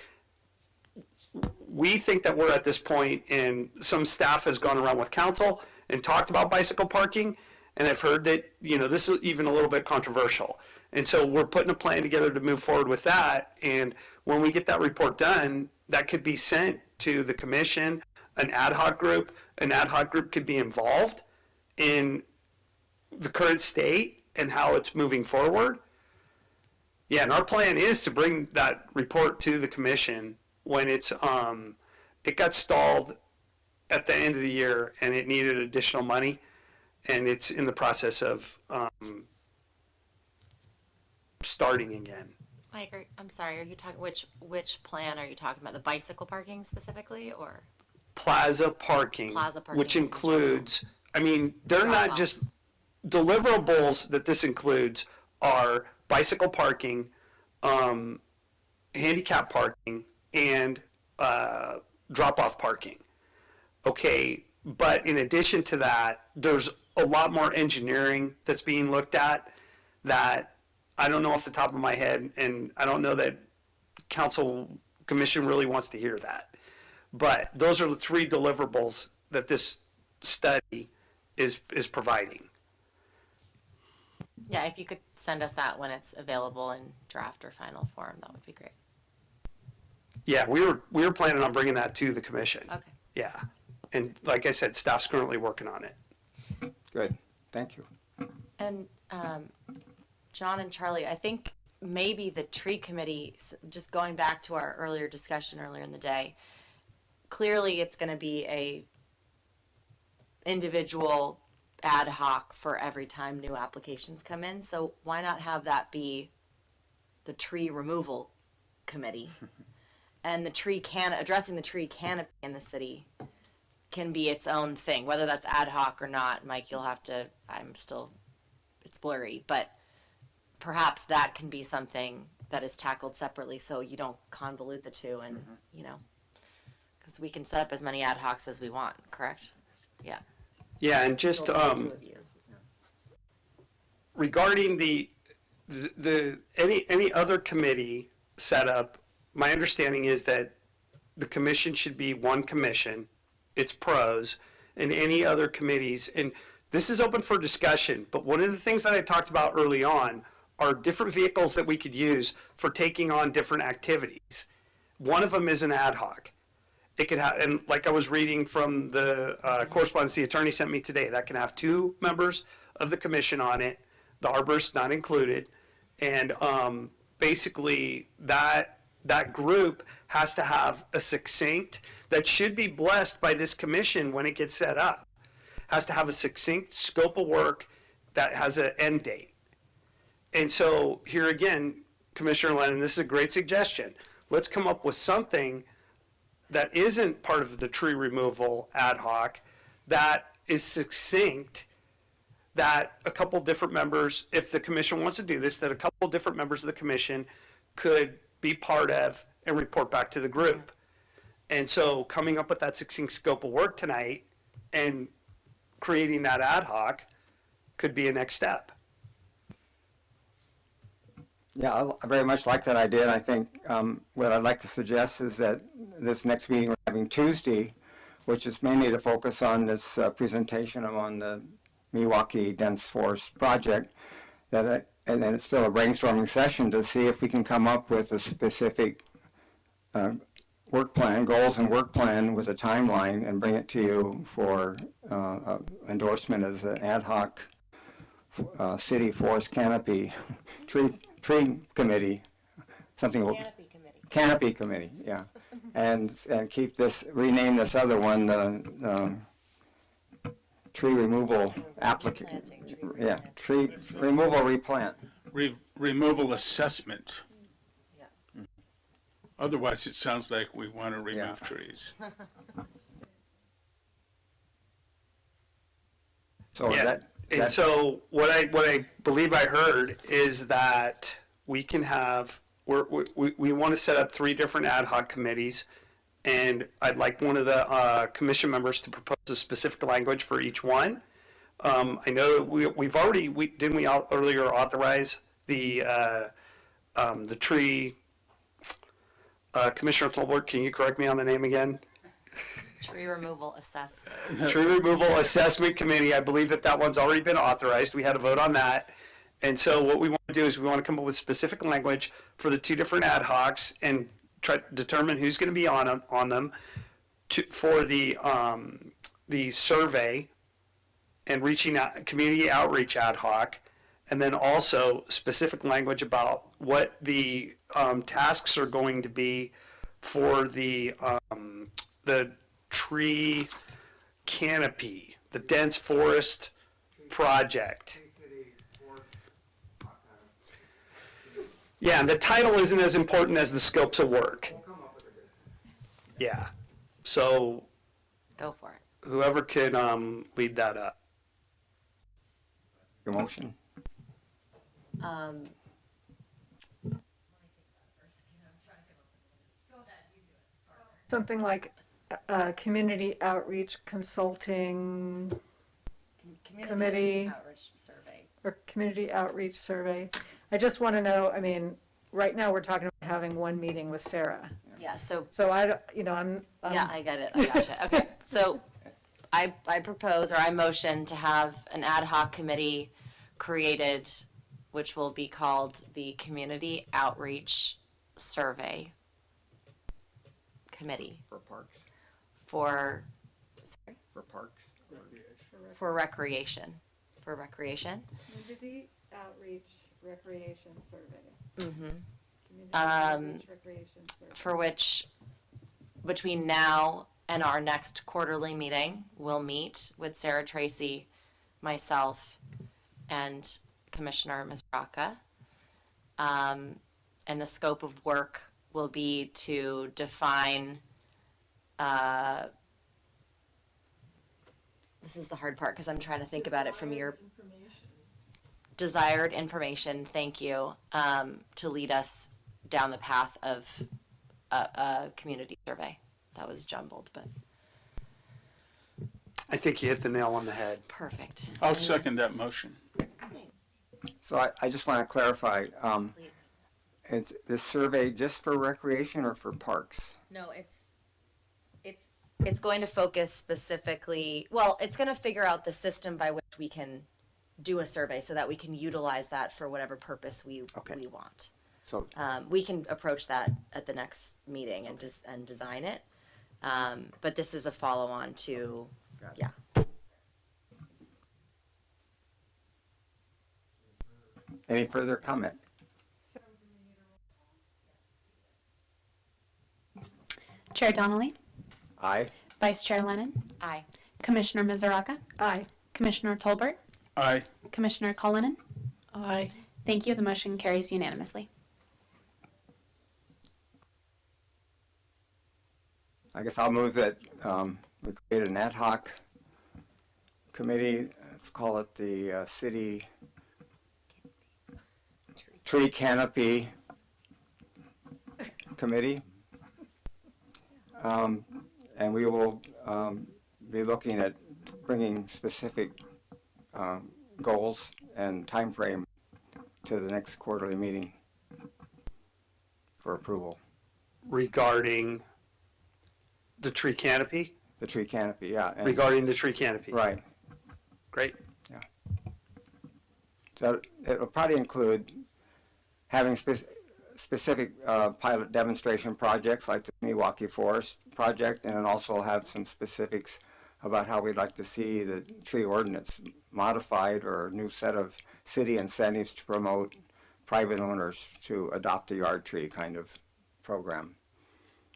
We think that we're at this point, and some staff has gone around with council and talked about bicycle parking, and I've heard that, this is even a little bit controversial. And so we're putting a plan together to move forward with that, and when we get that report done, that could be sent to the commission, an ad hoc group. An ad hoc group could be involved in the current state and how it's moving forward. Yeah, and our plan is to bring that report to the commission when it's, it got stalled at the end of the year and it needed additional money, and it's in the process of, starting again. Mike, I'm sorry, are you talking, which plan are you talking about? The bicycle parking specifically, or? Plaza parking. Plaza parking. Which includes, I mean, they're not just, deliverables that this includes are bicycle parking, handicap parking, and drop-off parking. Okay, but in addition to that, there's a lot more engineering that's being looked at that I don't know off the top of my head, and I don't know that commission really wants to hear that. But those are the 3 deliverables that this study is providing. Yeah, if you could send us that when it's available in draft or final form, that would be great. Yeah, we were planning on bringing that to the commission. Okay. Yeah, and like I said, staff's currently working on it. Good, thank you. And John and Charlie, I think maybe the tree committee, just going back to our earlier discussion earlier in the day, clearly it's going to be a individual ad hoc for every time new applications come in. So why not have that be the tree removal committee? And addressing the tree canopy in the city can be its own thing, whether that's ad hoc or not. Mike, it's blurry, but perhaps that can be something that is tackled separately so you don't convolute the two and, because we can set up as many ad hocs as we want, correct? Yeah. Yeah, and just regarding the any other committee setup, my understanding is that the commission should be one commission, its pros, and any other committees. And this is open for discussion, but one of the things that I talked about early on are different vehicles that we could use for taking on different activities. One of them is an ad hoc. It could have, and like I was reading from the correspondence the attorney sent me today, that can have 2 members of the commission on it, the arborist not included, and basically that group has to have a succinct, that should be blessed by this commission when it gets set up, has to have a succinct scope of work that has an end date. And so here again, Commissioner Lennon, this is a great suggestion. Let's come up with something that isn't part of the tree removal ad hoc, that is succinct, that a couple different members, if the commission wants to do this, that a couple different members of the commission could be part of and report back to the group. And so coming up with that succinct scope of work tonight and creating that ad hoc could be a next step. Yeah, I very much like that idea, and I think what I'd like to suggest is that this next meeting we're having Tuesday, which is mainly to focus on this presentation on the Milwaukee Dense Forest Project, and then it's still a brainstorming session to see if we can come up with a specific work plan, goals and work plan with a timeline, and bring it to you for endorsement as an ad hoc city forest canopy tree committee, something. Canopy committee, yeah, and keep this, rename this other one the tree removal applicant. Yeah, tree removal replant. Removal assessment. Yeah. Otherwise, it sounds like we want to remove Yeah. trees. So Yeah. that. And so what I believe I heard is that we can have, we want to set up 3 different ad hoc committees, and I'd like one of the commission members to propose a specific language for each one. I know we've already, didn't we earlier authorize the tree, Commissioner Tolbert, can you correct me on the name again? Tree removal assessment. Tree Removal Assessment Committee, I believe that one's already been authorized. We had a vote on that. And so what we want to do is we want to come up with specific language for the 2 different ad hocs and try to determine who's going to be on them for the survey and reaching out, community outreach ad hoc, and then also specific language about what the tasks are going to be for the tree canopy, the dense forest project. Yeah, and the title isn't as important as the scopes of work. Yeah, so Go for it. whoever could lead that up. Your motion? Something like community outreach consulting Committee. Outreach survey. or community outreach survey. I just want to know, I mean, right now we're talking about having one meeting with Sarah. Yeah, so So I, don't- you know, I'm. yeah, I get it. I gotcha. Okay, so I propose or I motion to have an ad hoc committee created, which will be called the Community Outreach Survey Committee For parks. for For parks. for recreation. For recreation. Community outreach recreation survey. Mm-hmm. Community outreach recreation survey. For which, between now and our next quarterly meeting, we'll meet with Sarah Tracy, myself, and Commissioner Mizraka. And the scope of work will be to define, this is the hard part because I'm trying to think about it from your desired information, thank you, to lead us down the path of a community survey. That was jumbled, but I think you hit the nail on the head. perfect. I'll second that motion. So I just want to clarify, Please. is this survey just for recreation or for parks? No, it's going to focus specifically, well, it's going to figure out the system by which we can do a survey so that we can utilize that for whatever purpose we want. So, We can approach that at the next meeting and design it. But this is a follow-on to, Got it. yeah. any further comment? Chair Donnelly, Aye. Vice Chair Lennon, Aye. Commissioner Mizaraka, Aye. Commissioner Tolbert, Aye. Commissioner Cullinan. Aye. Thank you. The motion carries unanimously. I guess I'll move that we create an ad hoc committee, let's call it the City Tree Canopy Committee. And we will be looking at bringing specific goals and time frame to the next quarterly meeting for approval. Regarding the tree canopy? The tree canopy, yeah. and- Regarding the tree canopy? Right. Great. So it'll probably include having specific pilot demonstration projects like the Milwaukee Forest project, and then also have some specifics about how we'd like to see the tree ordinance modified or a new set of city incentives to promote private owners to adopt a yard tree kind of program.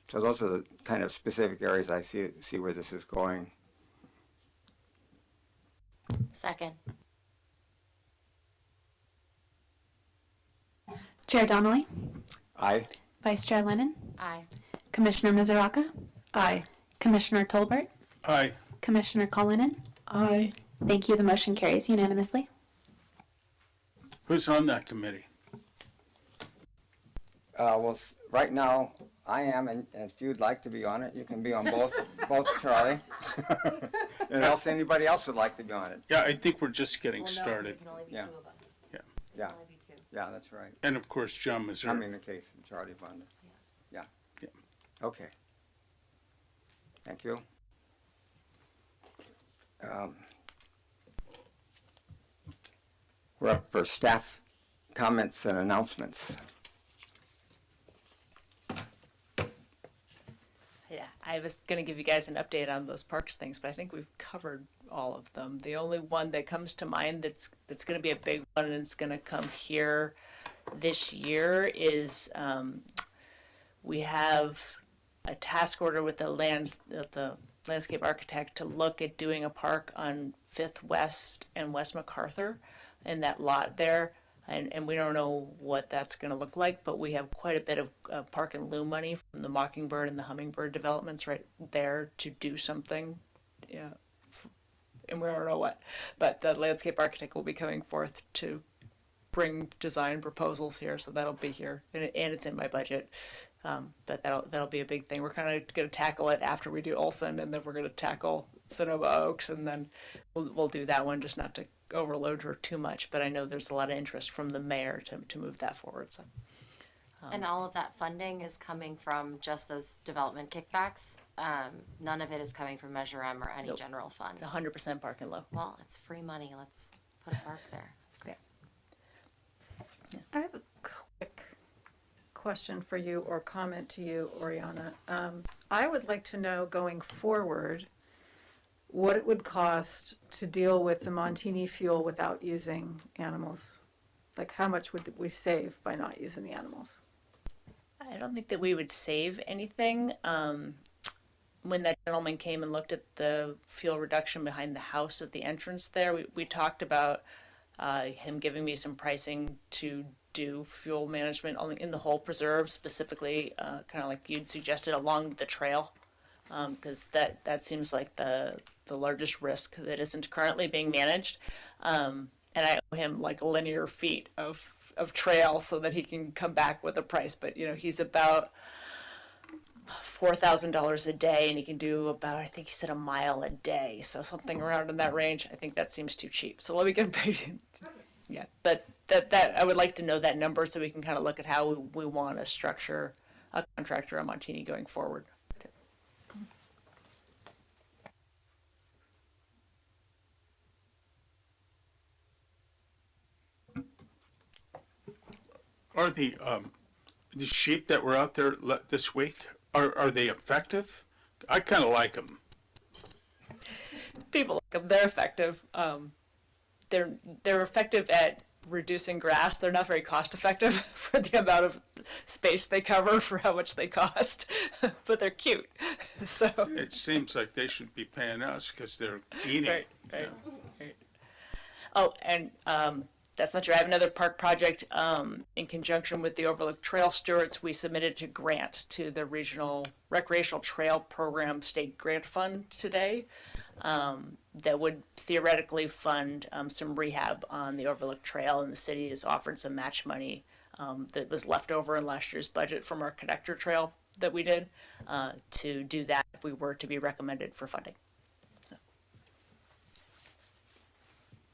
So those are the kind of specific areas I see where this is going. Second. Chair Donnelly, Aye. Vice Chair Lennon, Aye. Commissioner Mizaraka, Aye. Commissioner Tolbert, Aye. Commissioner Cullinan. Aye. Thank you. The motion carries unanimously. Who's on that committee? Well, right now, I am, and if you'd like to be on it, you can be on both, both Charlie. And else anybody else would like to be on it. Yeah, I think we're just getting Well, no, 'cause started. it can only be Yeah. two of us. Yeah, Only be two. yeah, that's right. And of course, John I Missouri. mean, the case of Charlie Vonda. Yeah. Yeah. Okay. Thank you. We're up for staff comments and announcements. I Yeah, I was going to give you guys an update on those parks things, but I think we've covered all of them. The only one that comes to mind that's going to be a big one and it's going to come here this year is we have a task order with the landscape architect to look at doing a park on Fifth West and West MacArthur in that lot there. And we don't know what that's going to look like, but we have quite a bit of park and lieu money from the Mockingbird and the Hummingbird developments right there to do something. Yeah, and we don't know what, but the landscape architect will be coming forth to bring design proposals here, so that'll be here, and it's in my budget. But that'll be a big thing. We're kind of going to tackle it after we do Olson, and then we're going to tackle Sonoma Oaks, and then we'll do that one, just not to overload her too much. But I know there's a lot of interest from the mayor to move that forward. So. And all of that funding is coming from just those development kickbacks. None of it is coming from Measure M or any Nope. general fund. It's 100% park and low. Well, it's free money. Let's put a park there. That's great. I have a quick question for you or comment to you, Oriana. I would like to know going forward what it would cost to deal with the Montini fuel without using animals. Like how much would we save by not using the animals? I don't think that we would save anything. When that gentleman came and looked at the fuel reduction behind the house at the entrance there, we talked about him giving me some pricing to do fuel management only in the whole preserve, specifically kind of like you'd suggested along the trail, because that seems like the largest risk that isn't currently being managed. And I owe him like linear feet of trail so that he can come back with a price. But he's about $4,000 a day, and he can do about, I think he said, a mile a day, so something around in that range. I think that seems too cheap. So let me get paid. Yeah, but that I would like to know that number so we can kind of look at how we want to structure a contractor on Montini going forward. Are the sheep that were out there this week, are they effective? I kind of like them. People like them. They're effective. They're effective at reducing grass. They're not very cost effective for the amount of space they cover for how much they cost, but they're cute. So It seems like they should be paying us because they're eating. right. Oh, and that's not true. I have another park project in conjunction with the Overlook Trail Stewards. We submitted a grant to the Regional Recreational Trail Program State Grant Fund today that would theoretically fund some rehab on the Overlook Trail, and the city has offered some match money that was left over in last year's budget from our connector trail that we did to do that if we were to be recommended for funding.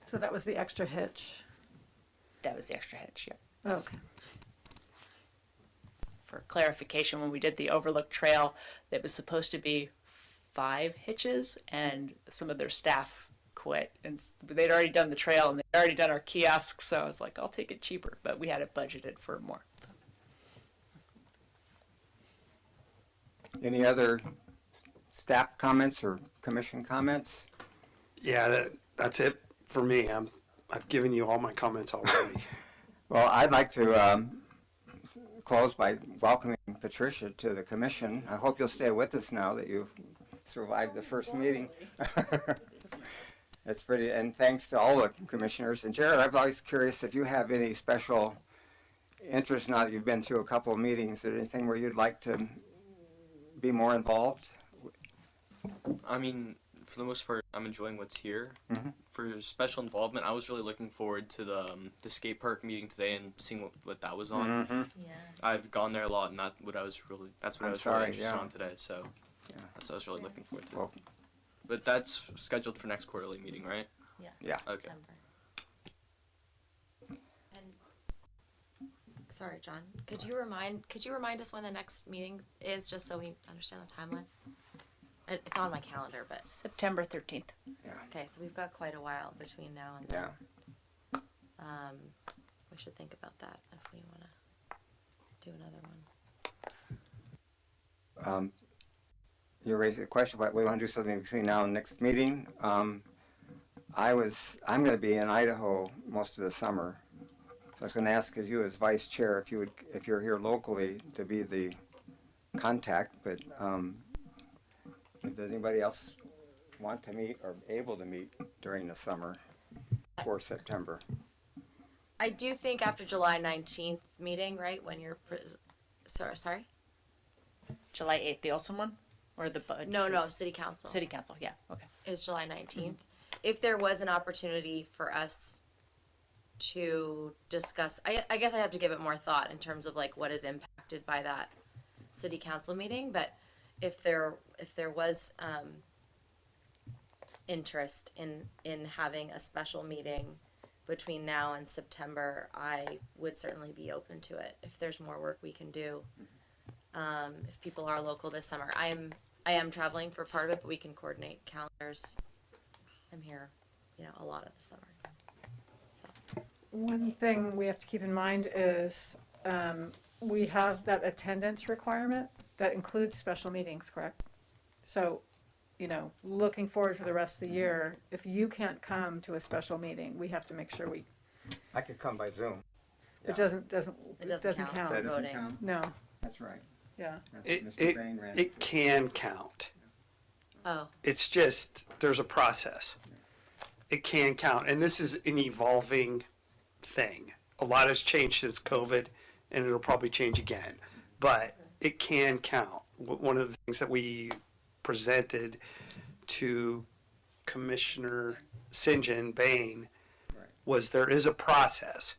So that was the extra hitch. That was the extra hitch, yeah. Okay. For clarification, when we did the Overlook Trail, it was supposed to be 5 hitches, and some of their staff quit, and they'd already done the trail and they'd already done our kiosks, so I was like, I'll take it cheaper, but we had it budgeted for more. So. Any other staff comments or commission comments? Yeah, that's it for me. I've given you all my comments already. Well, I'd like to close by welcoming Patricia to the commission. I hope you'll stay with us now that you've survived the first meeting. That's pretty, and thanks to all the commissioners. And Jared, I'm always curious if you have any special interest now that you've been through a couple of meetings, or anything where you'd like to be more involved? I mean, for the most part, I'm enjoying what's here. Mhm. For special involvement, I was really looking forward to the skate park meeting today and seeing what that was on. Mm-hmm. Yeah. I've gone there a lot, and that's what I was really I'm really sorry, interested yeah. on today. So Yeah. that's what I was really looking forward to. Well, But that's scheduled for next quarterly meeting, right? Yeah. yeah. Okay. September. And sorry, John. Could you remind us when the next meeting is, just so we understand the timeline? It's on my calendar, but September 13th. okay. So we've got quite a while between now and then. Yeah. We should think about that if we want to do another one. you raised a question about we want to do something between now and next meeting. I'm going to be in Idaho most of the summer. So I was going to ask you as vice chair if you're here locally to be the contact, but does anybody else want to meet or able to meet during the summer or September? I do think after July 19th meeting, right, when you're, sorry? July 8th, the Olson one? Or the budget? No, city council. City council, yeah, okay. Is July 19th. If there was an opportunity for us to discuss, I guess I have to give it more thought in terms of like what is impacted by that city council meeting, but if there was interest in having a special meeting between now and September, I would certainly be open to it. If there's more work we can do, if people are local this summer, I am traveling for part of it, but we can coordinate calendars. I'm here, a lot of the summer. So. One thing we have to keep in mind is we have that attendance requirement that includes special meetings, correct? So, looking forward for the rest of the year, if you can't come to a special meeting, we have to make sure I could come by Zoom. it doesn't It doesn't count. That doesn't Voting. count? No, That's right. yeah. That's It, Mr. Bain ran. it can count. Oh, It's just, there's a process. It can count, and this is an evolving thing. A lot has changed since COVID, and it'll probably change again. But it can count. One of the things that we presented to Commissioner St. John Bain was there is a process,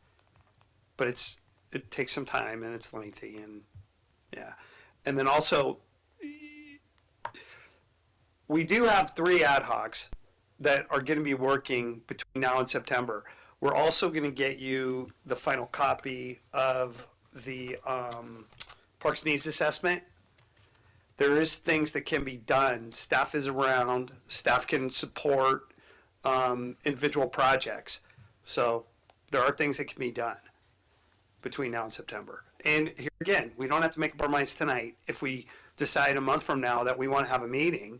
but it takes some time and it's lengthy, and yeah. And then also, we do have 3 ad hocs that are going to be working between now and September. We're also going to get you the final copy of the Parks Needs Assessment. There is things that can be done. Staff is around. Staff can support individual projects. So there are things that can be done between now and September. And here again, we don't have to make up our minds tonight. If we decide a month from now that we want to have a meeting,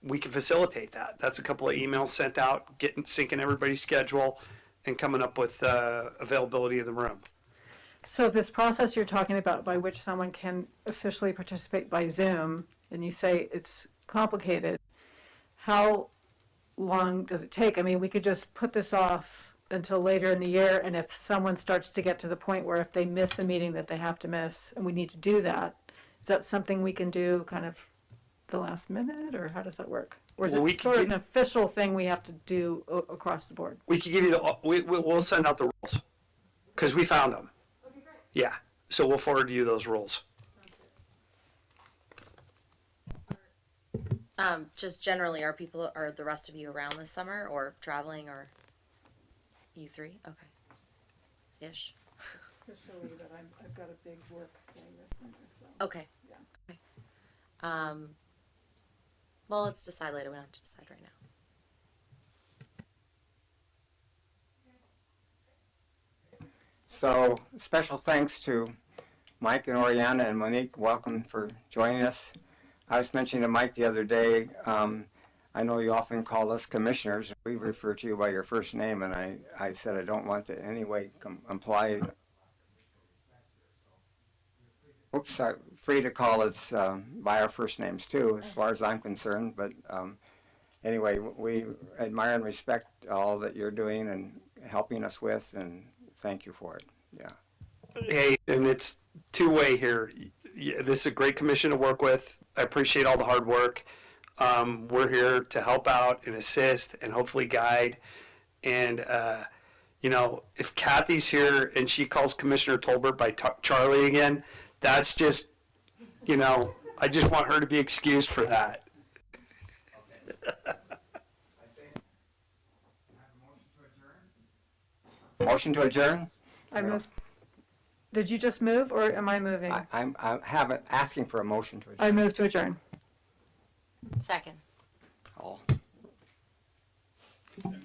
we can facilitate that. That's a couple of emails sent out, syncing everybody's schedule, and coming up with availability of the room. So this process you're talking about by which someone can officially participate by Zoom, and you say it's complicated, how long does it take? I mean, we could just put this off until later in the year, and if someone starts to get to the point where if they miss a meeting that they have to miss, and we need to do that, is that something we can do kind of the last minute, or how does that work? Or is Well, we it could sort of get- an official thing we have to do across the board? We can give you we'll send out the rules because we found them. Okay, great. Yeah, so we'll forward you those rules. just generally, are the rest of you around this summer or traveling, or you 3? Okay. Ish. Officially, that I've got a big work thing this summer, so. Okay. Yeah. Okay. Well, let's decide later. We don't have to decide right now. So special thanks to Mike and Oriana and Monique. Welcome for joining us. I was mentioning to Mike the other day, I know you often call us commissioners. We refer to you by your first name, and I said I don't want to in any way imply. Oops, sorry, free to call us by our first names too, as far as I'm concerned. But anyway, we admire and respect all that you're doing and helping us with, and thank you for it. Yeah. Hey, and it's two-way here. This is a great commission to work with. I appreciate all the hard work. We're here to help out and assist and hopefully guide. And, if Kathy's here and she calls Commissioner Tolbert by Charlie again, that's just, I just want her to be excused for that. Motion to adjourn? I move. Did you just move, or am I moving? I haven't asking for a motion to I adjourn. move to adjourn. Second. All. 10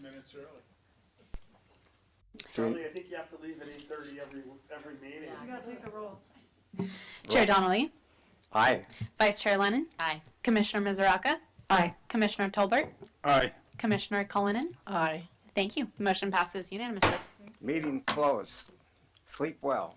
minutes early. Charlie, I think you have to leave at 8:30 every meeting. You gotta take a roll. Chair Donnelly, Aye. Vice Chair Lennon, Aye. Commissioner Mizaraka, Aye. Commissioner Tolbert, Aye. Commissioner Cullinan. Aye. Thank you. Motion passes unanimously. Meeting closed. Sleep well.